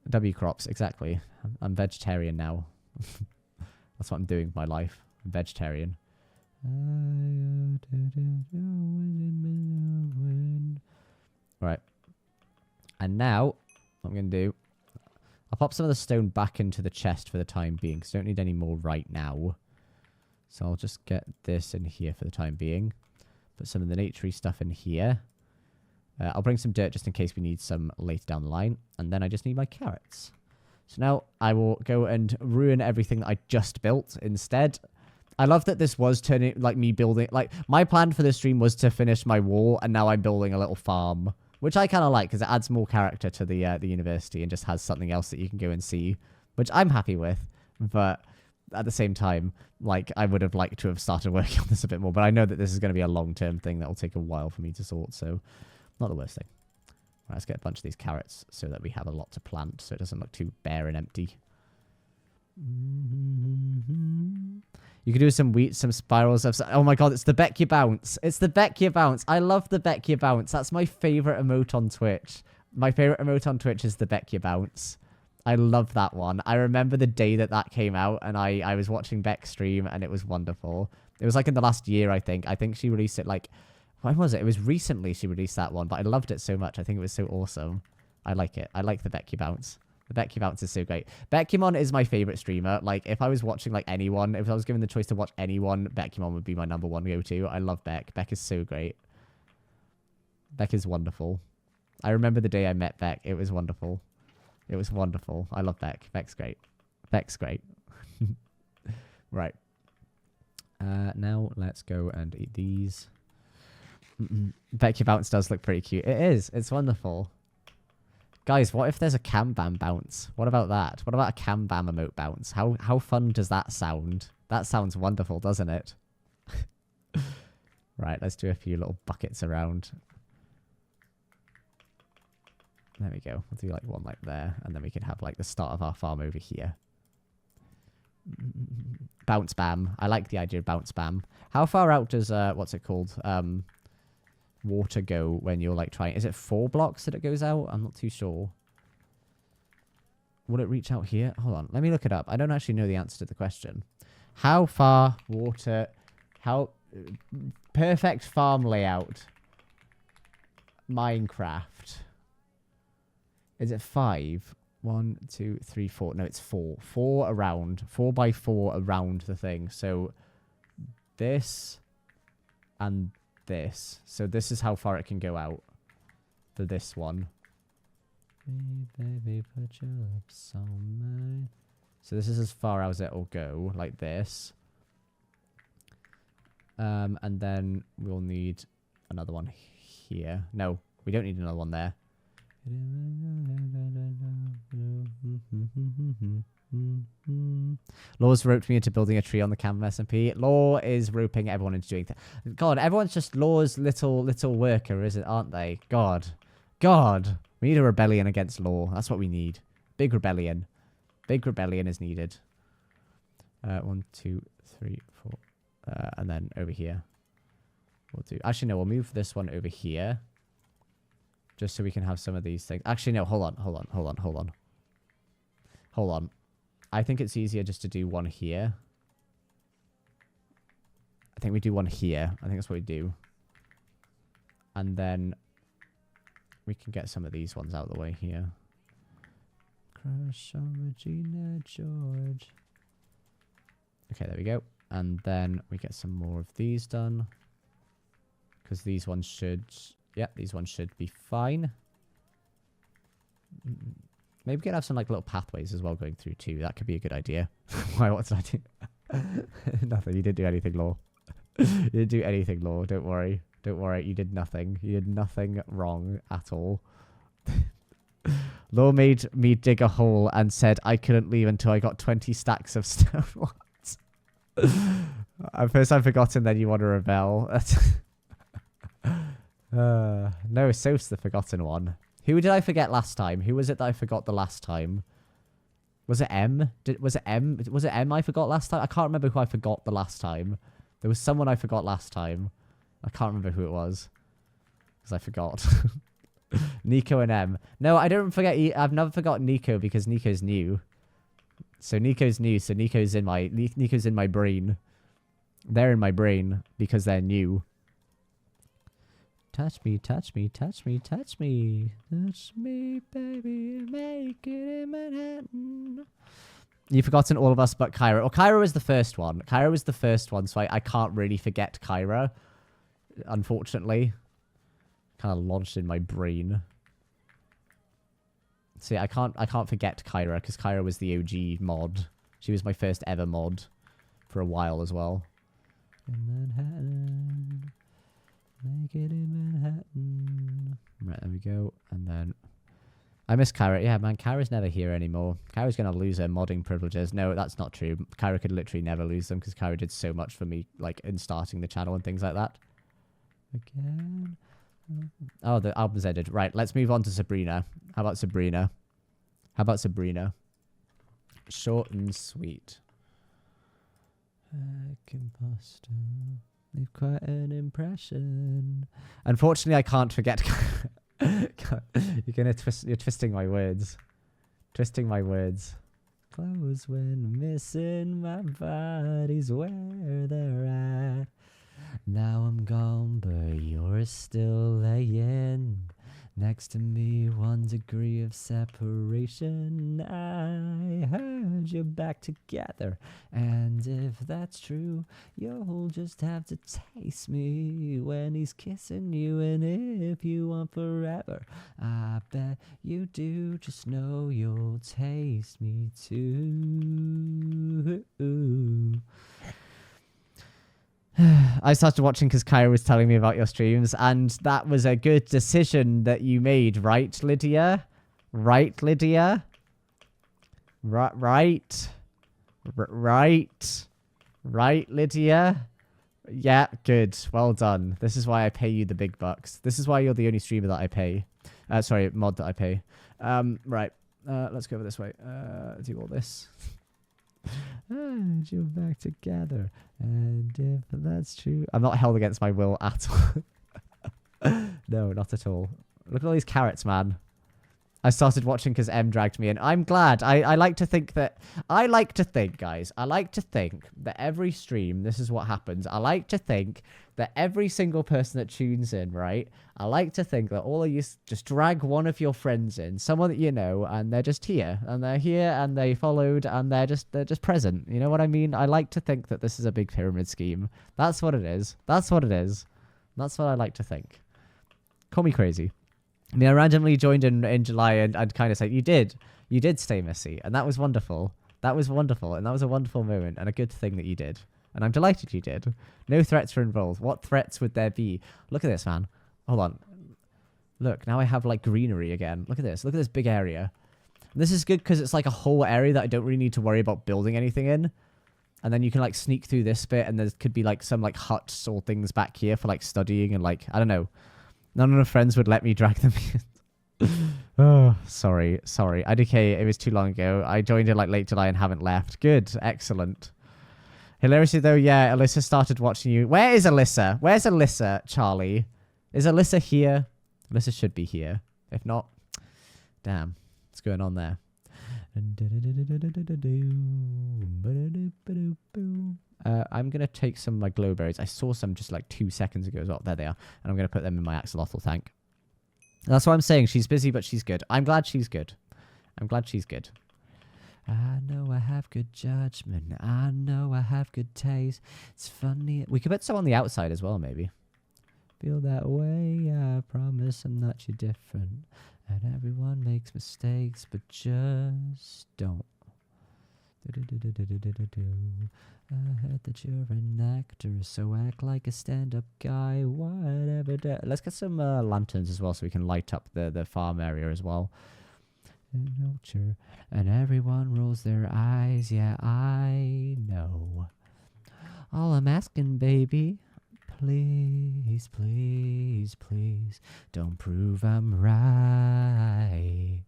W crops, exactly. I'm vegetarian now. That's what I'm doing with my life. I'm vegetarian. Right. And now, what I'm going to do, I'll pop some of the stone back into the chest for the time being, because I don't need any more right now. So I'll just get this in here for the time being. Put some of the naturey stuff in here. I'll bring some dirt just in case we need some later down the line. And then I just need my carrots. So now I will go and ruin everything that I just built instead. I love that this was turning, like me building, like my plan for this stream was to finish my wall. And now I'm building a little farm. Which I kind of like because it adds more character to the university and just has something else that you can go and see, which I'm happy with. But at the same time, like I would have liked to have started working on this a bit more. But I know that this is going to be a long-term thing that will take a while for me to sort. So not the worst thing. Right, let's get a bunch of these carrots so that we have a lot to plant so it doesn't look too bare and empty. You could do some wheat, some spirals of... Oh my god, it's the Beck You Bounce. It's the Beck You Bounce. I love the Beck You Bounce. That's my favorite emote on Twitch. My favorite emote on Twitch is the Beck You Bounce. I love that one. I remember the day that came out and I was watching Beck stream and it was wonderful. It was like in the last year, I think. I think she released it like... When was it? It was recently she released that one, but I loved it so much. I think it was so awesome. I like it. I like the Beck You Bounce. The Becky Bounce is so great. Beckymon is my favorite streamer. Like, if I was watching, like, anyone, if I was given the choice to watch anyone, Beckymon would be my number one go-to. I love Beck. Beck is so great. Beck is wonderful. I remember the day I met Beck. It was wonderful. It was wonderful. I love Beck. Beck's great. Beck's great. Right. Now, let's go and eat these. Becky Bounce does look pretty cute. It is. It's wonderful. Guys, what if there's a Cambam bounce? What about that? What about a Cambam emote bounce? How fun does that sound? That sounds wonderful, doesn't it? Right, let's do a few little buckets around. There we go. We'll do like one like there. And then we can have like the start of our farm over here. Bounce bam. I like the idea of bounce bam. How far out does, what's it called? Water go when you're like trying... Is it 4 blocks that it goes out? I'm not too sure. Will it reach out here? Hold on. Let me look it up. I don't actually know the answer to the question. How far water... How... Perfect farm layout. Minecraft. Is it 5? 1, 2, 3, 4. No, it's 4. 4 around. 4 by 4 around the thing. So this and this. So this is how far it can go out for this one. Hey, baby, put your lips on mine. So this is as far as it'll go, like this. And then we'll need another one here. No, we don't need another one there. Law's roped me into building a tree on the Cambam SMP. Law is roping everyone into doing that. God, everyone's just Law's little worker, aren't they? God. We need a rebellion against Law. That's what we need. Big rebellion. Big rebellion is needed. 1, 2, 3, 4. And then over here. We'll do. Actually, no, we'll move this one over here. Just so we can have some of these things. Actually, no, hold on. I think it's easier just to do one here. I think we do one here. I think that's what we do. And then we can get some of these ones out of the way here. Crush on Regina George. Okay, there we go. And then we get some more of these done. Because these ones should... Yeah, these ones should be fine. Maybe we could have some like little pathways as well going through too. That could be a good idea. Why? What did I do? Nothing. You didn't do anything, Law. You didn't do anything, Law. Don't worry. Don't worry. You did nothing. You did nothing wrong at all. Law made me dig a hole and said I couldn't leave until I got 20 stacks of stone. What? At first I've forgotten, then you want to rebel. No, Soph's the forgotten one. Who did I forget last time? Who was it that I forgot the last time? Was it M? Was it M I forgot last time? I can't remember who I forgot the last time. There was someone I forgot last time. I can't remember who it was. Because I forgot. Nico and M. No, I don't forget. I've never forgotten Nico because Nico's new. So Nico's new. So Nico's in my brain. They're in my brain because they're new. Touch me, touch me, touch me, touch me. Touch me, baby, make it in Manhattan. You've forgotten all of us but Kyra. Well, Kyra was the first one. Kyra was the first one, so I can't really forget Kyra. Unfortunately. Kind of lodged in my brain. See, I can't forget Kyra, because Kyra was the OG mod. She was my first ever mod. For a while as well. In Manhattan. Make it in Manhattan. Right, there we go. And then... I miss Kyra. Yeah, man, Kyra's never here anymore. Kyra's going to lose her modding privileges. No, that's not true. Kyra could literally never lose them because Kyra did so much for me, like, in starting the channel and things like that. Again. Oh, the album's ended. Right, let's move on to Sabrina. How about Sabrina? How about Sabrina? Short and sweet. Imposter. Leave quite an impression. Unfortunately, I can't forget. You're twisting my words. Twisting my words. Clothes when missing, my body's where they're at. Now I'm gone, but you're still laying next to me, 1 degree of separation. I heard you're back together, and if that's true, you'll just have to taste me when he's kissing you. And if you want forever, I bet you do. Just know you'll taste me too. I started watching because Kyra was telling me about your streams, and that was a good decision that you made, right, Lydia? Right, Lydia? Right, Lydia? Yeah, good. Well done. This is why I pay you the big bucks. This is why you're the only streamer that I pay. Sorry, mod that I pay. Right. Let's go over this way. Do all this. You're back together, and if that's true, I'm not held against my will at all. No, not at all. Look at all these carrots, man. I started watching because M dragged me in. I'm glad. I like to think, guys, I like to think that every stream, this is what happens. I like to think that every single person that tunes in, right? I like to think that all of you just drag one of your friends in, someone that you know, and they're just here, and they followed, and they're just present. You know what I mean? I like to think that this is a big pyramid scheme. That's what it is. That's what it is. That's what I like to think. Call me crazy. I mean, I randomly joined in July and kind of said, you did stay messy, and that was wonderful. That was wonderful, and that was a wonderful moment, and a good thing that you did. And I'm delighted you did. No threats were involved. What threats would there be? Look at this, man. Hold on. Look, now I have, like, greenery again. Look at this. Look at this big area. And this is good because it's, like, a whole area that I don't really need to worry about building anything in. And then you can, like, sneak through this bit, and there could be, like, some, like, huts or things back here for, like, studying and, like, I don't know. None of the friends would let me drag them in. Oh, sorry. IDK, it was too long ago. I joined in, like, late July and haven't left. Good. Excellent. Hilariously, though, yeah, Alyssa started watching you. Where is Alyssa? Where's Alyssa, Charlie? Is Alyssa here? Alyssa should be here. If not, damn. What's going on there? I'm going to take some of my glowberries. I saw some just like 2 seconds ago as well. There they are. And I'm going to put them in my axolotl tank. That's what I'm saying. She's busy, but she's good. I'm glad she's good. I know I have good judgment. I know I have good taste. It's funny. We could put some on the outside as well, maybe. Feel that way. I promise I'm not you different. And everyone makes mistakes, but just don't. I heard that you're an actor, so act like a stand-up guy. Whatever. Let's get some lanterns as well, so we can light up the farm area as well. And everyone rolls their eyes. Yeah, I know. All I'm asking, baby, please, please, please, don't prove I'm right.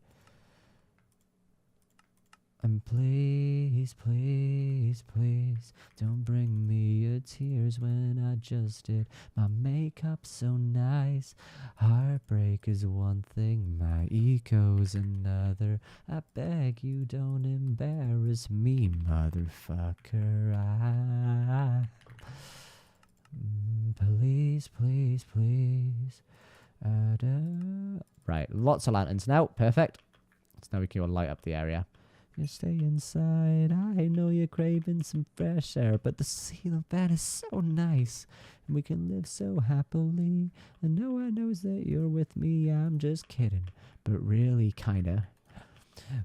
And please, please, please, don't bring me your tears when I just did my makeup so nice. Heartbreak is one thing, my ego's another. I beg you don't embarrass me, motherfucker. Please, please, please. Right, lots of lanterns now. Perfect. So now we can go light up the area. You stay inside. I know you're craving some fresh air, but the ceiling fan is so nice, and we can live so happily. And no one knows that you're with me. I'm just kidding, but really, kinda.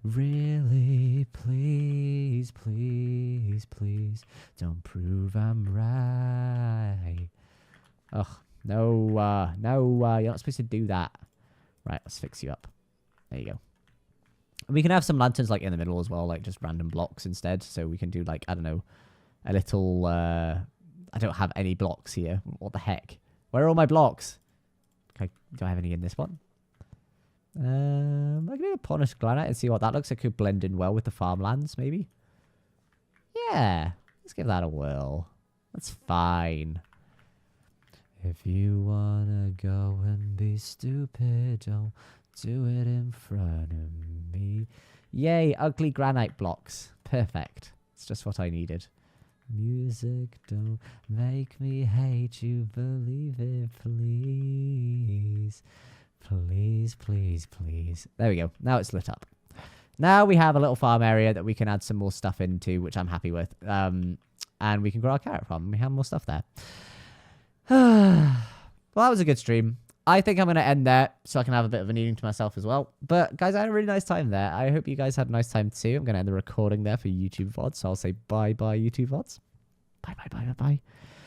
Really, please, please, please, don't prove I'm right. Ugh, no, you're not supposed to do that. Right, let's fix you up. There you go. We can have some lanterns like in the middle as well, like just random blocks instead. So we can do like, I don't know, a little, I don't have any blocks here. What the heck? Where are all my blocks? Okay, do I have any in this one? I'm going to polish granite and see what that looks like. It could blend in well with the farmlands, maybe. Yeah, let's give that a whirl. That's fine. If you want to go and be stupid, don't do it in front of me. Yay, ugly granite blocks. Perfect. It's just what I needed. Music, don't make me hate you. Believe it, please. Please, please, please. There we go. Now it's lit up. Now we have a little farm area that we can add some more stuff into, which I'm happy with. And we can grow our carrot farm. We have more stuff there. Well, that was a good stream. I think I'm going to end there so I can have a bit of an evening to myself as well. But, guys, I had a really nice time there. I hope you guys had a nice time too. I'm going to end the recording there for YouTube VODs. So I'll say bye-bye, YouTube VODs. Bye-bye.